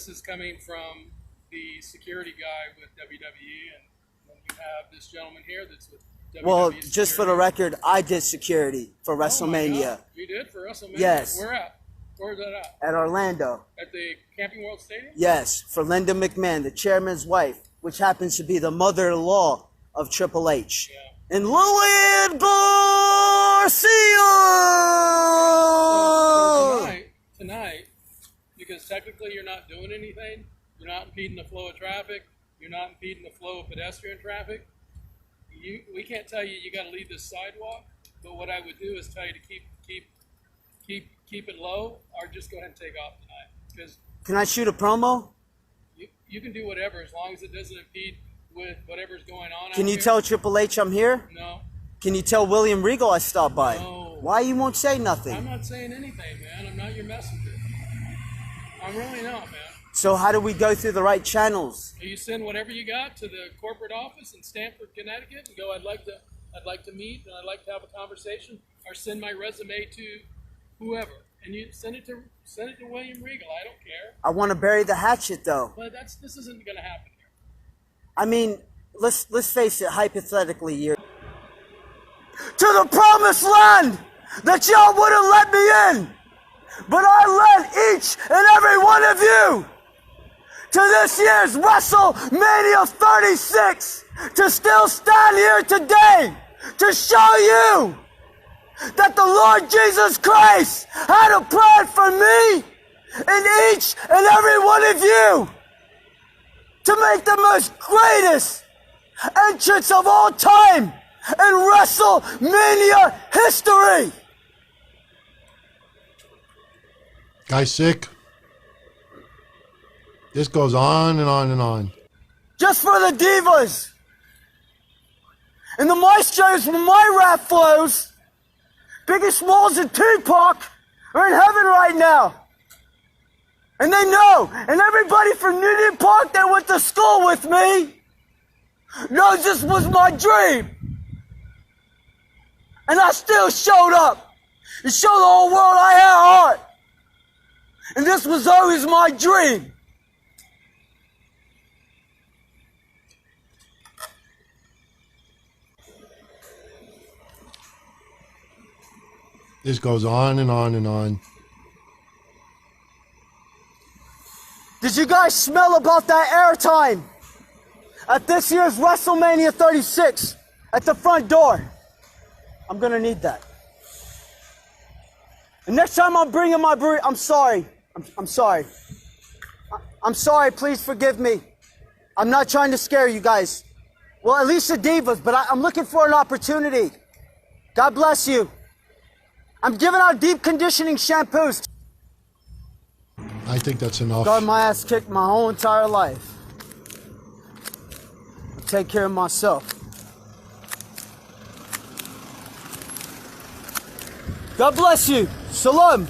is coming from the security guy with WWE, and when you have this gentleman here that's with WWE. Well, just for the record, I did security for WrestleMania. You did for WrestleMania? Yes. Where at? Where's that at? At Orlando. At the Camping World Stadium? Yes, for Linda McMahon, the chairman's wife, which happens to be the mother-in-law of Triple H. Yeah. And Lillian Garcia! So tonight, because technically you're not doing anything, you're not impeding the flow of traffic, you're not impeding the flow of pedestrian traffic, we can't tell you got to leave this sidewalk, but what I would do is tell you to keep it low, or just go ahead and take off tonight. Because can I shoot a promo? You can do whatever as long as it doesn't impede with whatever's going on. Can you tell Triple H I'm here? No. Can you tell William Regal I stopped by? No. Why you won't say nothing? I'm not saying anything, man. I'm not your messenger. I'm really not, man. So how do we go through the right channels? You send whatever you got to the corporate office in Stamford, Connecticut, and go, I'd like to meet and I'd like to have a conversation, or send my resume to whoever, and you send it to William Regal. I don't care. I want to bury the hatchet though. But this isn't going to happen here. I mean, let's face it, hypothetically, you're to the promised land that y'all wouldn't let me in, but I led each and every one of you to this year's WrestleMania 36 to still stand here today to show you that the Lord Jesus Christ had a plan for me and each and every one of you to make the most greatest entrance of all time in WrestleMania history. Guy's sick. This goes on and on and on. Just for the divas and the maestros from my rap flows, Biggie Smalls and Tupac are in heaven right now. And they know, and everybody from Union Park that went to school with me knows this was my dream. And I still showed up and showed the whole world I had a heart. And this was always my dream. This goes on and on and on. Did you guys smell about that airtime at this year's WrestleMania 36 at the front door? I'm gonna need that. And next time I'm bringing my burrito, I'm sorry. I'm sorry. I'm sorry, please forgive me. I'm not trying to scare you guys. Well, at least the divas, but I'm looking for an opportunity. God bless you. I'm giving out deep conditioning shampoos. I think that's enough. Got my ass kicked my whole entire life. I take care of myself. God bless you. Shalom.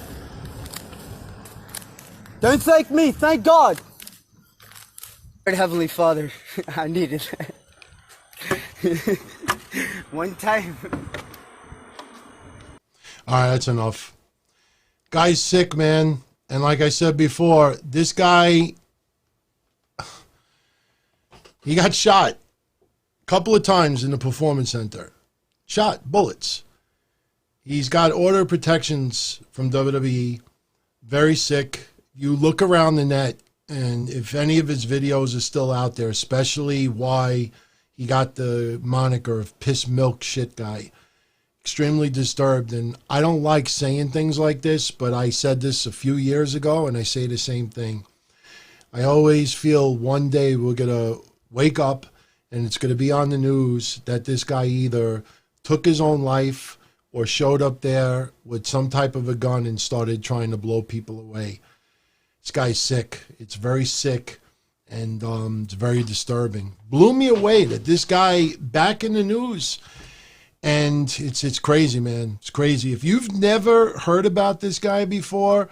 Don't thank me, thank God. Heavenly Father, I needed that. One time. All right, that's enough. Guy's sick, man. And like I said before, this guy, he got shot a couple of times in the Performance Center. Shot, bullets. He's got order protections from WWE. Very sick. You look around the net, and if any of his videos are still out there, especially why he got the moniker of piss milk shit guy, extremely disturbed. And I don't like saying things like this, but I said this a few years ago, and I say the same thing. I always feel one day we're going to wake up and it's going to be on the news that this guy either took his own life or showed up there with some type of a gun and started trying to blow people away. This guy's sick. It's very sick, and it's very disturbing. Blew me away that this guy back in the news. And it's crazy, man. It's crazy. If you've never heard about this guy before,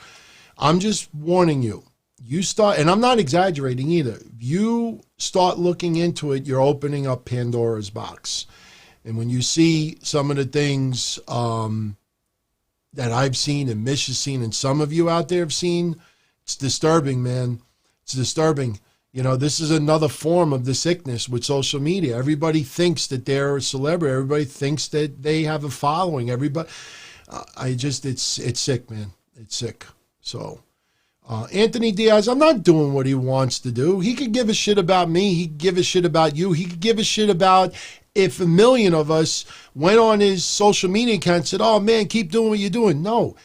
I'm just warning you. You start, and I'm not exaggerating either. You start looking into it, you're opening up Pandora's box. And when you see some of the things that I've seen and Mish has seen and some of you out there have seen, it's disturbing, man. It's disturbing. You know, this is another form of the sickness with social media. Everybody thinks that they're a celebrity. Everybody thinks that they have a following. Everybody, it's sick, man. It's sick. So, Anthony Diaz, I'm not doing what he wants to do. He could give a shit about me. He could give a shit about you. He could give a shit about if a million of us went on his social media account and said, oh, man, keep doing what you're doing. No.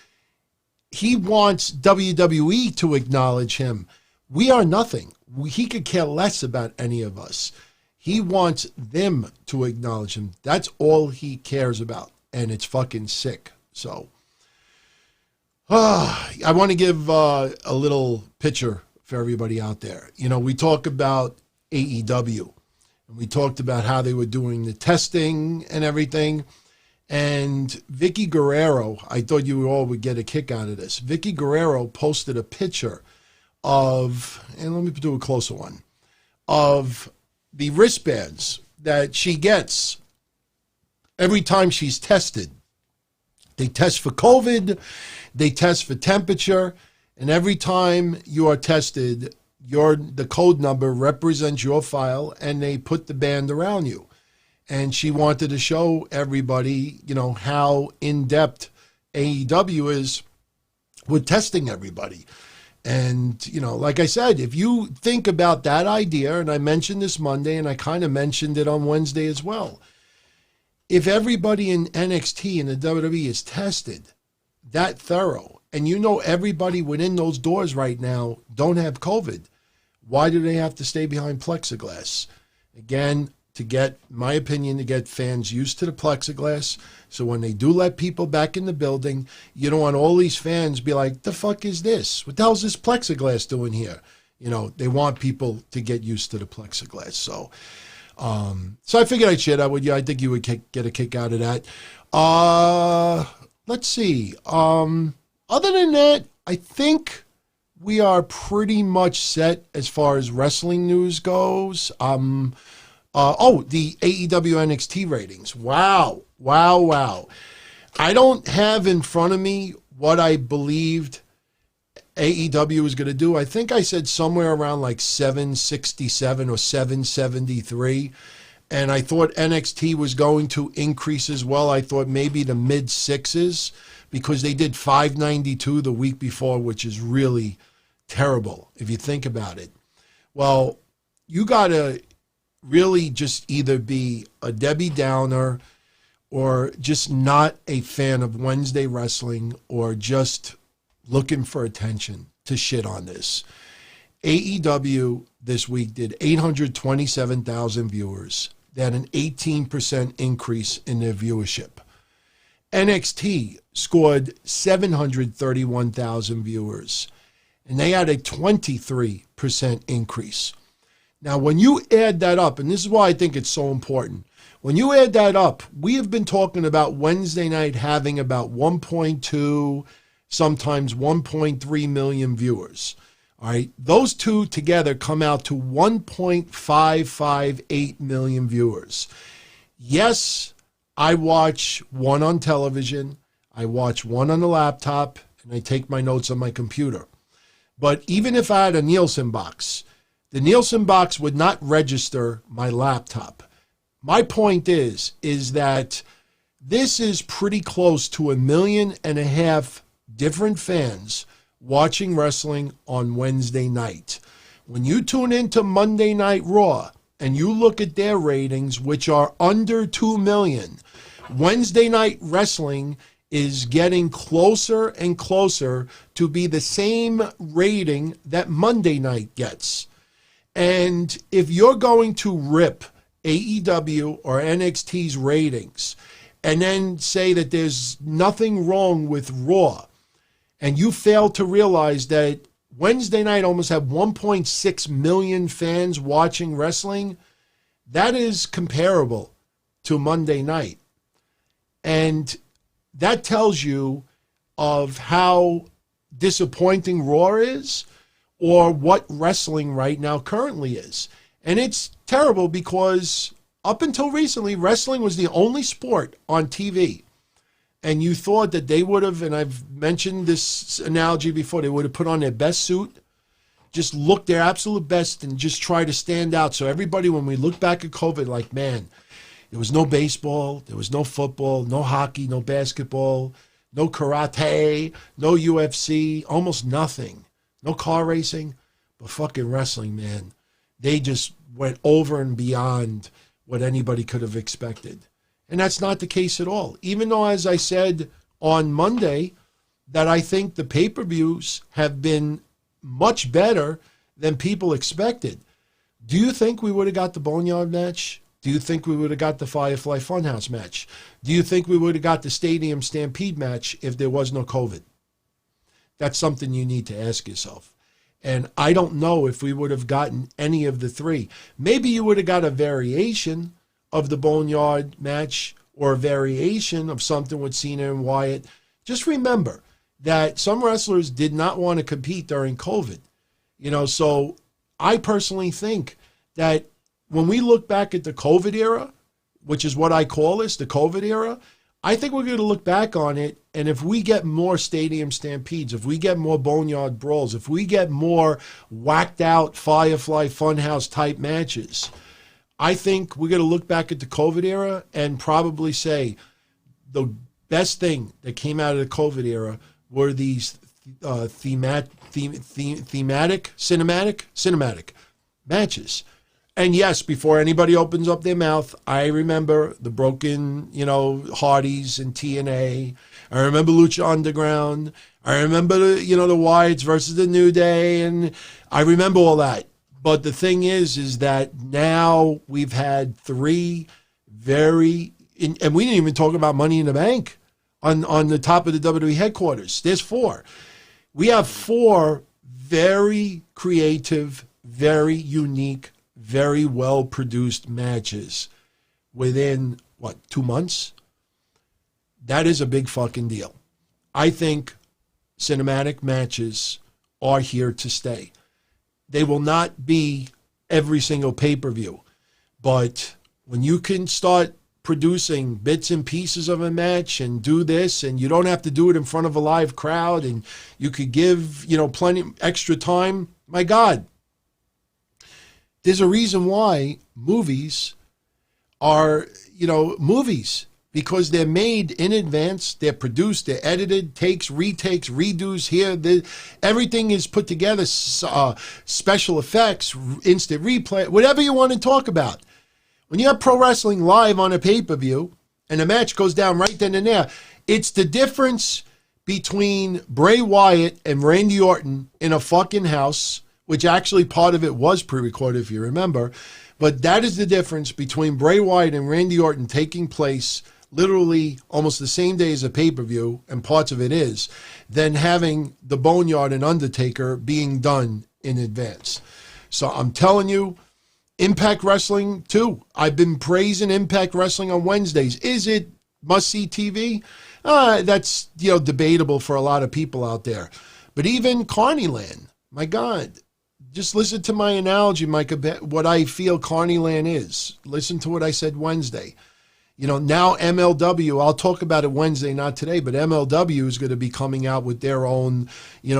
He wants WWE to acknowledge him. We are nothing. He could care less about any of us. He wants them to acknowledge him. That's all he cares about. And it's fucking sick. So, I want to give a little picture for everybody out there. You know, we talk about AEW. And we talked about how they were doing the testing and everything. And Vicky Guerrero, I thought you all would get a kick out of this. Vicky Guerrero posted a picture of, and let me do a closer one, of the wristbands that she gets every time she's tested. They test for COVID, they test for temperature, and every time you are tested, the code number represents your file, and they put the band around you. And she wanted to show everybody, you know, how in-depth AEW is with testing everybody. And, you know, like I said, if you think about that idea, and I mentioned this Monday, and I kind of mentioned it on Wednesday as well. If everybody in NXT and the WWE is tested that thorough, and you know everybody within those doors right now don't have COVID, why do they have to stay behind plexiglass? Again, to get, my opinion, to get fans used to the plexiglass. So when they do let people back in the building, you don't want all these fans be like, the fuck is this? What the hell is this plexiglass doing here? You know, they want people to get used to the plexiglass. So I figured I'd share that with you. I think you would get a kick out of that. Let's see. Other than that, I think we are pretty much set as far as wrestling news goes. The AEW NXT ratings. Wow. I don't have in front of me what I believed AEW was going to do. I think I said somewhere around like 767 or 773. And I thought NXT was going to increase as well. I thought maybe the mid sixes, because they did 592 the week before, which is really terrible if you think about it. Well, you got to really just either be a Debbie Downer or just not a fan of Wednesday wrestling or just looking for attention to shit on this. AEW this week did 827,000 viewers. They had an 18% increase in their viewership. NXT scored 731,000 viewers, and they had a 23% increase. Now, when you add that up, and this is why I think it's so important, when you add that up, we have been talking about Wednesday night having about 1.2, sometimes 1.3 million viewers. All right, those two together come out to 1.558 million viewers. Yes, I watch one on television, I watch one on the laptop, and I take my notes on my computer. But even if I had a Nielsen box, the Nielsen box would not register my laptop. My point is that this is pretty close to 1.5 million different fans watching wrestling on Wednesday night. When you tune into Monday Night Raw and you look at their ratings, which are under 2 million, Wednesday Night Wrestling is getting closer and closer to be the same rating that Monday Night gets. And if you're going to rip AEW or NXT's ratings and then say that there's nothing wrong with Raw, and you fail to realize that Wednesday night almost had 1.6 million fans watching wrestling, that is comparable to Monday night. And that tells you of how disappointing Raw is or what wrestling right now currently is. And it's terrible because up until recently, wrestling was the only sport on TV. And you thought that they would have, and I've mentioned this analogy before, they would have put on their best suit, just look their absolute best and just try to stand out. So everybody, when we look back at COVID, like, man, there was no baseball, there was no football, no hockey, no basketball, no karate, no UFC, almost nothing. No car racing, but fucking wrestling, man. They just went over and beyond what anybody could have expected. And that's not the case at all. Even though, as I said on Monday, that I think the pay-per-views have been much better than people expected. Do you think we would have got the Boneyard match? Do you think we would have got the Firefly Funhouse match? Do you think we would have got the Stadium Stampede match if there was no COVID? That's something you need to ask yourself. And I don't know if we would have gotten any of the three. Maybe you would have got a variation of the Boneyard match or a variation of something with Cena and Wyatt. Just remember that some wrestlers did not want to compete during COVID. So I personally think that when we look back at the COVID era, which is what I call this, the COVID era, I think we're going to look back on it, and if we get more Stadium Stampedes, if we get more Boneyard Brawls, if we get more whacked-out Firefly Funhouse type matches, I think we're going to look back at the COVID era and probably say the best thing that came out of the COVID era were these cinematic matches. And yes, before anybody opens up their mouth, I remember the broken, Hardys and TNA. I remember Lucha Underground. I remember, the Wyatts versus the New Day. And I remember all that. But the thing is that now we've had three and we didn't even talk about Money in the Bank on the top of the WWE headquarters. There's four. We have four very creative, very unique, very well-produced matches within, 2 months? That is a big fucking deal. I think cinematic matches are here to stay. They will not be every single pay-per-view, but when you can start producing bits and pieces of a match and do this, and you don't have to do it in front of a live crowd, and you could give, plenty extra time, my God. There's a reason why movies are, movies, because they're made in advance, they're produced, they're edited, takes, retakes, redos here. Everything is put together, special effects, instant replay, whatever you want to talk about. When you have pro wrestling live on a pay-per-view and the match goes down right then and there, it's the difference between Bray Wyatt and Randy Orton in a fucking house, which actually part of it was pre-recorded, if you remember. But that is the difference between Bray Wyatt and Randy Orton taking place literally almost the same day as a pay-per-view, and parts of it is, than having the Boneyard and Undertaker being done in advance. So I'm telling you, Impact Wrestling, too. I've been praising Impact Wrestling on Wednesdays. Is it must-see TV? That's, debatable for a lot of people out there. But even Carneyland, my God, just listen to my analogy, Mike, about what I feel Carneyland is. Listen to what I said Wednesday. Now MLW, I'll talk about it Wednesday, not today, but MLW is going to be coming out with their own,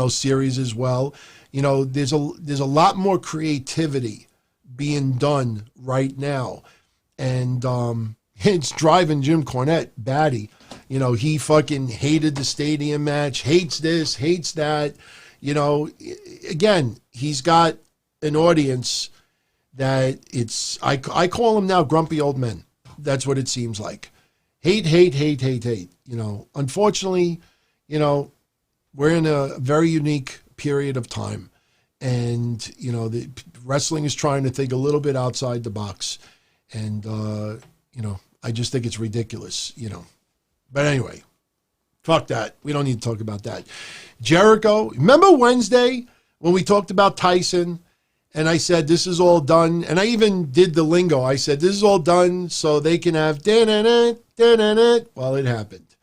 series as well. There's a lot more creativity being done right now. And it's driving Jim Cornette batty. He fucking hated the stadium match, hates this, hates that. Again, he's got an audience that I call them now grumpy old men. That's what it seems like. Hate. Unfortunately, we're in a very unique period of time. And, the wrestling is trying to think a little bit outside the box. And, I just think it's ridiculous, But anyway, fuck that. We don't need to talk about that. Jericho, remember Wednesday when we talked about Tyson and I said this is all done, and I even did the lingo. I said this is all done so they can have da-na-na. Well, it happened.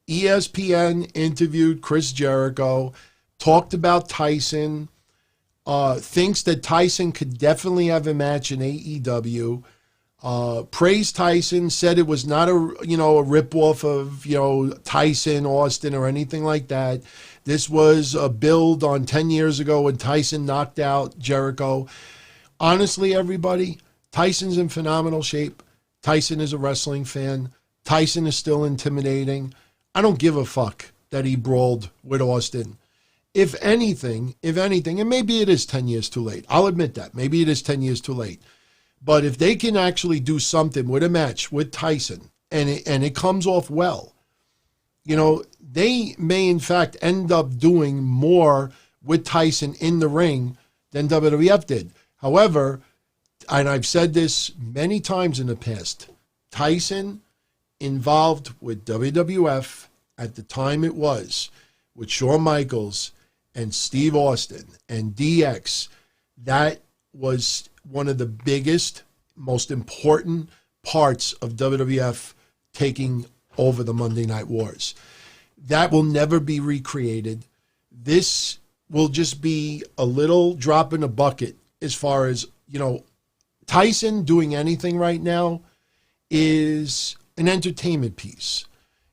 ESPN interviewed Chris Jericho, talked about Tyson, thinks that Tyson could definitely have a match in AEW. Praised Tyson, said it was not a ripoff of, Tyson, Austin, or anything like that. This was a build on 10 years ago when Tyson knocked out Jericho. Honestly, everybody, Tyson's in phenomenal shape. Tyson is a wrestling fan. Tyson is still intimidating. I don't give a fuck that he brawled with Austin. If anything, and maybe it is 10 years too late. I'll admit that. Maybe it is 10 years too late. But if they can actually do something with a match with Tyson and it comes off well, they may in fact end up doing more with Tyson in the ring than WWF did. However, and I've said this many times in the past, Tyson involved with WWF at the time it was, with Shawn Michaels and Steve Austin and DX, that was one of the biggest, most important parts of WWF taking over the Monday Night Wars. That will never be recreated. This will just be a little drop in a bucket as far as, Tyson doing anything right now is an entertainment piece.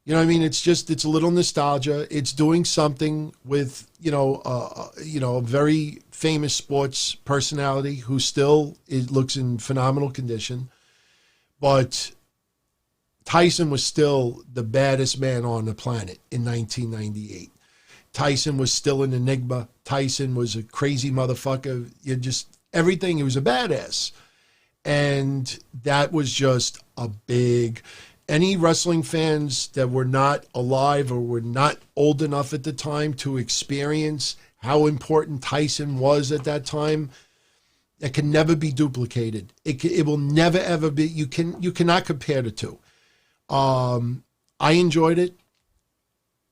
You know what I mean? It's a little nostalgia. It's doing something with, a very famous sports personality who still looks in phenomenal condition. But Tyson was still the baddest man on the planet in 1998. Tyson was still an enigma. Tyson was a crazy motherfucker. Everything. He was a badass. And that was just a big... Any wrestling fans that were not alive or were not old enough at the time to experience how important Tyson was at that time, it can never be duplicated. It will never, ever be. You cannot compare the two. I enjoyed it.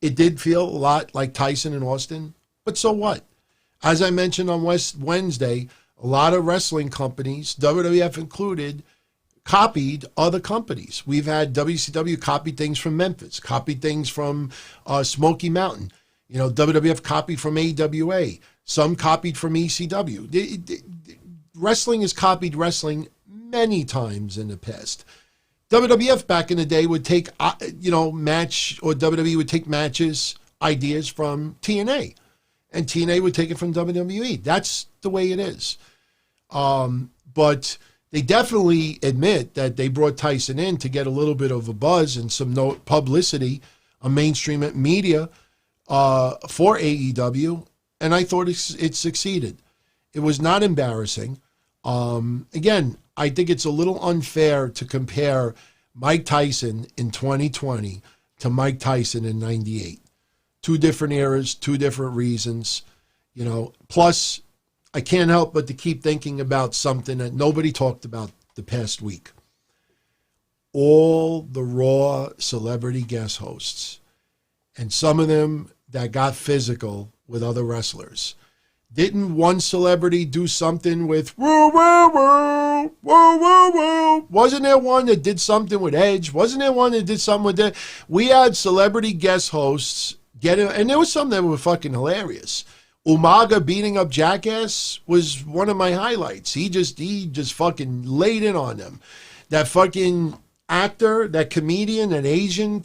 It did feel a lot like Tyson and Austin, but so what? As I mentioned on Wednesday, a lot of wrestling companies, WWF included, copied other companies. We've had WCW copy things from Memphis, copied things from Smoky Mountain. WWF copied from AWA. Some copied from ECW. Wrestling has copied wrestling many times in the past. WWF back in the day would take, WWE would take matches, ideas from TNA. And TNA would take it from WWE. That's the way it is. But they definitely admit that they brought Tyson in to get a little bit of a buzz and some publicity on mainstream media for AEW, and I thought it succeeded. It was not embarrassing. Again, I think it's a little unfair to compare Mike Tyson in 2020 to Mike Tyson in 98. Two different eras, two different reasons, Plus, I can't help but to keep thinking about something that nobody talked about the past week. All the Raw celebrity guest hosts, and some of them that got physical with other wrestlers. Didn't one celebrity do something with woo, woo, woo, woo, woo, woo? Wasn't there one that did something with Edge? Wasn't there one that did something with that? We had celebrity guest hosts and there was some that were fucking hilarious. Umaga beating up Jackass was one of my highlights. He just fucking laid in on them. That fucking actor, that comedian, that Asian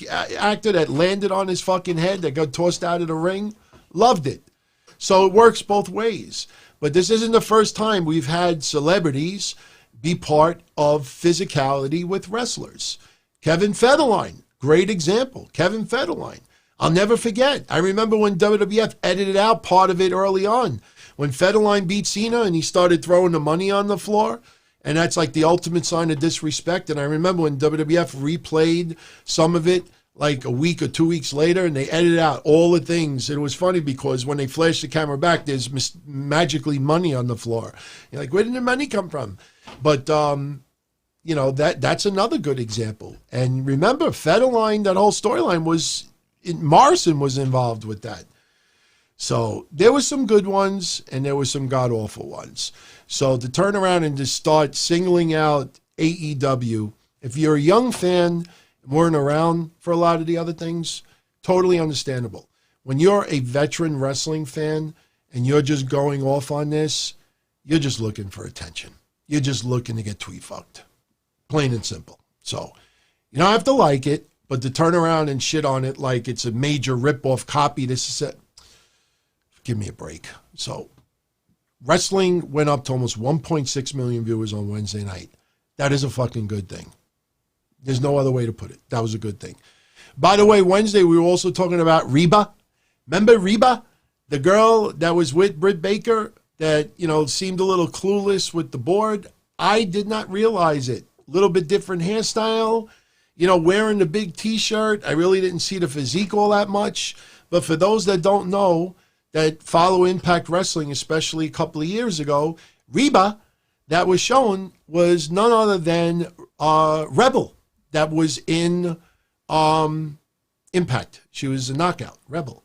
actor that landed on his fucking head, that got tossed out of the ring, loved it. So it works both ways. But this isn't the first time we've had celebrities be part of physicality with wrestlers. Kevin Federline, great example. Kevin Federline. I'll never forget. I remember when WWF edited out part of it early on. When Federline beat Cena and he started throwing the money on the floor. And that's like the ultimate sign of disrespect. And I remember when WWF replayed some of it like a week or 2 weeks later, and they edited out all the things. It was funny because when they flashed the camera back, there's magically money on the floor. You're like, where did the money come from? But, that's another good example. And remember, Federline, that whole storyline was... Morrison was involved with that. So there were some good ones and there were some god-awful ones. So to turn around and just start singling out AEW, if you're a young fan and weren't around for a lot of the other things, totally understandable. when you're a veteran wrestling fan and you're just going off on this, you're just looking for attention. You're just looking to get tweet fucked. Plain and simple. So you don't have to like it, but to turn around and shit on it like it's a major rip-off copy, this is it. Give me a break. So wrestling went up to almost 1.6 million viewers on Wednesday night. That is a fucking good thing. There's no other way to put it. That was a good thing. By the way, Wednesday we were also talking about Reba. Remember Reba? The girl that was with Britt Baker that, seemed a little clueless with the board. I did not realize it. A little bit different hairstyle. Wearing the big T-shirt. I really didn't see the physique all that much. But for those that don't know, that follow Impact Wrestling, especially a couple of years ago, Reba, that was shown, was none other than Rebel, that was in Impact. She was a knockout, Rebel.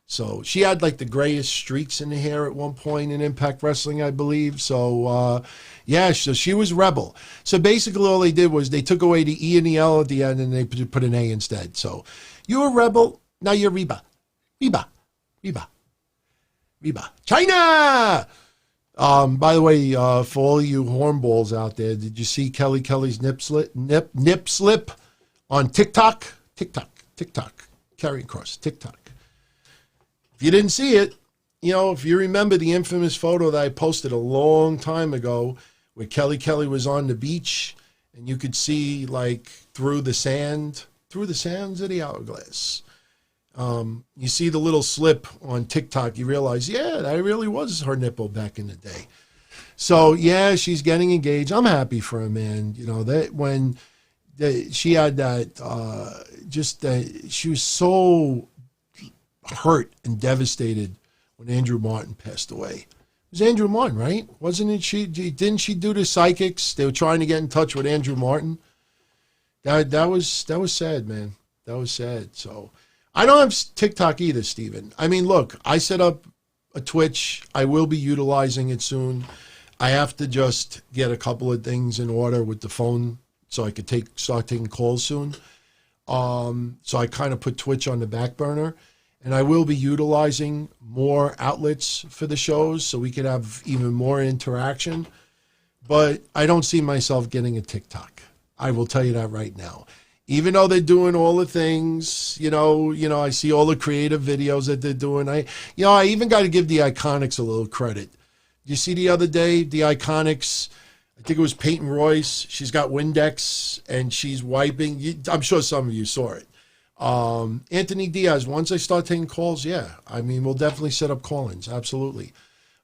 So she had like the grayest streaks in the hair at one point in Impact Wrestling, I believe. So, so she was Rebel. So basically all they did was they took away the E and the L at the end and they put an A instead. So you were Rebel, now you're Reba. Reba. China! By the way, for all you hornballs out there, did you see Kelly's nip slip on TikTok? TikTok. Carrying cross, TikTok. If you didn't see it, if you remember the infamous photo that I posted a long time ago where Kelly was on the beach and you could see like through the sands of the hourglass. You see the little slip on TikTok, you realize, that really was her nipple back in the day. So, she's getting engaged. I'm happy for her, man. That when she had that, she was so hurt and devastated when Andrew Martin passed away. It was Andrew Martin, right? Wasn't it didn't she do the psychics? They were trying to get in touch with Andrew Martin. That was sad, man. That was sad. So I don't have TikTok either, Steven. I mean, look, I set up a Twitch. I will be utilizing it soon. I have to just get a couple of things in order with the phone so I could start taking calls soon. So I kind of put Twitch on the back burner. And I will be utilizing more outlets for the shows so we could have even more interaction. But I don't see myself getting a TikTok. I will tell you that right now. Even though they're doing all the things, I see all the creative videos that they're doing. I even got to give the Iconics a little credit. You see the other day, the Iconics, I think it was Peyton Royce. She's got Windex and she's wiping. I'm sure some of you saw it. Anthony Diaz, once I start taking calls, we'll definitely set up call-ins, absolutely.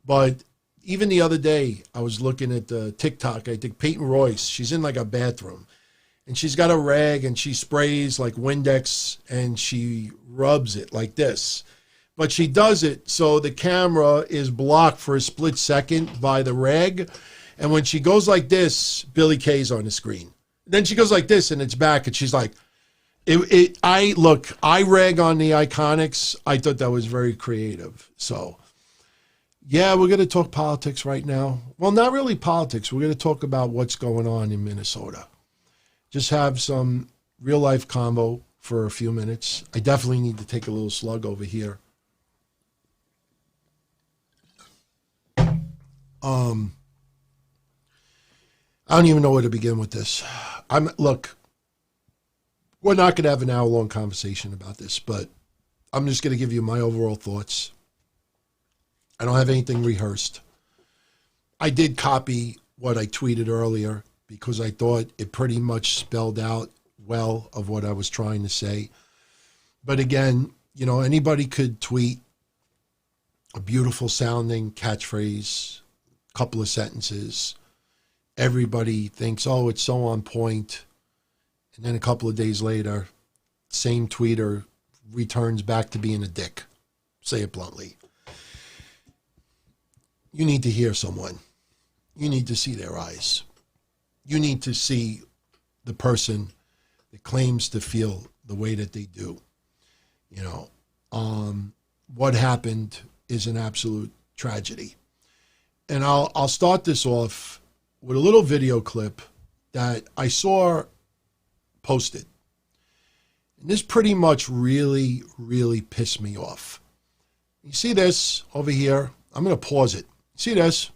But even the other day, I was looking at the TikTok, I think Peyton Royce, she's in like a bathroom, and she's got a rag, and she sprays like Windex, and she rubs it like this. But she does it so the camera is blocked for a split second by the rag, and when she goes like this, Billy Kay's on the screen. Then she goes like this, and it's back, and she's like, I rag on the Iconics. I thought that was very creative. So, we're going to talk politics right now. Well, not really politics. We're going to talk about what's going on in Minnesota. Just have some real life convo for a few minutes. I definitely need to take a little slug over here. I don't even know where to begin with this. We're not going to have an hour-long conversation about this, but I'm just going to give you my overall thoughts. I don't have anything rehearsed. I did copy what I tweeted earlier because I thought it pretty much spelled out well of what I was trying to say. But again, anybody could tweet a beautiful-sounding catchphrase, a couple of sentences. Everybody thinks, it's so on point. And then a couple of days later, same tweeter returns back to being a dick. Say it bluntly. You need to hear someone. You need to see their eyes. You need to see the person that claims to feel the way that they do. What happened is an absolute tragedy. And I'll start this off with a little video clip that I saw posted. And this pretty much really, really pissed me off. You see this over here? I'm going to pause it. See this?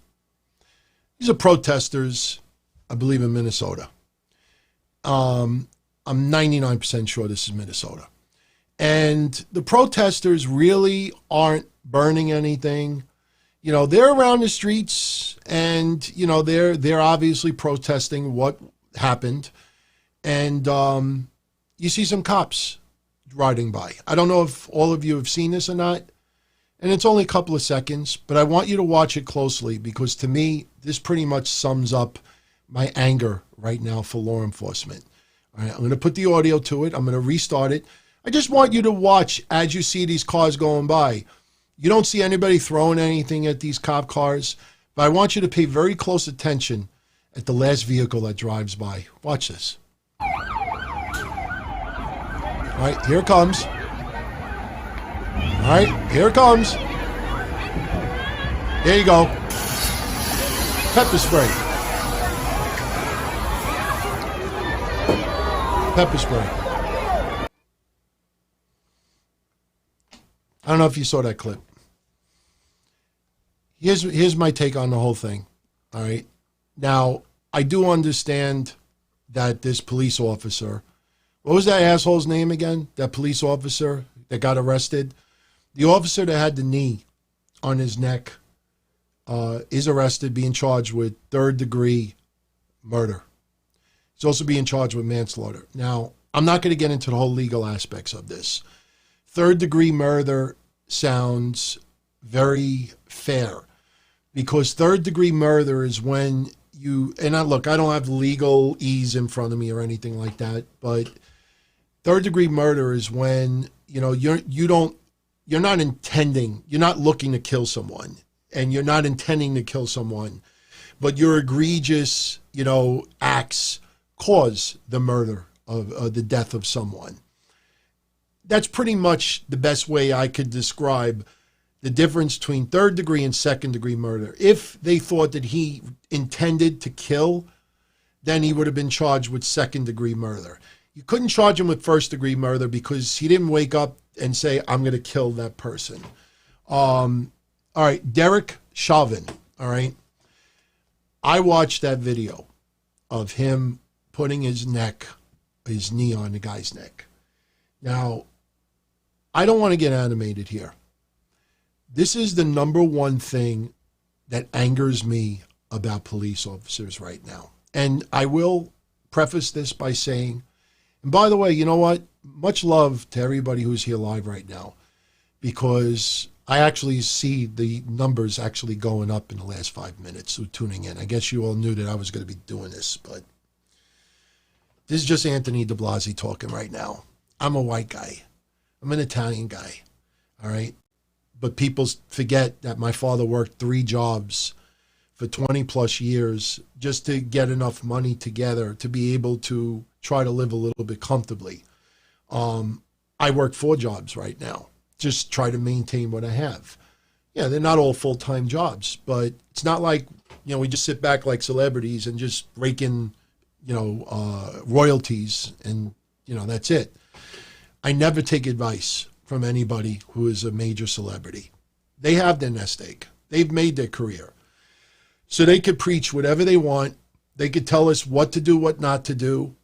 These are protesters, I believe, in Minnesota. I'm 99% sure this is Minnesota. And the protesters really aren't burning anything. You know, they're around the streets and, you know, they're obviously protesting what happened. And you see some cops riding by. I don't know if all of you have seen this or not. And it's only a couple of seconds, but I want you to watch it closely because to me, this pretty much sums up my anger right now for law enforcement. All right, I'm going to put the audio to it. I'm going to restart it. I just want you to watch as you see these cars going by. You don't see anybody throwing anything at these cop cars, but I want you to pay very close attention at the last vehicle that drives by. Watch this. All right, here it comes. All right, here it comes. There you go. Pepper spray. Pepper spray. I don't know if you saw that clip. Here's my take on the whole thing. All right. Now, I do understand that this police officer, what was that asshole's name again? That police officer that got arrested? The officer that had the knee on his neck is arrested, being charged with third-degree murder. He's also being charged with manslaughter. Now, I'm not going to get into the whole legal aspects of this. Third-degree murder sounds very fair because third-degree murder is when you, and look, I don't have legal ease in front of me or anything like that, but third-degree murder is when, you know, you're not intending, you're not looking to kill someone, and you're not intending to kill someone, but your egregious, you know, acts cause the murder of the death of someone. That's pretty much the best way I could describe the difference between third degree and second degree murder. If they thought that he intended to kill, then he would have been charged with second degree murder. You couldn't charge him with first degree murder because he didn't wake up and say, I'm going to kill that person. All right, Derek Chauvin, all right. I watched that video of him putting his knee on the guy's neck. Now, I don't want to get animated here. This is the number one thing that angers me about police officers right now. And I will preface this by saying, and by the way, you know what? Much love to everybody who's here live right now, because I actually see the numbers actually going up in the last 5 minutes who tuning in. I guess you all knew that I was going to be doing this, but this is just Anthony de Blasi talking right now. I'm a white guy. I'm an Italian guy, all right? But people forget that my father worked 3 jobs for 20 plus years just to get enough money together to be able to try to live a little bit comfortably. I work 4 jobs right now, just try to maintain what I have. Yeah, they're not all full-time jobs, but it's not like, you know, we just sit back like celebrities and just rake in, you know, royalties and, you know, that's it. I never take advice from anybody who is a major celebrity. They have their nest egg. They've made their career. So they could preach whatever they want. They could tell us what to do, what not to do.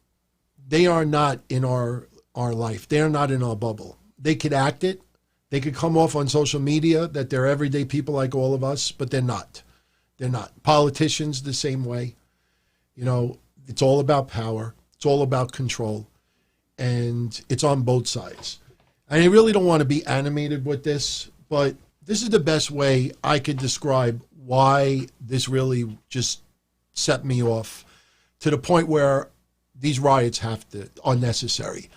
They are not in our life. They are not in our bubble. They could act it. They could come off on social media that they're everyday people like all of us, but they're not. They're not. Politicians the same way. You know, it's all about power. It's all about control. And it's on both sides. And I really don't want to be animated with this, but this is the best way I could describe why this really just set me off to the point where these riots are necessary.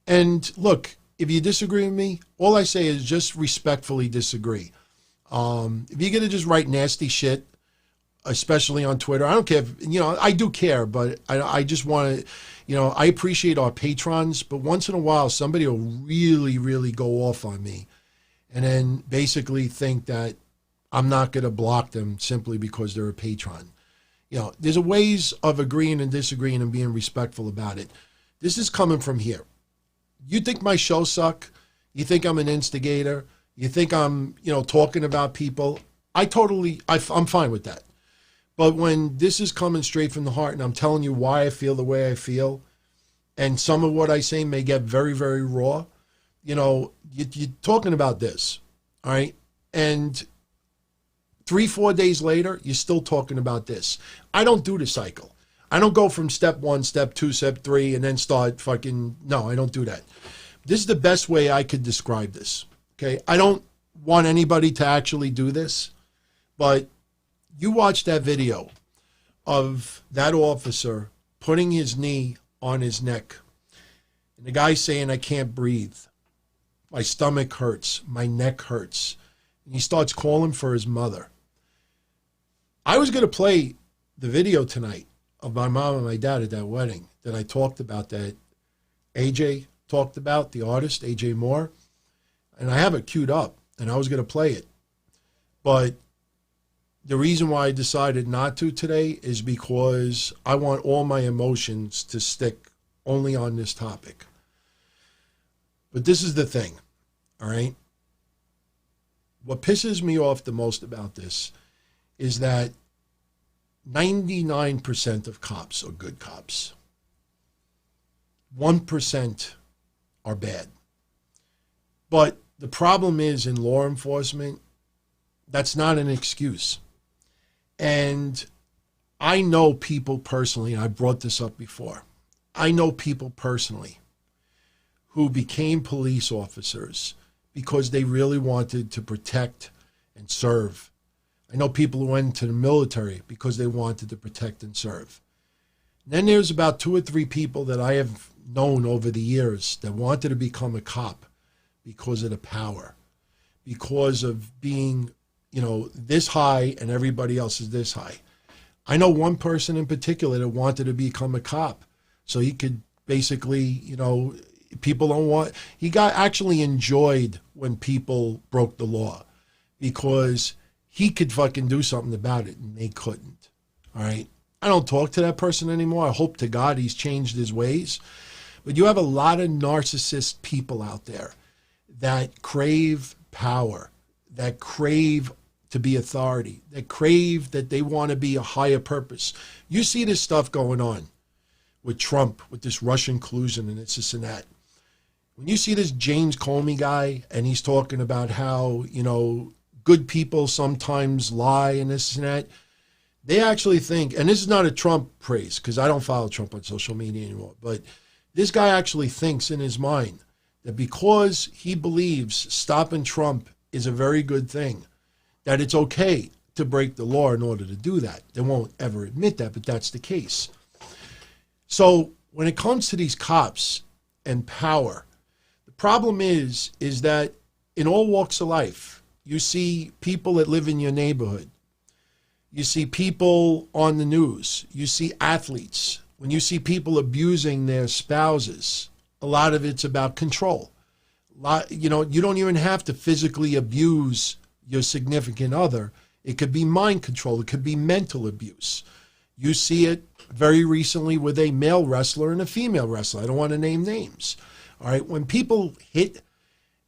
And look, if you disagree with me, all I say is just respectfully disagree. If you're going to just write nasty shit, especially on Twitter, I don't care if, you know, I do care, but I just want to, you know, I appreciate our patrons, but once in a while, somebody will really, really go off on me and then basically think that I'm not going to block them simply because they're a patron. You know, there's ways of agreeing and disagreeing and being respectful about it. This is coming from here. You think my shows suck? You think I'm an instigator? You think I'm, talking about people? I'm fine with that. But when this is coming straight from the heart and I'm telling you why I feel the way I feel, and some of what I say may get very, very raw, you're talking about this, all right? And 3-4 days later, you're still talking about this. I don't do the cycle. I don't go from step 1, step 2, step 3, and then start no, I don't do that. This is the best way I could describe this, okay? I don't want anybody to actually do this, but you watch that video of that officer putting his knee on his neck, and the guy saying, I can't breathe. My stomach hurts. My neck hurts. And he starts calling for his mother. I was going to play the video tonight of my mom and my dad at that wedding that I talked about, that AJ talked about, the artist, AJ Moore. And I have it queued up, and I was going to play it. But the reason why I decided not to today is because I want all my emotions to stick only on this topic. But this is the thing, all right? What pisses me off the most about this is that 99% of cops are good cops. 1% are bad. But the problem is, in law enforcement, that's not an excuse. And I know people personally, and I brought this up before, I know people personally who became police officers because they really wanted to protect and serve. I know people who went into the military because they wanted to protect and serve. Then there's about 2 or 3 people that I have known over the years that wanted to become a cop because of the power, because of being, this high and everybody else is this high. I know one person in particular that wanted to become a cop so he could basically, people don't want, he actually enjoyed when people broke the law because he could fucking do something about it and they couldn't. All right. I don't talk to that person anymore. I hope to God he's changed his ways. But you have a lot of narcissist people out there that crave power, that crave to be authority, that crave that they want to be a higher purpose. You see this stuff going on with Trump, with this Russian collusion and this and that. When you see this James Comey guy and he's talking about how, good people sometimes lie and this and that, they actually think, and this is not a Trump praise because I don't follow Trump on social media anymore, but this guy actually thinks in his mind that because he believes stopping Trump is a very good thing, that it's okay to break the law in order to do that. They won't ever admit that, but that's the case. So when it comes to these cops and power, the problem is that in all walks of life, you see people that live in your neighborhood. You see people on the news. You see athletes. When you see people abusing their spouses, a lot of it's about control. You don't even have to physically abuse your significant other. It could be mind control. It could be mental abuse. You see it very recently with a male wrestler and a female wrestler. I don't want to name names. All right. When people hit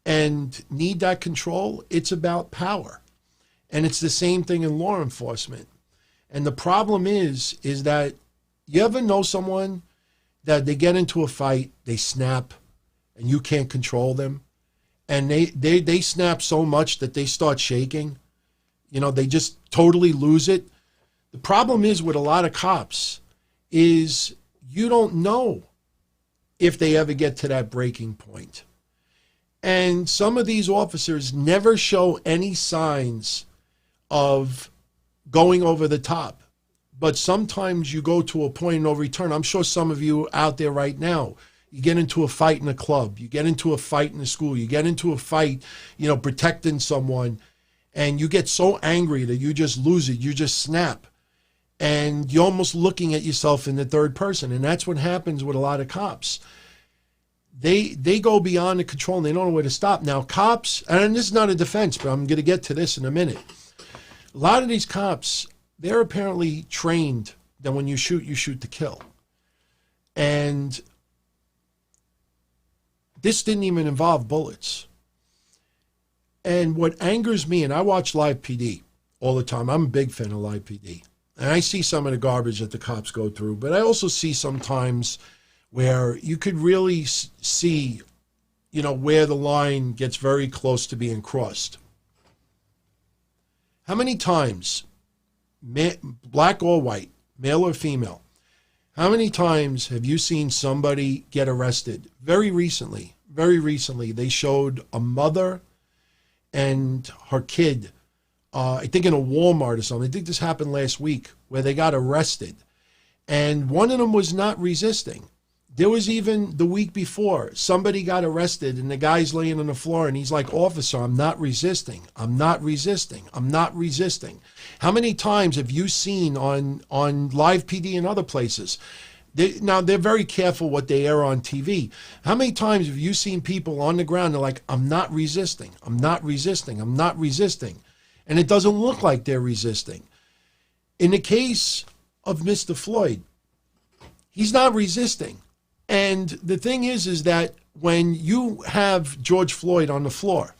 and need that control, it's about power. And it's the same thing in law enforcement. And the problem is that you ever know someone that they get into a fight, they snap, and you can't control them? And they snap so much that they start shaking. They just totally lose it. The problem is with a lot of cops is you don't know if they ever get to that breaking point. And some of these officers never show any signs of going over the top. But sometimes you go to a point of no return. I'm sure some of you out there right now, you get into a fight in a club, you get into a fight in a school, you get into a fight, protecting someone, and you get so angry that you just lose it, you just snap. And you're almost looking at yourself in the third person. And that's what happens with a lot of cops. They go beyond the control and they don't know where to stop. Now, cops, and this is not a defense, but I'm going to get to this in a minute. A lot of these cops, they're apparently trained that when you shoot to kill. And This didn't even involve bullets. And what angers me, and I watch Live PD all the time. I'm a big fan of Live PD. And I see some of the garbage that the cops go through, but I also see sometimes where you could really see, you know, where the line gets very close to being crossed. How many times, black or white, male or female, how many times have you seen somebody get arrested? Very recently, they showed a mother and her kid, I think in a Walmart or something. I think this happened last week, where they got arrested. And one of them was not resisting. There was even the week before, somebody got arrested and the guy's laying on the floor and he's like, "Officer, I'm not resisting. I'm not resisting. I'm not resisting." How many times have you seen on Live PD and other places? Now, they're very careful what they air on TV. How many times have you seen people on the ground, they're like, "I'm not resisting. I'm not resisting. I'm not resisting." And it doesn't look like they're resisting. In the case of Mr. Floyd, he's not resisting. And the thing is that when you have George Floyd on the floor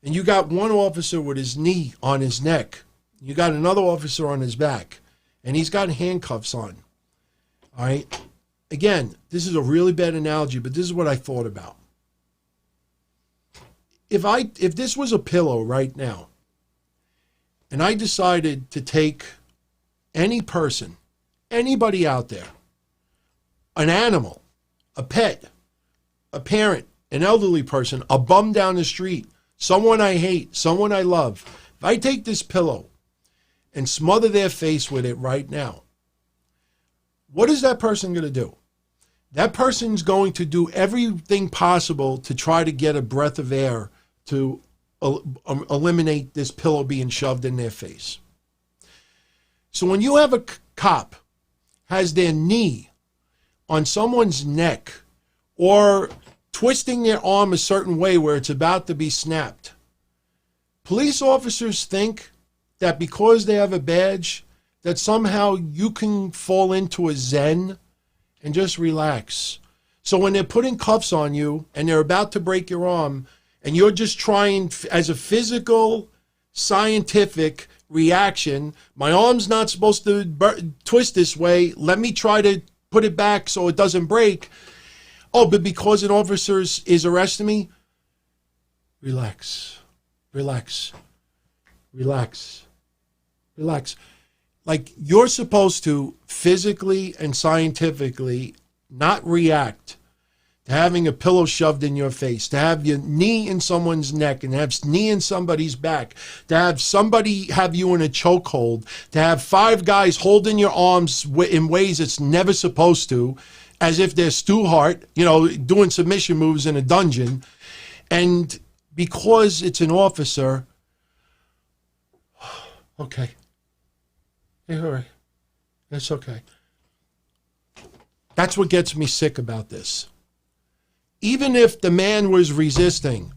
and you got one officer with his knee on his neck, you got another officer on his back, and he's got handcuffs on, all right? Again, this is a really bad analogy, but this is what I thought about. If this was a pillow right now, and I decided to take any person, anybody out there, an animal, a pet, a parent, an elderly person, a bum down the street, someone I hate, someone I love, if I take this pillow and smother their face with it right now, what is that person going to do? That person's going to do everything possible to try to get a breath of air to eliminate this pillow being shoved in their face. So when you have a cop has their knee on someone's neck or twisting their arm a certain way where it's about to be snapped, police officers think that because they have a badge, that somehow you can fall into a zen and just relax. So when they're putting cuffs on you and they're about to break your arm, and you're just trying as a physical, scientific reaction, my arm's not supposed to twist this way, let me try to put it back so it doesn't break. Oh, but because an officer is arresting me, relax, relax, relax, relax. Like, you're supposed to physically and scientifically not react to having a pillow shoved in your face, to have your knee in someone's neck and have knee in somebody's back, to have somebody have you in a chokehold, to have 5 guys holding your arms in ways it's never supposed to, as if they're Stu Hart, you know, doing submission moves in a dungeon. And because it's an officer, okay. Hey, all right. That's okay. That's what gets me sick about this. Even if the man was resisting,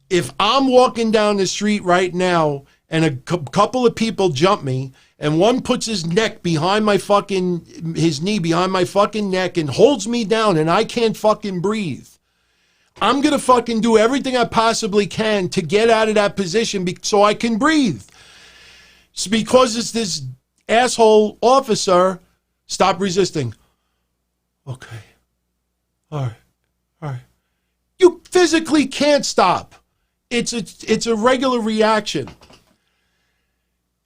if I'm walking down the street right now and a couple of people jump me and one puts his neck behind my fucking, his knee behind my fucking neck and holds me down and I can't fucking breathe, I'm going to fucking do everything I possibly can to get out of that position so I can breathe. It's because it's this asshole officer. Stop resisting. Okay. All right. All right. You physically can't stop. It's a regular reaction.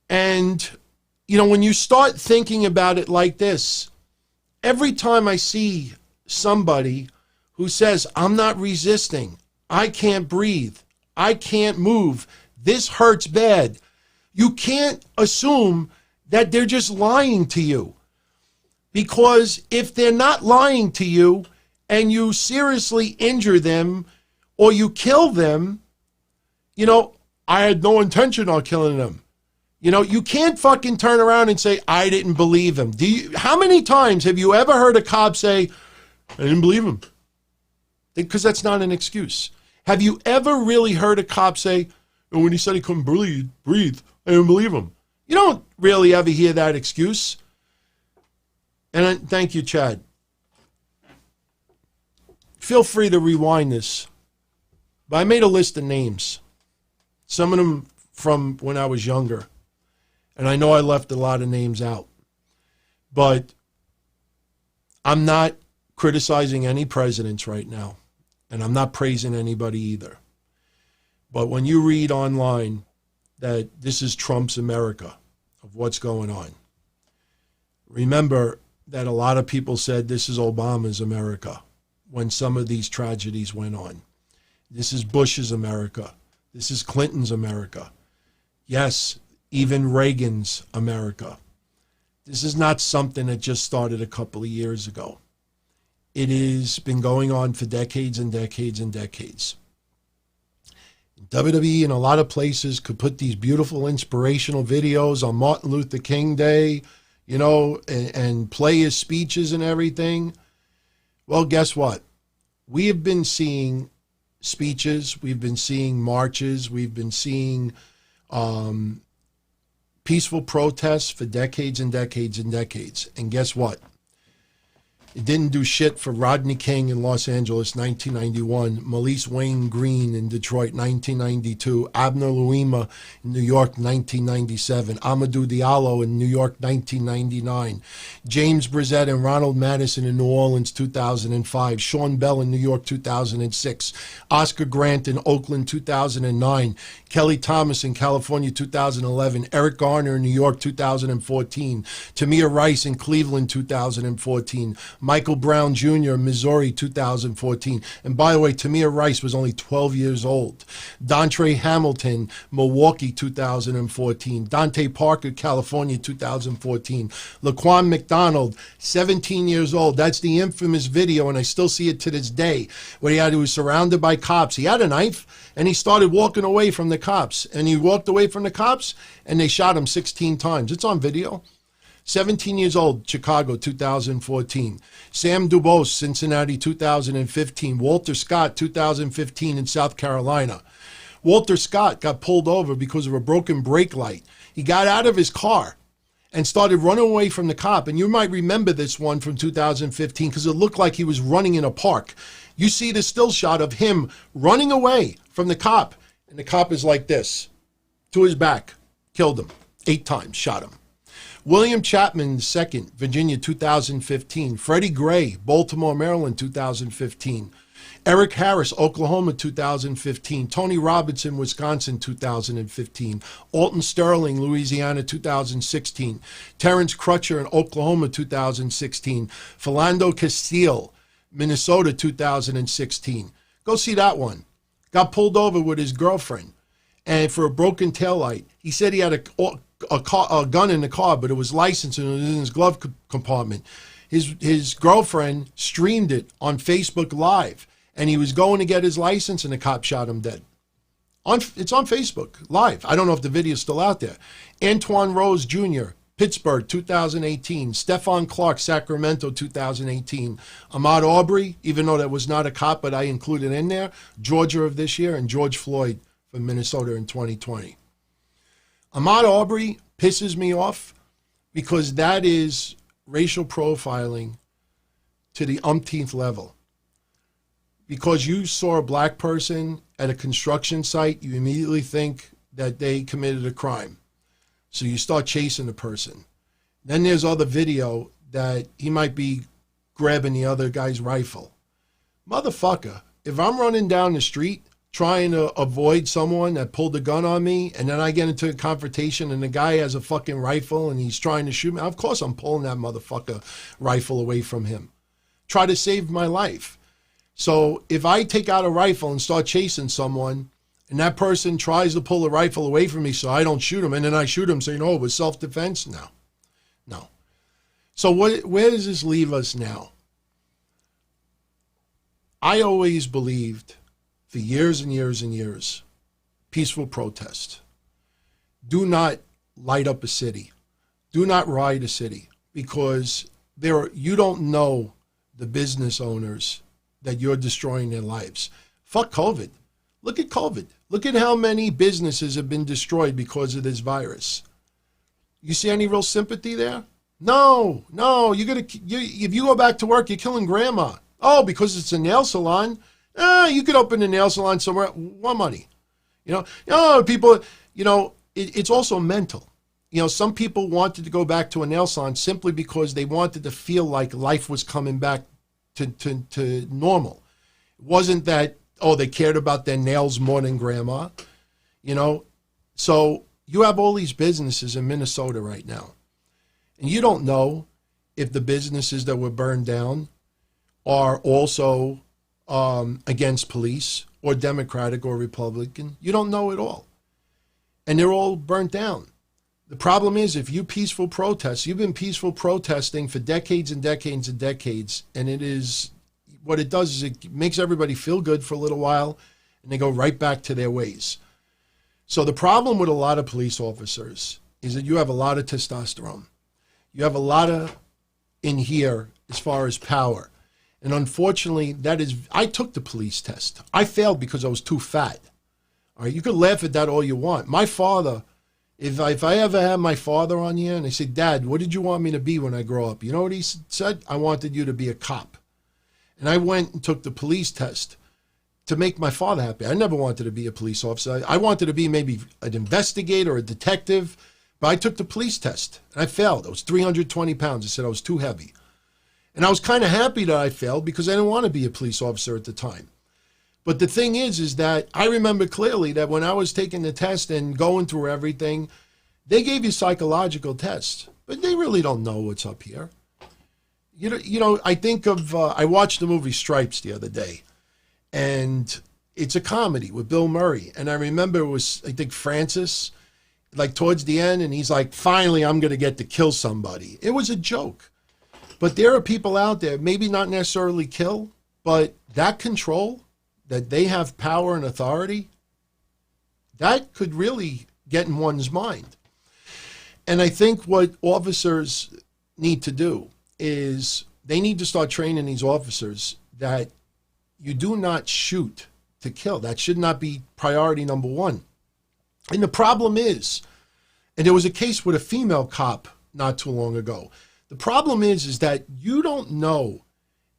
And, you know, when you start thinking about it like this, every time I see somebody who says, "I'm not resisting, I can't breathe, I can't move, this hurts bad," you can't assume that they're just lying to you. Because if they're not lying to you and you seriously injure them or you kill them, you know, I had no intention on killing them. You know, you can't fucking turn around and say, "I didn't believe him." How many times have you ever heard a cop say, "I didn't believe him"? Because that's not an excuse. Have you ever really heard a cop say, "And when he said he couldn't breathe, I didn't believe him"? You don't really ever hear that excuse. And thank you, Chad. feel free to rewind this. But I made a list of names. Some of them from when I was younger. And I know I left a lot of names out. But I'm not criticizing any presidents right now. And I'm not praising anybody either. But when you read online that this is Trump's America of what's going on, remember that a lot of people said this is Obama's America when some of these tragedies went on. This is Bush's America. This is Clinton's America. Yes, even Reagan's America. This is not something that just started a couple of years ago. It has been going on for decades and decades and decades. WWE and a lot of places could put these beautiful inspirational videos on Martin Luther King Day, you know, and play his speeches and everything. Well, guess what? We have been seeing speeches, we've been seeing marches, we've been seeing peaceful protests for decades and decades and decades. And guess what? It didn't do shit for Rodney King in Los Angeles, 1991, Malise Wayne Green in Detroit, 1992, Abner Louima in New York, 1997, Amadou Diallo in New York, 1999, James Brissett and Ronald Madison in New Orleans, 2005, Sean Bell in New York, 2006, Oscar Grant in Oakland, 2009, Kelly Thomas in California, 2011, Eric Garner in New York, 2014, Tamir Rice in Cleveland, 2014, Michael Brown Jr., Missouri, 2014. And by the way, Tamir Rice was only 12 years old. Dontre Hamilton, Milwaukee, 2014. Dante Parker, California, 2014. Laquan McDonald, 17 years old. That's the infamous video, and I still see it to this day, where he was surrounded by cops. He had a knife, and he started walking away from the cops. And he walked away from the cops, and they shot him 16 times. It's on video. 17 years old, Chicago, 2014. Sam Dubose, Cincinnati, 2015. Walter Scott, 2015 in South Carolina. Walter Scott got pulled over because of a broken brake light. He got out of his car and started running away from the cop. And you might remember this one from 2015 because it looked like he was running in a park. You see the still shot of him running away from the cop. And the cop is like this, to his back, killed him 8 times, shot him. William Chapman II, Virginia, 2015. Freddie Gray, Baltimore, Maryland, 2015. Eric Harris, Oklahoma, 2015. Tony Robinson, Wisconsin, 2015. Alton Sterling, Louisiana, 2016. Terrence Crutcher in Oklahoma, 2016. Philando Castile, Minnesota, 2016. Go see that one. Got pulled over with his girlfriend, and for a broken taillight. He said he had a gun in the car, but it was licensed and it was in his glove compartment. His girlfriend streamed it on Facebook Live, and he was going to get his license, and the cop shot him dead. It's on Facebook Live. I don't know if the video is still out there. Antoine Rose Jr., Pittsburgh, 2018. Stephon Clark, Sacramento, 2018. Ahmaud Arbery, even though that was not a cop, but I included in there, Georgia of this year, and George Floyd from Minnesota in 2020. Ahmaud Arbery pisses me off because that is racial profiling to the umpteenth level. Because you saw a black person at a construction site, you immediately think that they committed a crime. So you start chasing the person. Then there's other video that he might be grabbing the other guy's rifle. Motherfucker, if I'm running down the street trying to avoid someone that pulled a gun on me, and then I get into a confrontation and the guy has a fucking rifle and he's trying to shoot me, of course I'm pulling that motherfucker rifle away from him. Try to save my life. So if I take out a rifle and start chasing someone, and that person tries to pull the rifle away from me so I don't shoot him, and then I shoot him saying, oh, it was self-defense? No. So where does this leave us now? I always believed for years and years and years, peaceful protest. Do not light up a city. Do not riot a city, because you don't know the business owners that you're destroying their lives. Fuck COVID. Look at COVID. Look at how many businesses have been destroyed because of this virus. You see any real sympathy there? No. If you go back to work, you're killing grandma. Oh, because it's a nail salon, you could open a nail salon somewhere. What money? People, it's also mental. Some people wanted to go back to a nail salon simply because they wanted to feel like life was coming back to normal. It wasn't that, they cared about their nails more than grandma, So you have all these businesses in Minnesota right now. And you don't know if the businesses that were burned down are also against police or Democratic or Republican. You don't know at all. And they're all burnt down. The problem is, if you peaceful protest, you've been peaceful protesting for decades and decades and decades, and what it does is it makes everybody feel good for a little while, and they go right back to their ways. So the problem with a lot of police officers is that you have a lot of testosterone. You have a lot of in here as far as power. And unfortunately, I took the police test. I failed because I was too fat. All right, you could laugh at that all you want. My father, if I ever had my father on here and I said, Dad, what did you want me to be when I grow up? You know what he said? I wanted you to be a cop. And I went and took the police test to make my father happy. I never wanted to be a police officer. I wanted to be maybe an investigator or a detective, but I took the police test and I failed. I was 320 pounds. I said I was too heavy. And I was kind of happy that I failed because I didn't want to be a police officer at the time. But the thing is that I remember clearly that when I was taking the test and going through everything, they gave you psychological tests, but they really don't know what's up here. I think of, I watched the movie Stripes the other day, and it's a comedy with Bill Murray. And I remember it was, I think, Francis, like towards the end, and he's like, finally, I'm going to get to kill somebody. It was a joke. But there are people out there, maybe not necessarily kill, but that control, that they have power and authority, that could really get in one's mind. And I think what officers need to do is they need to start training these officers that you do not shoot to kill. That should not be priority number one. And the problem is, and there was a case with a female cop not too long ago. The problem is that you don't know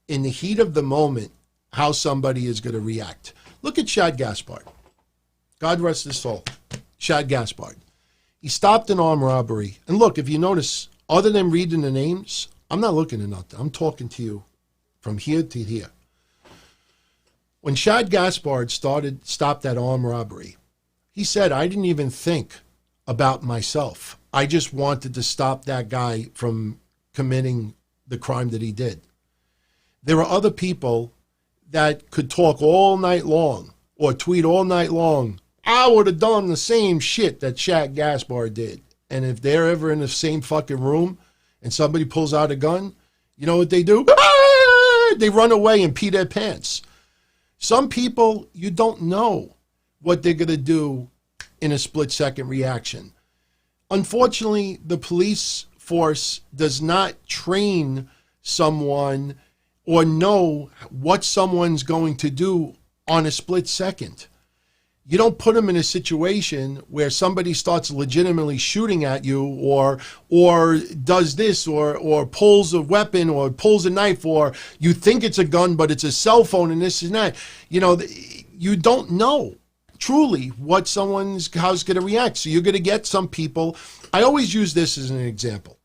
in the heat of the moment how somebody is going to react. Look at Shad Gaspard. God rest his soul. Shad Gaspard. He stopped an armed robbery. And look, if you notice, other than reading the names, I'm not looking at nothing. I'm talking to you from here to here. When Shad Gaspard stopped that armed robbery, he said, I didn't even think about myself. I just wanted to stop that guy from committing the crime that he did. There are other people that could talk all night long or tweet all night long. I would have done the same shit that Shad Gaspard did. And if they're ever in the same fucking room and somebody pulls out a gun, you know what they do? They run away and pee their pants. Some people, you don't know what they're going to do in a split-second reaction. Unfortunately, the police force does not train someone or know what someone's going to do on a split second. You don't put them in a situation where somebody starts legitimately shooting at you or does this or pulls a weapon or pulls a knife, or you think it's a gun but it's a cell phone and this and that. You don't know truly what how's going to react. So you're going to get some people. I always use this as an example.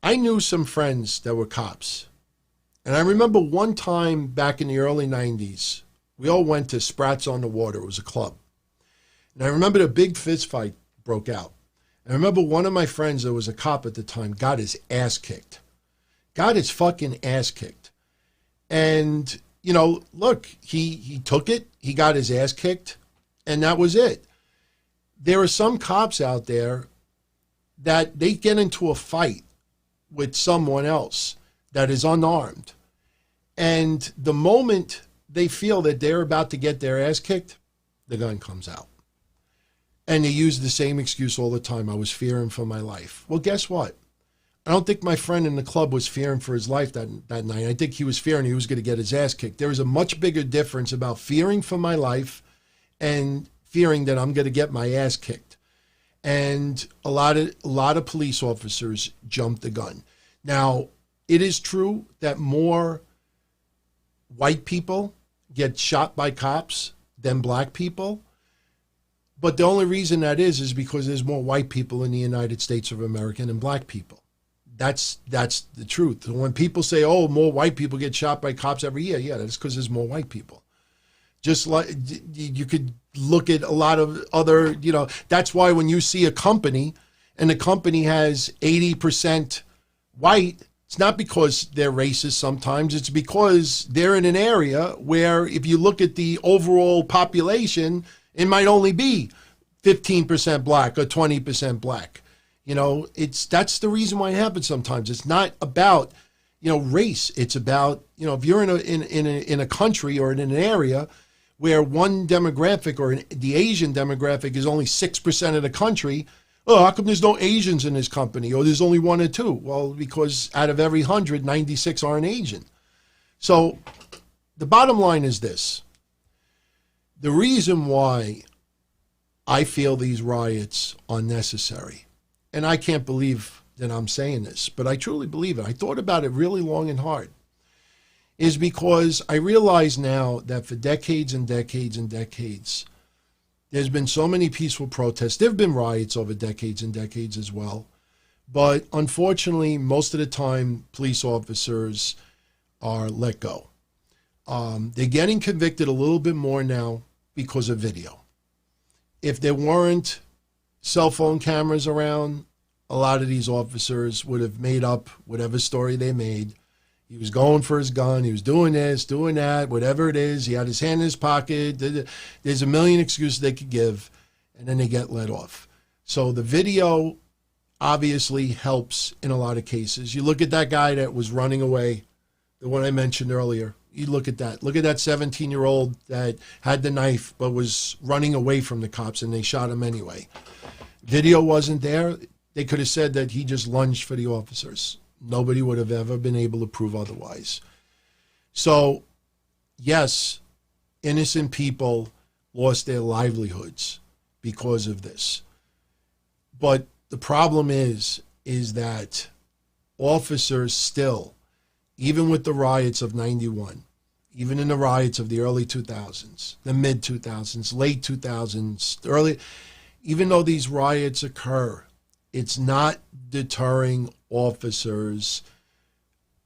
I knew some friends that were cops. And I remember one time back in the early 90s, we all went to Sprats on the Water. It was a club. And I remember a big fist fight broke out. And I remember one of my friends that was a cop at the time got his ass kicked. Got his fucking ass kicked. And, look, he took it. He got his ass kicked. And that was it. There are some cops out there that they get into a fight with someone else that is unarmed. And the moment they feel that they're about to get their ass kicked, the gun comes out. And they use the same excuse all the time. I was fearing for my life. Well, guess what? I don't think my friend in the club was fearing for his life that night. I think he was fearing he was going to get his ass kicked. There is a much bigger difference about fearing for my life and fearing that I'm going to get my ass kicked. And a lot of police officers jumped the gun. Now, it is true that more white people get shot by cops than black people. But the only reason that is because there's more white people in the United States of America than black people. That's the truth. When people say, oh, more white people get shot by cops every year, yeah, that's because there's more white people. Just like you could look at a lot of other, that's why when you see a company and the company has 80% white, it's not because they're racist sometimes. It's because they're in an area where if you look at the overall population, it might only be 15% black or 20% black. That's the reason why it happens sometimes. It's not about, race. It's about, if you're in a country or in an area where one demographic or the Asian demographic is only 6% of the country, oh, how come there's no Asians in this company? Or there's only 1 or 2? Well, because out of every 100, 96 aren't Asian. So the bottom line is this. The reason why I feel these riots are necessary, and I can't believe that I'm saying this, but I truly believe it. I thought about it really long and hard, is because I realize now that for decades and decades and decades, there's been so many peaceful protests. There have been riots over decades and decades as well. But unfortunately, most of the time, police officers are let go. They're getting convicted a little bit more now because of video. If there weren't cell phone cameras around, a lot of these officers would have made up whatever story they made. He was going for his gun. He was doing this, doing that, whatever it is. He had his hand in his pocket. There's a million excuses they could give, and then they get let off. So the video obviously helps in a lot of cases. You look at that guy that was running away, the one I mentioned earlier. You look at that. Look at that 17-year-old that had the knife but was running away from the cops, and they shot him anyway. Video wasn't there. They could have said that he just lunged for the officers. Nobody would have ever been able to prove otherwise. So, yes, innocent people lost their livelihoods because of this. But the problem is that officers still, even with the riots of 91, even in the riots of the early 2000s, the mid 2000s, late 2000s, even though these riots occur, it's not deterring officers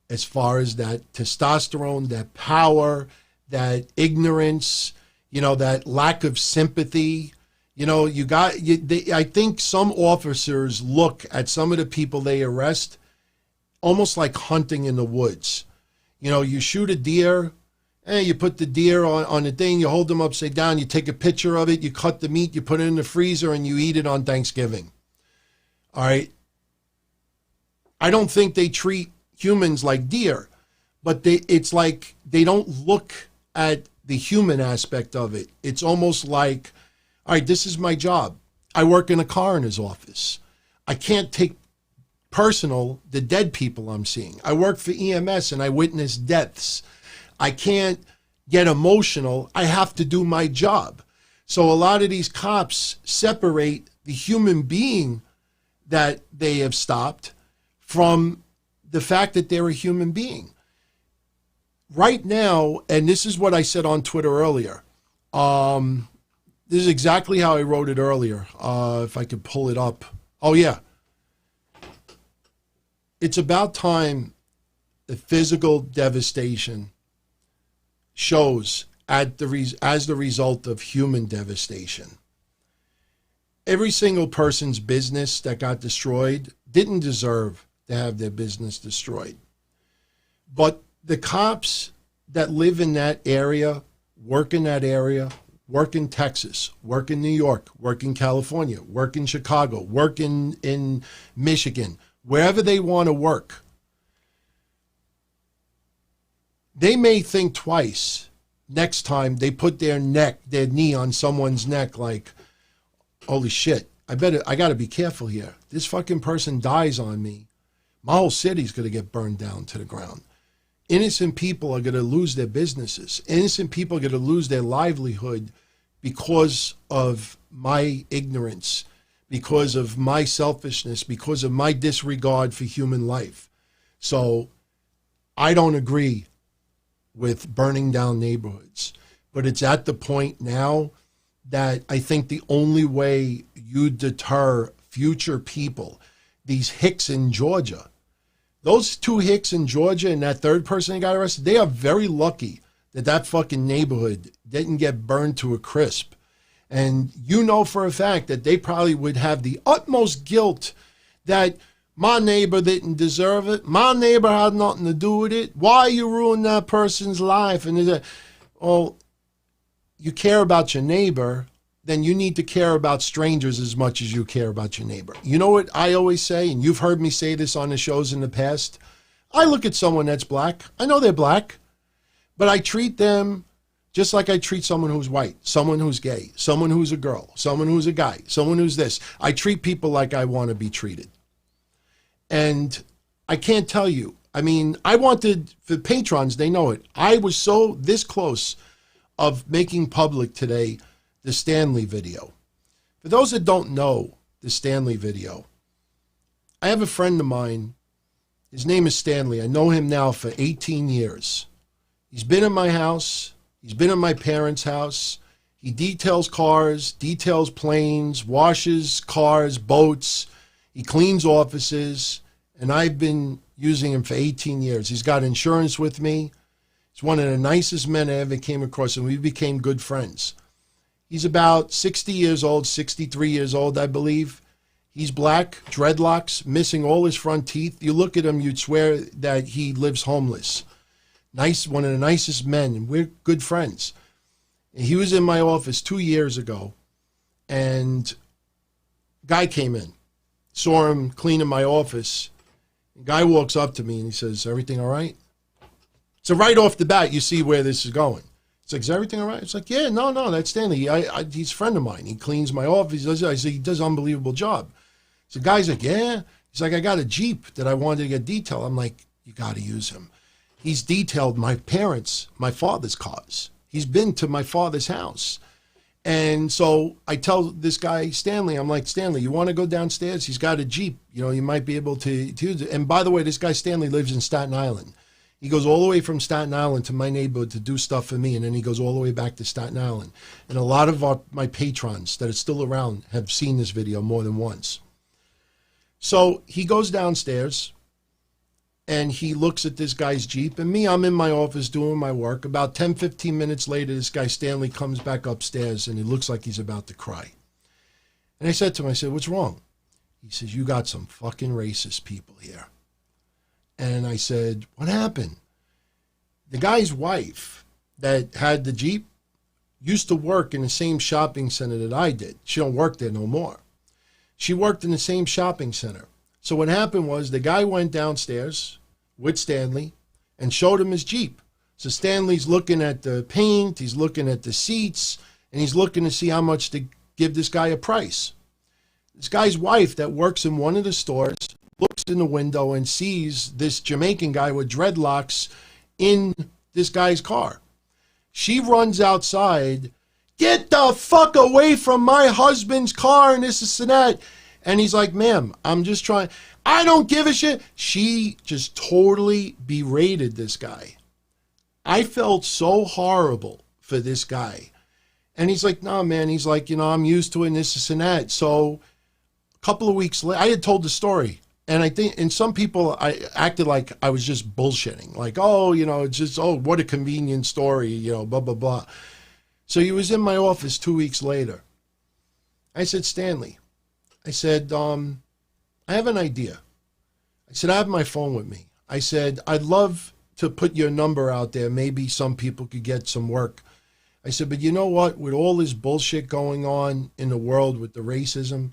as far as that testosterone, that power, that ignorance, that lack of sympathy. I think some officers look at some of the people they arrest almost like hunting in the woods. You shoot a deer, and you put the deer on the thing, you hold them upside down, you take a picture of it, you cut the meat, you put it in the freezer, and you eat it on Thanksgiving. All right. I don't think they treat humans like deer, but it's like they don't look at the human aspect of it. It's almost like, all right, this is my job. I work in a coroner's office. I can't take personal the dead people I'm seeing. I work for EMS and I witness deaths. I can't get emotional. I have to do my job. So a lot of these cops separate the human being that they have stopped from the fact that they're a human being. Right now, and this is what I said on Twitter earlier, this is exactly how I wrote it earlier, if I could pull it up. Oh, yeah. It's about time the physical devastation shows as the result of human devastation. Every single person's business that got destroyed didn't deserve to have their business destroyed. But the cops that live in that area, work in that area, work in Texas, work in New York, work in California, work in Chicago, work in Michigan, wherever they want to work, they may think twice next time they put their knee on someone's neck like, holy shit, I got to be careful here. This fucking person dies on me. My whole city's going to get burned down to the ground. Innocent people are going to lose their businesses. Innocent people are going to lose their livelihood because of my ignorance, because of my selfishness, because of my disregard for human life. So I don't agree with burning down neighborhoods, but it's at the point now that I think the only way you deter future people, these hicks in Georgia, those two hicks in Georgia and that third person that got arrested, they are very lucky that that fucking neighborhood didn't get burned to a crisp. And you know for a fact that they probably would have the utmost guilt that my neighbor didn't deserve it. My neighbor had nothing to do with it. Why you ruin that person's life? And well, you care about your neighbor, then you need to care about strangers as much as you care about your neighbor. You know what I always say, and you've heard me say this on the shows in the past? I look at someone that's black. I know they're black, but I treat them just like I treat someone who's white, someone who's gay, someone who's a girl, someone who's a guy, someone who's this. I treat people like I want to be treated. And I can't tell you. I mean, I wanted, for patrons, they know it. I was so this close of making public today the Stanley video. For those that don't know the Stanley video, I have a friend of mine. His name is Stanley. I know him now for 18 years. He's been in my house. He's been in my parents' house. He details cars, details planes, washes cars, boats. He cleans offices, and I've been using him for 18 years. He's got insurance with me. He's one of the nicest men I ever came across, and we became good friends. He's about 60 years old, 63 years old, I believe. He's black, dreadlocks, missing all his front teeth. You look at him, you'd swear that he lives homeless. Nice, one of the nicest men, and we're good friends. And he was in my office 2 years ago, and a guy came in. Saw him cleaning my office. The guy walks up to me and he says, "Everything all right?" So right off the bat, you see where this is going. It's like, "Is everything all right?" It's like, "Yeah, no, that's Stanley. He's a friend of mine. He cleans my office." I said, "He does an unbelievable job." So the guy's like, "Yeah." He's like, "I got a Jeep that I wanted to get detailed." I'm like, "You got to use him." He's detailed my father's cars. He's been to my father's house. And so I tell this guy, Stanley, I'm like, "Stanley, you want to go downstairs? He's got a Jeep. You know, you might be able to use it." And by the way, this guy, Stanley, lives in Staten Island. He goes all the way from Staten Island to my neighborhood to do stuff for me, and then he goes all the way back to Staten Island. And a lot of my patrons that are still around have seen this video more than once. So he goes downstairs, and he looks at this guy's Jeep, and me, I'm in my office doing my work. About 10, 15 minutes later, this guy, Stanley, comes back upstairs, and he looks like he's about to cry. And I said to him, I said, "What's wrong?" He says, "You got some fucking racist people here." And I said, "What happened?" The guy's wife that had the Jeep used to work in the same shopping center that I did. She don't work there no more. She worked in the same shopping center. So what happened was the guy went downstairs with Stanley and showed him his Jeep. So Stanley's looking at the paint, he's looking at the seats, and he's looking to see how much to give this guy a price. This guy's wife that works in one of the stores looks in the window and sees this Jamaican guy with dreadlocks in this guy's car. She runs outside, "Get the fuck away from my husband's car," and this and that. And he's like, "Ma'am, I'm just trying. I don't give a shit." She just totally berated this guy. I felt so horrible for this guy. And he's like, "No, man." He's like, "I'm used to it and this and that." So a couple of weeks later, I had told the story. And I think, and some people, I acted like I was just bullshitting. Like, "Oh, it's just, oh, what a convenient story, blah, blah, blah." So he was in my office 2 weeks later. I said, "Stanley," I said, "I have an idea." I said, "I have my phone with me." I said, "I'd love to put your number out there. Maybe some people could get some work." I said, "But you know what? With all this bullshit going on in the world with the racism,"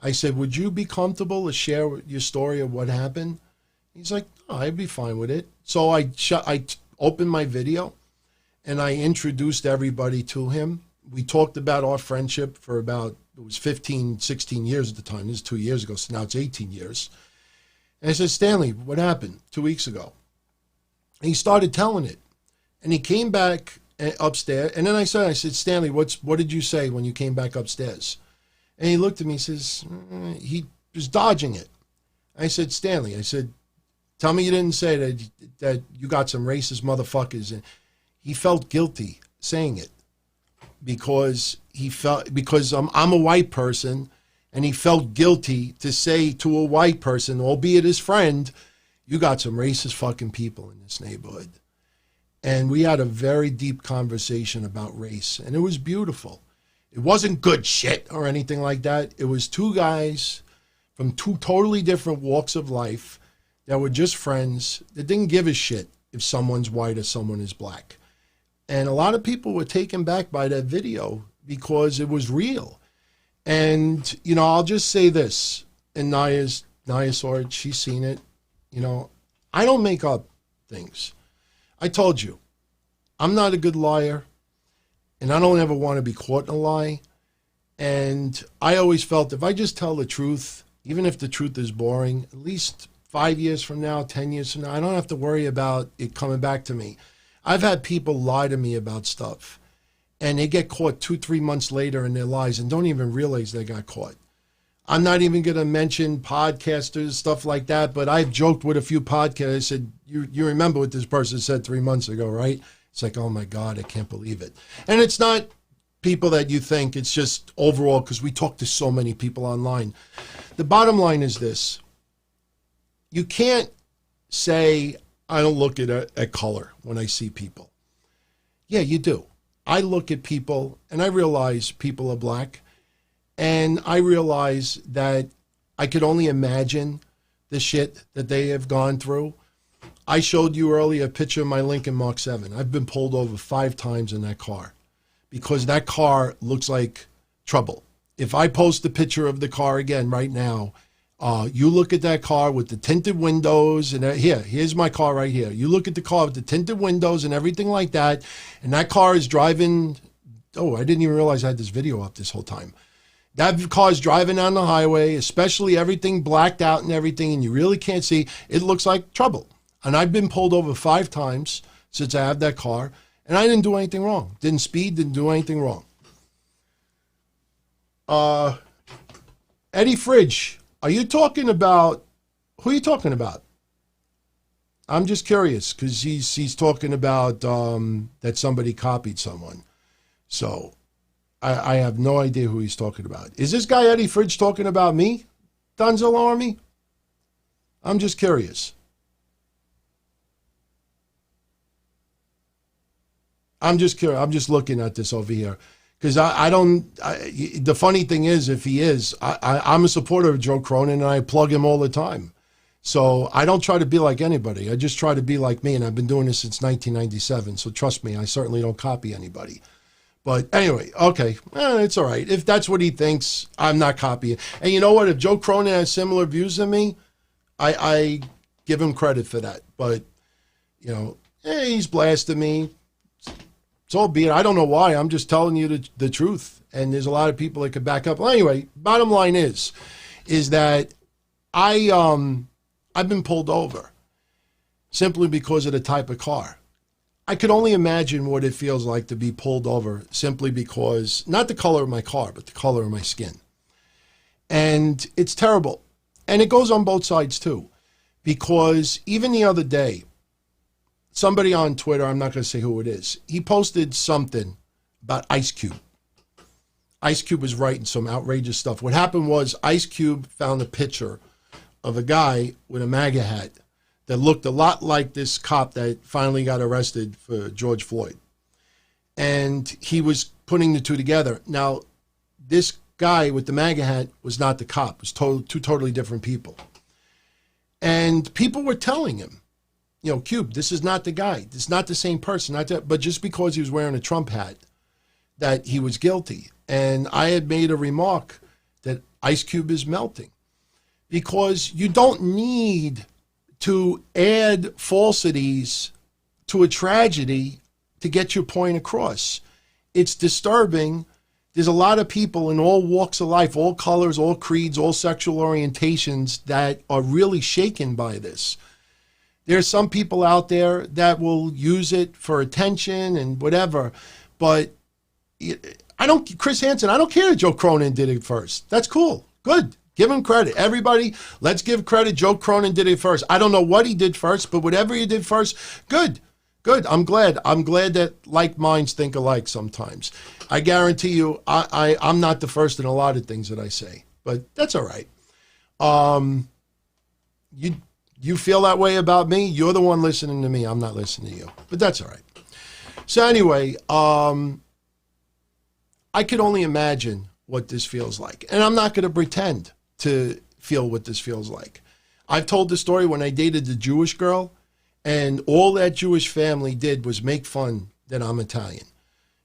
I said, "would you be comfortable to share your story of what happened?" He's like, "Oh, I'd be fine with it." So I opened my video and I introduced everybody to him. We talked about our friendship for about, it was 15, 16 years at the time. This is 2 years ago, so now it's 18 years. And I said, "Stanley, what happened 2 weeks ago?" And he started telling it. And he came back upstairs. And then I said, "Stanley, what did you say when you came back upstairs?" And he looked at me and says, he was dodging it. I said, "Stanley," I said, Tell me you didn't say that you got some racist motherfuckers. And he felt guilty saying it because I'm a white person, and he felt guilty to say to a white person, albeit his friend, you got some racist fucking people in this neighborhood. And we had a very deep conversation about race, and it was beautiful. It wasn't good shit or anything like that. It was two guys from two totally different walks of life that were just friends that didn't give a shit if someone's white or someone is black. And a lot of people were taken back by that video because it was real. And, you know, I'll just say this, and Naya saw it, she's seen it. You know, I don't make up things. I told you, I'm not a good liar, and I don't ever want to be caught in a lie. And I always felt if I just tell the truth, even if the truth is boring, at least 5 years from now, 10 years from now, I don't have to worry about it coming back to me. I've had people lie to me about stuff, and they get caught 2-3 months later in their lies and don't even realize they got caught. I'm not even going to mention podcasters, stuff like that, but I've joked with a few podcasters. I said, you remember what this person said 3 months ago, right? It's like, oh my God, I can't believe it. And it's not people that you think, it's just overall, because we talk to so many people online. The bottom line is this. You can't say, I don't look at color when I see people. Yeah, you do. I look at people and I realize people are black, and I realize that I could only imagine the shit that they have gone through. I showed you earlier a picture of my Lincoln Mark 7. I've been pulled over 5 times in that car because that car looks like trouble. If I post a picture of the car again right now, you look at that car with the tinted windows, and here's my car right here. You look at the car with the tinted windows and everything like that, and that car is driving. Oh, I didn't even realize I had this video up this whole time. That car is driving down the highway, especially everything blacked out and everything, and you really can't see. It looks like trouble. And I've been pulled over 5 times since I have that car, and I didn't do anything wrong. Didn't speed, didn't do anything wrong. Eddie Fridge, are you talking about, who are you talking about? I'm just curious, because he's talking about that somebody copied someone. So I have no idea who he's talking about. Is this guy Eddie Fridge talking about me, Dunzo Army? I'm just curious. I'm just curious. I'm just looking at this over here. Because the funny thing is, if he is, I'm a supporter of Joe Cronin, and I plug him all the time. So I don't try to be like anybody. I just try to be like me, and I've been doing this since 1997. So trust me, I certainly don't copy anybody. But anyway, okay, it's all right. If that's what he thinks, I'm not copying. And you know what? If Joe Cronin has similar views than me, I give him credit for that. But, you know, he's blasting me. So be it. I don't know why. I'm just telling you the truth. And there's a lot of people that could back up. Well, anyway, bottom line is that I've been pulled over simply because of the type of car. I could only imagine what it feels like to be pulled over simply because, not the color of my car, but the color of my skin. And it's terrible. And it goes on both sides too. Because even the other day, somebody on Twitter, I'm not going to say who it is, he posted something about Ice Cube. Ice Cube was writing some outrageous stuff. What happened was Ice Cube found a picture of a guy with a MAGA hat that looked a lot like this cop that finally got arrested for George Floyd. And he was putting the two together. Now, this guy with the MAGA hat was not the cop. It was two totally different people. And people were telling him, you know, Cube, this is not the guy. This is not the same person. But just because he was wearing a Trump hat, that he was guilty. And I had made a remark that Ice Cube is melting. Because you don't need to add falsities to a tragedy to get your point across. It's disturbing. There's a lot of people in all walks of life, all colors, all creeds, all sexual orientations that are really shaken by this. There's some people out there that will use it for attention and whatever, but Chris Hansen, I don't care that Joe Cronin did it first. That's cool. Good. Give him credit. Everybody, let's give credit. Joe Cronin did it first. I don't know what he did first, but whatever he did first, good. Good. I'm glad. I'm glad that like minds think alike sometimes. I guarantee you, I'm not the first in a lot of things that I say, but that's all right. You feel that way about me? You're the one listening to me. I'm not listening to you, but that's all right. So anyway, I could only imagine what this feels like, and I'm not going to pretend to feel what this feels like. I've told the story when I dated the Jewish girl, and all that Jewish family did was make fun that I'm Italian.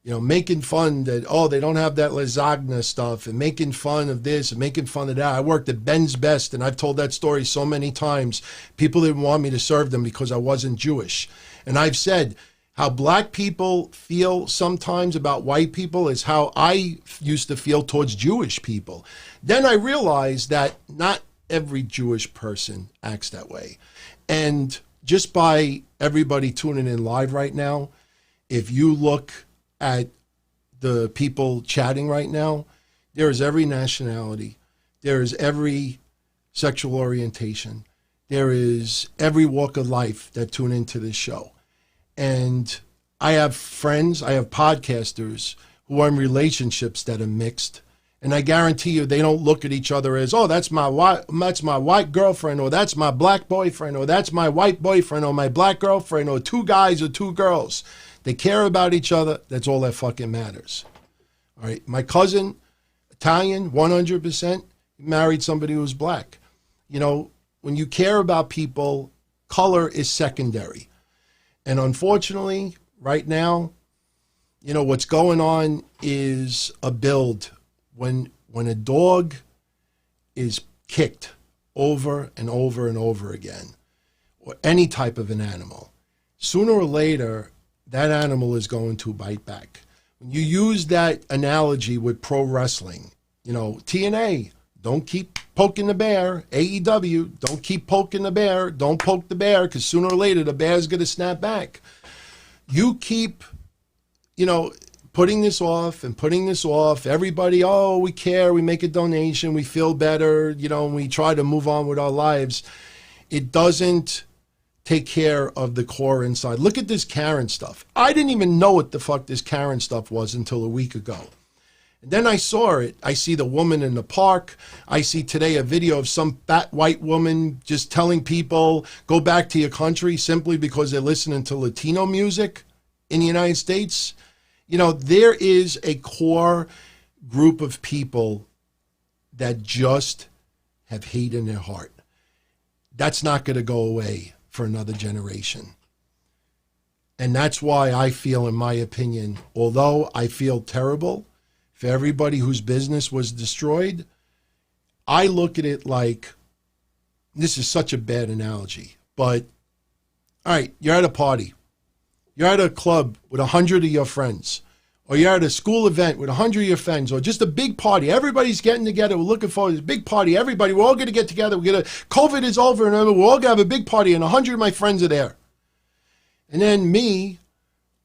You know, making fun that, oh, they don't have that lasagna stuff, and making fun of this and making fun of that. I worked at Ben's Best, and I've told that story so many times. People didn't want me to serve them because I wasn't Jewish. And I've said how black people feel sometimes about white people is how I used to feel towards Jewish people. Then I realized that not every Jewish person acts that way. And just by everybody tuning in live right now, if you look at the people chatting right now, there is every nationality, there is every sexual orientation, there is every walk of life that tune into this show. And I have friends, I have podcasters who are in relationships that are mixed. And I guarantee you, they don't look at each other as, oh, that's my white girlfriend, or that's my black boyfriend, or that's my white boyfriend, or my black girlfriend, or two guys or two girls. They care about each other. That's all that fucking matters. All right. My cousin, Italian, 100%, married somebody who was black. You know, when you care about people, color is secondary. And unfortunately, right now, you know, what's going on is a build. When a dog is kicked over and over and over again, or any type of an animal, sooner or later, that animal is going to bite back. When you use that analogy with pro wrestling, you know, TNA, don't keep poking the bear. AEW, don't keep poking the bear. Don't poke the bear, because sooner or later, the bear's going to snap back. You keep, you know, putting this off and putting this off. Everybody, oh, we care, we make a donation, we feel better, you know, and we try to move on with our lives. It doesn't take care of the core inside. Look at this Karen stuff. I didn't even know what the fuck this Karen stuff was until a week ago. And then I saw it. I see the woman in the park. I see today a video of some fat white woman just telling people, go back to your country simply because they're listening to Latino music in the United States. You know, there is a core group of people that just have hate in their heart. That's not going to go away for another generation. And that's why I feel, in my opinion, although I feel terrible for everybody whose business was destroyed, I look at it like, this is such a bad analogy, but all right, you're at a party. You're at a club with 100 of your friends, or you're at a school event with 100 of your friends, or just a big party. Everybody's getting together. We're looking forward to this big party. Everybody, we're all going to get together. COVID is over, and we're all going to have a big party, and 100 of my friends are there. And then me,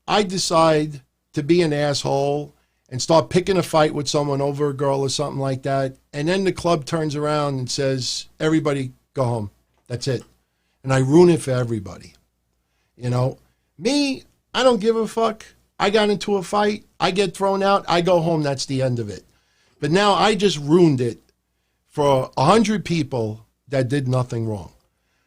I decide to be an asshole and start picking a fight with someone over a girl or something like that. And then the club turns around and says, everybody go home. That's it. And I ruin it for everybody. You know, me, I don't give a fuck. I got into a fight. I get thrown out. I go home. That's the end of it. But now I just ruined it for 100 people that did nothing wrong.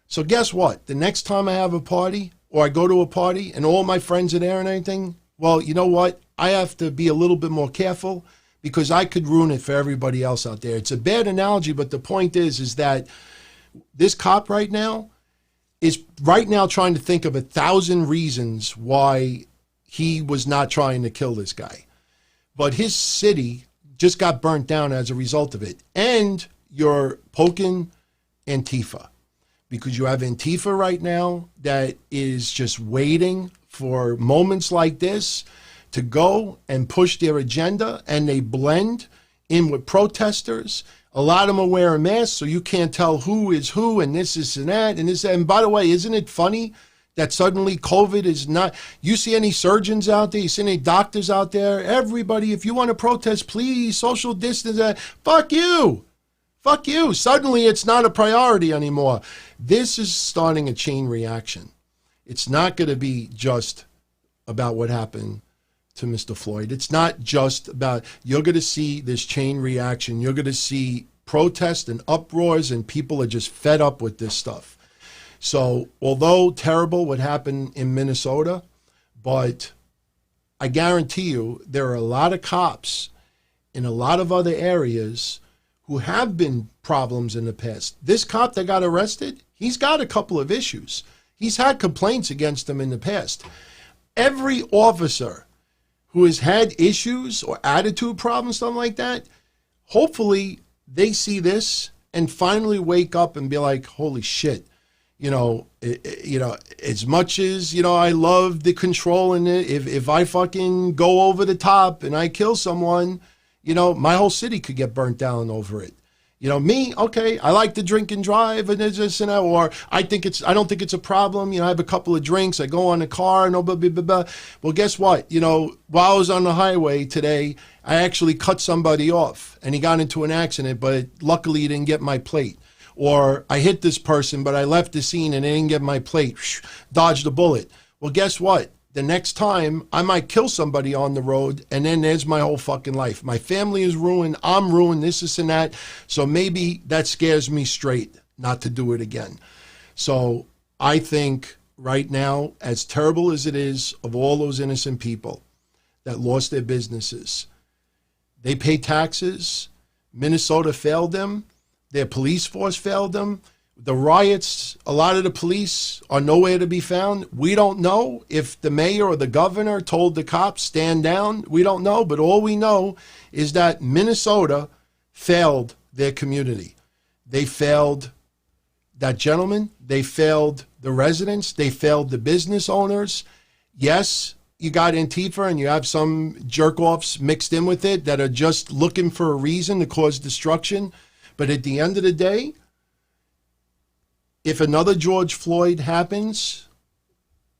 So guess what? The next time I have a party, or I go to a party and all my friends are there and anything, well, you know what? I have to be a little bit more careful, because I could ruin it for everybody else out there. It's a bad analogy, but the point is that this cop right now is trying to think of 1,000 reasons why he was not trying to kill this guy. But his city just got burnt down as a result of it. And you're poking Antifa, because you have Antifa right now that is just waiting for moments like this to go and push their agenda, and they blend in with protesters. A lot of them are wearing masks, so you can't tell who is who, and this is and that, and this. And by the way, isn't it funny that suddenly COVID is not, you see any surgeons out there, you see any doctors out there, everybody, if you want to protest, please, social distance, fuck you. Fuck you. Suddenly it's not a priority anymore. This is starting a chain reaction. It's not going to be just about what happened to Mr. Floyd. It's not just about, you're going to see this chain reaction. You're going to see protests and uproars, and people are just fed up with this stuff. So although terrible what happened in Minnesota, but I guarantee you there are a lot of cops in a lot of other areas who have been problems in the past. This cop that got arrested, he's got a couple of issues. He's had complaints against him in the past. Every officer who has had issues or attitude problems, something like that, hopefully they see this and finally wake up and be like, holy shit. As much as, I love the control in it, if I fucking go over the top and I kill someone, my whole city could get burnt down over it. Me, okay, I like to drink and drive and this and that, or I don't think it's a problem. I have a couple of drinks, I go on the car, and blah, blah, blah, blah. Well, guess what? While I was on the highway today, I actually cut somebody off and he got into an accident, but luckily he didn't get my plate. Or I hit this person, but I left the scene and they didn't get my plate. Dodged a bullet. Well, guess what? The next time I might kill somebody on the road, and then there's my whole fucking life. My family is ruined. I'm ruined. This and that. So maybe that scares me straight not to do it again. So I think right now, as terrible as it is of all those innocent people that lost their businesses, they pay taxes. Minnesota failed them. Their police force failed them. The riots, a lot of the police are nowhere to be found. We don't know if the mayor or the governor told the cops, stand down. We don't know. But all we know is that Minnesota failed their community. They failed that gentleman. They failed the residents. They failed the business owners. Yes, you got Antifa and you have some jerk-offs mixed in with it that are just looking for a reason to cause destruction. But at the end of the day, if another George Floyd happens,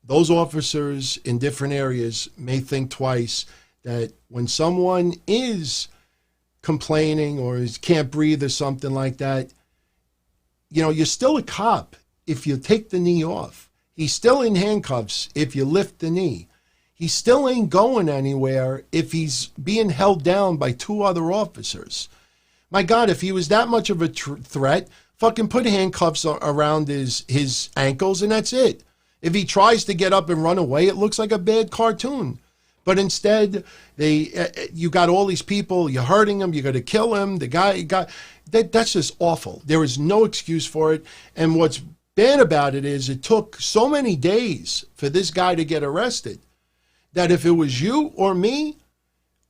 those officers in different areas may think twice that when someone is complaining or can't breathe or something like that, you're still a cop if you take the knee off. He's still in handcuffs if you lift the knee. He still ain't going anywhere if he's being held down by two other officers. My God, if he was that much of a threat, fucking put handcuffs around his ankles and that's it. If he tries to get up and run away, it looks like a bad cartoon. But instead, you got all these people, you're hurting him, you got to kill him. That's just awful. There is no excuse for it. And what's bad about it is it took so many days for this guy to get arrested that if it was you or me,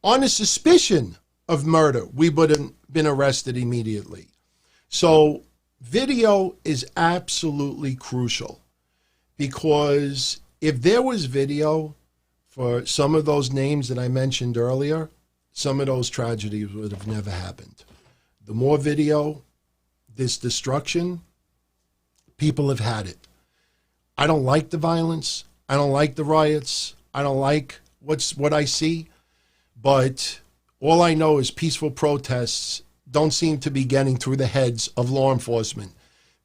on a suspicion of murder, we would have been arrested immediately. So video is absolutely crucial, because if there was video for some of those names that I mentioned earlier, some of those tragedies would have never happened. The more video, this destruction, people have had it. I don't like the violence. I don't like the riots. I don't like what I see. But all I know is peaceful protests don't seem to be getting through the heads of law enforcement.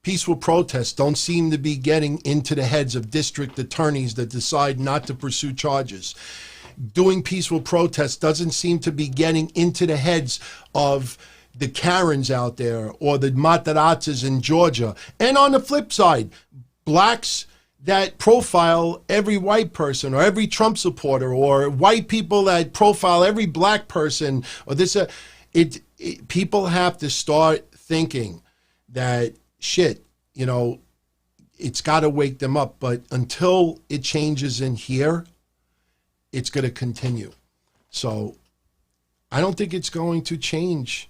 Peaceful protests don't seem to be getting into the heads of district attorneys that decide not to pursue charges. Doing peaceful protests doesn't seem to be getting into the heads of the Karens out there or the Matarazzas in Georgia. And on the flip side, blacks that profile every white person or every Trump supporter, or white people that profile every black person, or this, people have to start thinking that shit, it's got to wake them up. But until it changes in here, it's going to continue. So I don't think it's going to change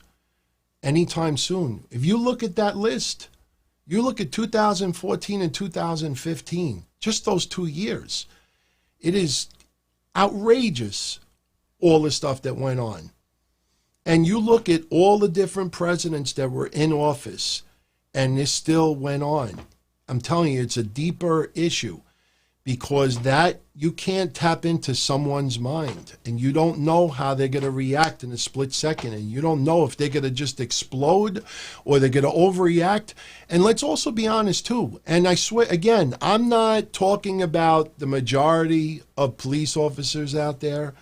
anytime soon. If you look at that list, you look at 2014 and 2015, just those 2 years, it is outrageous, all the stuff that went on. And you look at all the different presidents that were in office, and this still went on. I'm telling you, it's a deeper issue, because that you can't tap into someone's mind, and you don't know how they're going to react in a split second, and you don't know if they're going to just explode or they're going to overreact. And let's also be honest too, and I swear again, I'm not talking about the majority of police officers out there,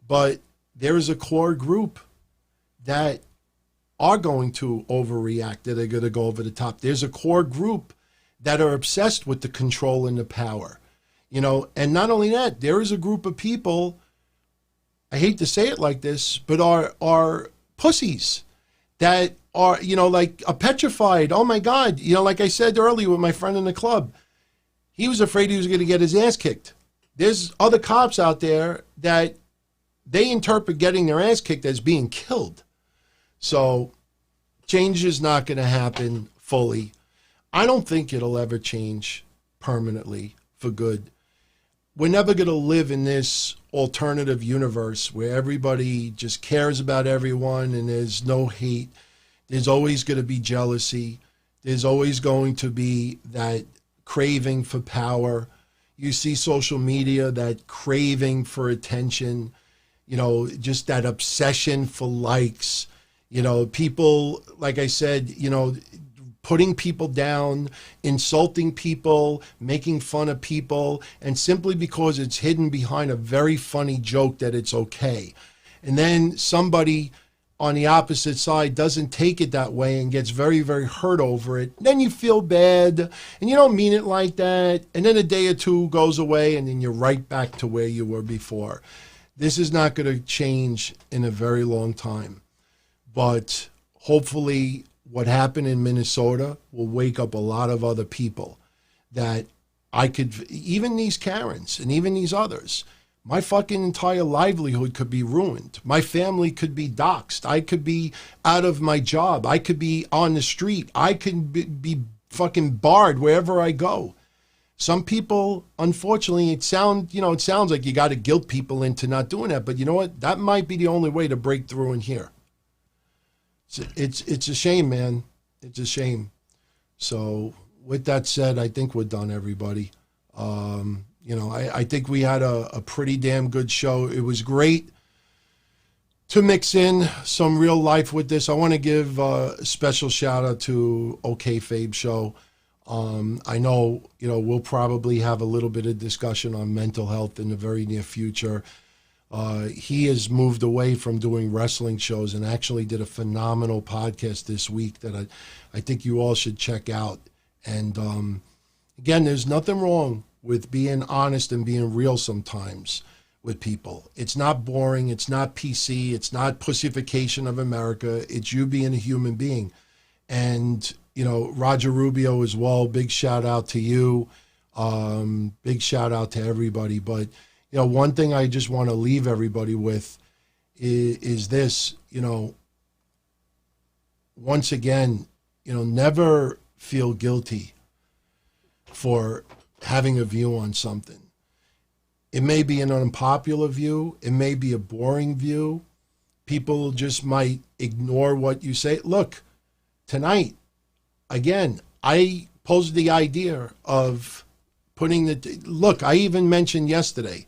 but there is a core group that are going to overreact, that are going to go over the top. There's a core group that are obsessed with the control and the power. You know, and not only that, there is a group of people, I hate to say it like this, but are pussies that are, you know, like a petrified. Oh my God. You know, like I said earlier with my friend in the club, he was afraid he was going to get his ass kicked. There's other cops out there that they interpret getting their ass kicked as being killed. So change is not going to happen fully. I don't think it'll ever change permanently for good. We're never going to live in this alternative universe where everybody just cares about everyone and there's no hate. There's always going to be jealousy. There's always going to be that craving for power. You see social media, that craving for attention, you know, just that obsession for likes. You know, people, like I said, you know, putting people down, insulting people, making fun of people, and simply because it's hidden behind a very funny joke that it's okay. And then somebody on the opposite side doesn't take it that way and gets very, very hurt over it. Then you feel bad, and you don't mean it like that. And then a day or two goes away, and then you're right back to where you were before. This is not going to change in a very long time. But hopefully what happened in Minnesota will wake up a lot of other people that I could, even these Karens and even these others, my fucking entire livelihood could be ruined. My family could be doxxed. I could be out of my job. I could be on the street. I could be fucking barred wherever I go. Some people, unfortunately, it sounds like you got to guilt people into not doing that. But you know what? That might be the only way to break through in here. It's a shame, man. It's a shame. So with that said, I think we're done, everybody. I think we had a pretty damn good show. It was great to mix in some real life with this. I want to give a special shout out to OK Fabe Show. I know, we'll probably have a little bit of discussion on mental health in the very near future. He has moved away from doing wrestling shows and actually did a phenomenal podcast this week that I think you all should check out. And again, there's nothing wrong with being honest and being real sometimes with people. It's not boring. It's not PC. It's not pussification of America. It's you being a human being. And, Roger Rubio as well, big shout out to you. Big shout out to everybody. But, one thing I just want to leave everybody with is this, once again, never feel guilty for having a view on something. It may be an unpopular view. It may be a boring view. People just might ignore what you say. Look, tonight, again, I posed the idea of putting look, I even mentioned yesterday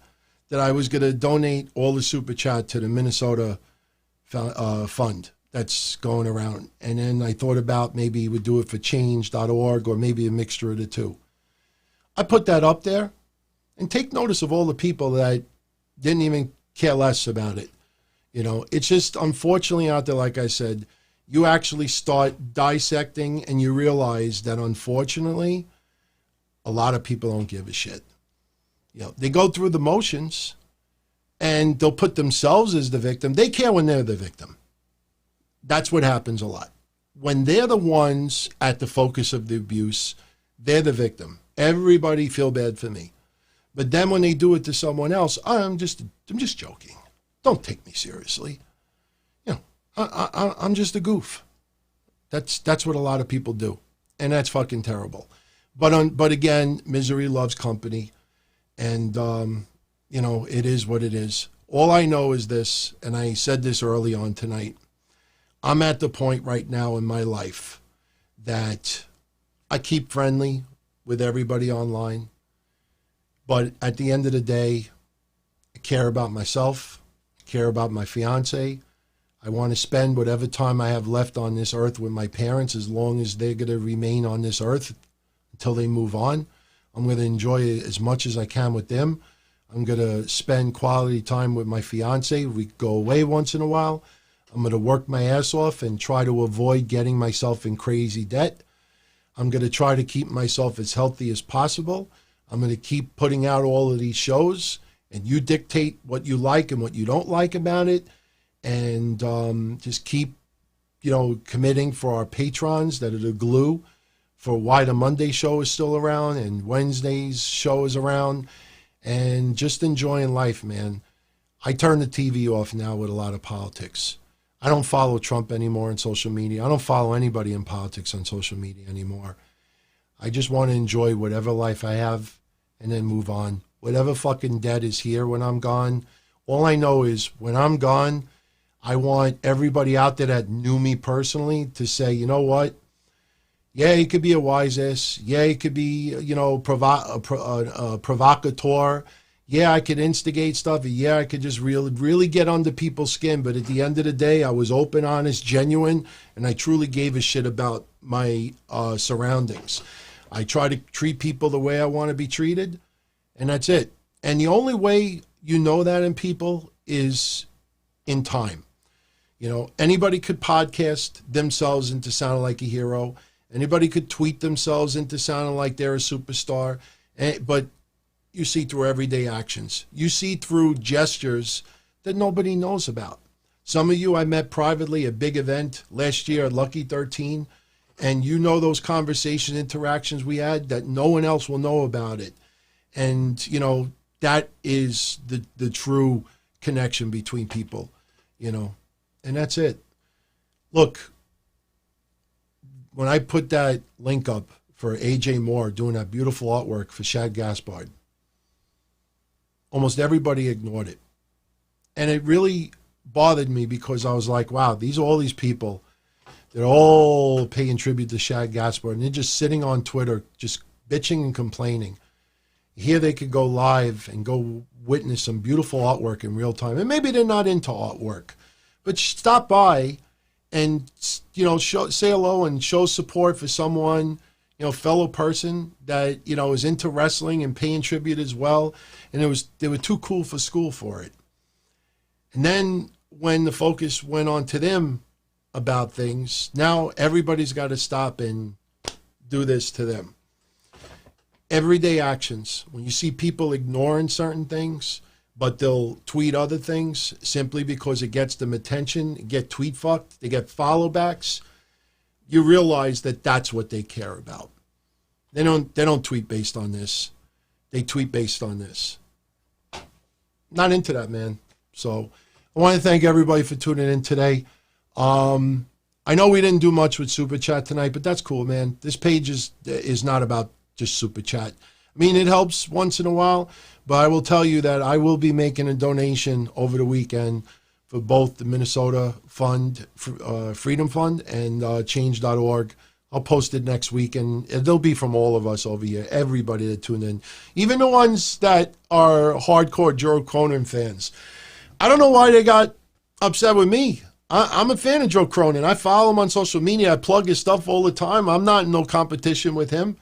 that I was going to donate all the super chat to the Minnesota fund that's going around. And then I thought about maybe we would do it for change.org or maybe a mixture of the two. I put that up there, and take notice of all the people that didn't even care less about it. It's just unfortunately out there, like I said, you actually start dissecting and you realize that unfortunately, a lot of people don't give a shit. They go through the motions and they'll put themselves as the victim. They care when they're the victim. That's what happens a lot. When they're the ones at the focus of the abuse, they're the victim. Everybody feel bad for me. But then when they do it to someone else, I'm just joking. Don't take me seriously. I'm just a goof. That's what a lot of people do. And that's fucking terrible. But again, misery loves company. And, it is what it is. All I know is this, and I said this early on tonight, I'm at the point right now in my life that I keep friendly with everybody online. But at the end of the day, I care about myself, I care about my fiance. I want to spend whatever time I have left on this earth with my parents as long as they're going to remain on this earth until they move on. I'm going to enjoy it as much as I can with them. I'm going to spend quality time with my fiance. We go away once in a while. I'm going to work my ass off and try to avoid getting myself in crazy debt. I'm going to try to keep myself as healthy as possible. I'm going to keep putting out all of these shows, and you dictate what you like and what you don't like about it. And just keep, committing for our patrons that are the glue for why the Monday show is still around and Wednesday's show is around, and just enjoying life, man. I turn the TV off now with a lot of politics. I don't follow Trump anymore on social media. I don't follow anybody in politics on social media anymore. I just want to enjoy whatever life I have and then move on. Whatever fucking debt is here when I'm gone. All I know is when I'm gone, I want everybody out there that knew me personally to say, you know what? Yeah, he could be a wise ass. Yeah, he could be, provocateur. Yeah, I could instigate stuff. Yeah, I could just really get under people's skin. But at the end of the day, I was open, honest, genuine, and I truly gave a shit about my surroundings. I try to treat people the way I want to be treated, and that's it. And the only way you know that in people is in time. Anybody could podcast themselves into sounding like a hero. Anybody could tweet themselves into sounding like they're a superstar. But you see through everyday actions. You see through gestures that nobody knows about. Some of you I met privately at a big event last year at Lucky 13. And those conversation interactions we had that no one else will know about it. And, that is the true connection between people, and that's it. Look, when I put that link up for AJ Moore doing that beautiful artwork for Shad Gaspard, almost everybody ignored it. And it really bothered me because I was like, wow, all these people, they're all paying tribute to Shad Gaspard, and they're just sitting on Twitter, just bitching and complaining. Here they could go live and go witness some beautiful artwork in real time. And maybe they're not into artwork, but stop by and, say hello and show support for someone, fellow person that, is into wrestling and paying tribute as well. And they were too cool for school for it. And then when the focus went on to them about things, now everybody's got to stop and do this to them. Everyday actions. When you see people ignoring certain things, but they'll tweet other things simply because it gets them attention, get tweet fucked, they get follow backs, you realize that that's what they care about. They don't tweet based on this. They tweet based on this. Not into that, man. So I want to thank everybody for tuning in today. I know we didn't do much with Super Chat tonight, but that's cool, man. This page is not about just Super Chat. I mean, it helps once in a while, but I will tell you that I will be making a donation over the weekend for both the Minnesota Fund, Freedom Fund, and Change.org. I'll post it next week, and they'll be from all of us over here, everybody that tuned in, even the ones that are hardcore Joe Cronin fans. I don't know why they got upset with me. I'm a fan of Joe Cronin. I follow him on social media. I plug his stuff all the time. I'm not in no competition with him.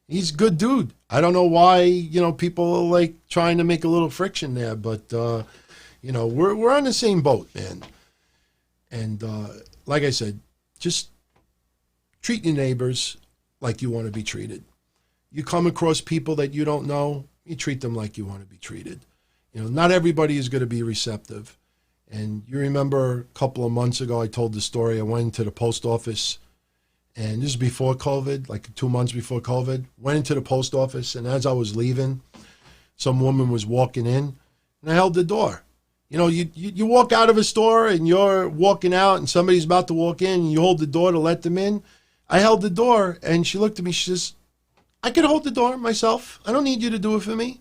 He's a good dude. I don't know why, people are like trying to make a little friction there, but, we're on the same boat, man. And like I said, just treat your neighbors like you want to be treated. You come across people that you don't know, you treat them like you want to be treated. Not everybody is going to be receptive. And you remember a couple of months ago, I told the story. I went into the post office, and this is before COVID, like 2 months before COVID. Went into the post office, and as I was leaving, some woman was walking in, and I held the door. You walk out of a store, and you're walking out, and somebody's about to walk in, and you hold the door to let them in. I held the door, and she looked at me. She says, I can hold the door myself. I don't need you to do it for me.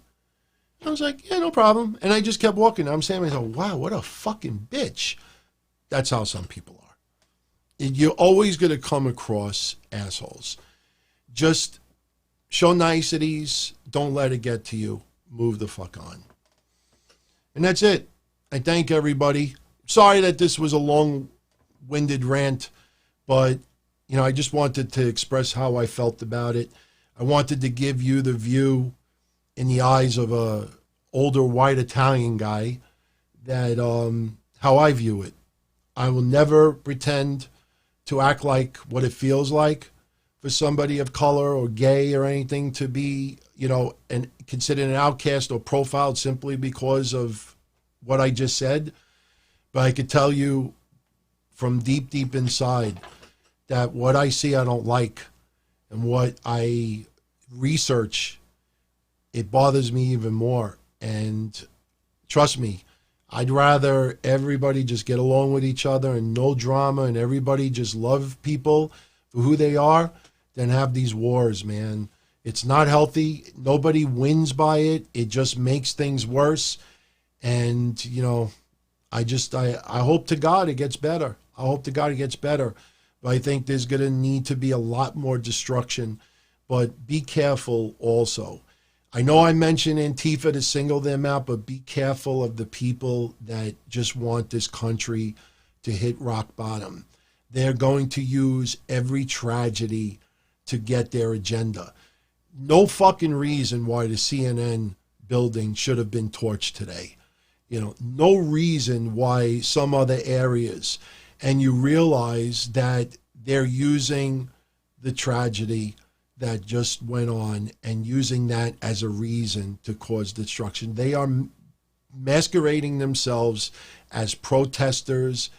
I was like, yeah, no problem. And I just kept walking. I'm saying to myself, wow, what a fucking bitch. That's how some people are. You're always going to come across assholes. Just show niceties. Don't let it get to you. move the fuck on. And that's it. I thank everybody. Sorry that this was a long-winded rant, but, I just wanted to express how I felt about it. I wanted to give you the view in the eyes of a older white Italian guy that how I view it. I will never pretend to act like what it feels like for somebody of color or gay or anything to be, and considered an outcast or profiled simply because of what I just said. But I could tell you from deep, deep inside that what I see I don't like, and what I research, it bothers me even more. And trust me, I'd rather everybody just get along with each other and no drama and everybody just love people for who they are than have these wars, man. It's not healthy. Nobody wins by it. It just makes things worse. And, I hope to God it gets better. I hope to God it gets better. But I think there's going to need to be a lot more destruction. But be careful also. I know I mentioned Antifa to single them out, but be careful of the people that just want this country to hit rock bottom. They're going to use every tragedy to get their agenda. No fucking reason why the CNN building should have been torched today. No reason why some other areas. And you realize that they're using the tragedy that just went on and using that as a reason to cause destruction. They are masquerading themselves as protesters,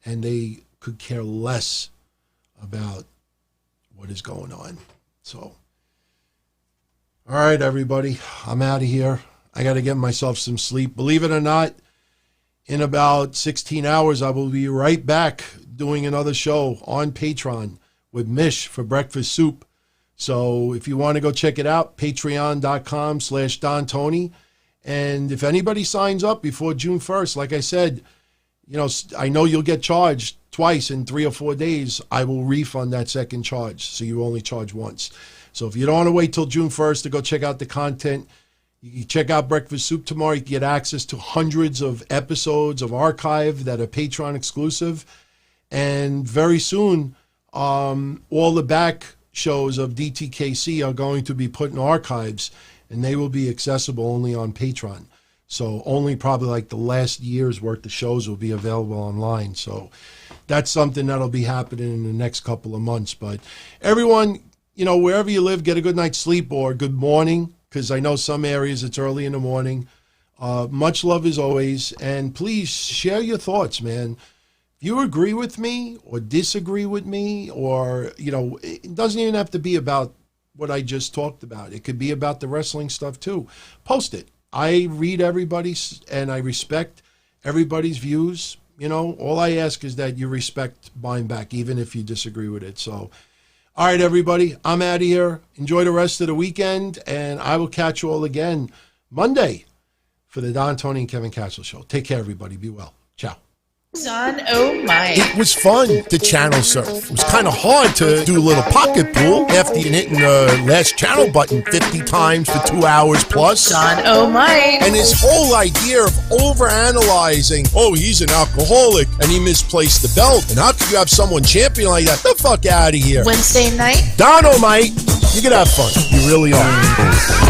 and they could care less about what is going on. So, all right, everybody, I'm out of here. I got to get myself some sleep. Believe it or not, in about 16 hours, I will be right back doing another show on Patreon with Mish for Breakfast Soup. So if you want to go check it out, patreon.com/Don Tony. And if anybody signs up before June 1st, like I said, I know you'll get charged twice in 3 or 4 days. I will refund that second charge, so you only charge once. So if you don't want to wait till June 1st to go check out the content, you can check out Breakfast Soup tomorrow. You can get access to hundreds of episodes of archive that are Patreon exclusive. And very soon, all the back shows of DTKC are going to be put in archives, and they will be accessible only on Patreon. So only probably like the last year's worth of shows will be available online. So that's something that'll be happening in the next couple of months. But everyone, wherever you live, get a good night's sleep or good morning, because I know some areas it's early in the morning. Much love as always. And please share your thoughts, man. If you agree with me or disagree with me, or, it doesn't even have to be about what I just talked about. It could be about the wrestling stuff too. Post it. I read everybody's and I respect everybody's views. All I ask is that you respect mine back, even if you disagree with it. So, all right, everybody, I'm out of here. Enjoy the rest of the weekend, and I will catch you all again Monday for the Don, Tony, and Kevin Castle Show. Take care, everybody. Be well. Ciao. Son, oh my. It was fun to channel surf. It was kind of hard to do a little pocket pool after you hitting the last channel button 50 times for 2 hours plus. Son, oh my. And his whole idea of overanalyzing, he's an alcoholic and he misplaced the belt. And how could you have someone champion like that? The fuck out of here. Wednesday night. Dono, mate. You can have fun. You really are.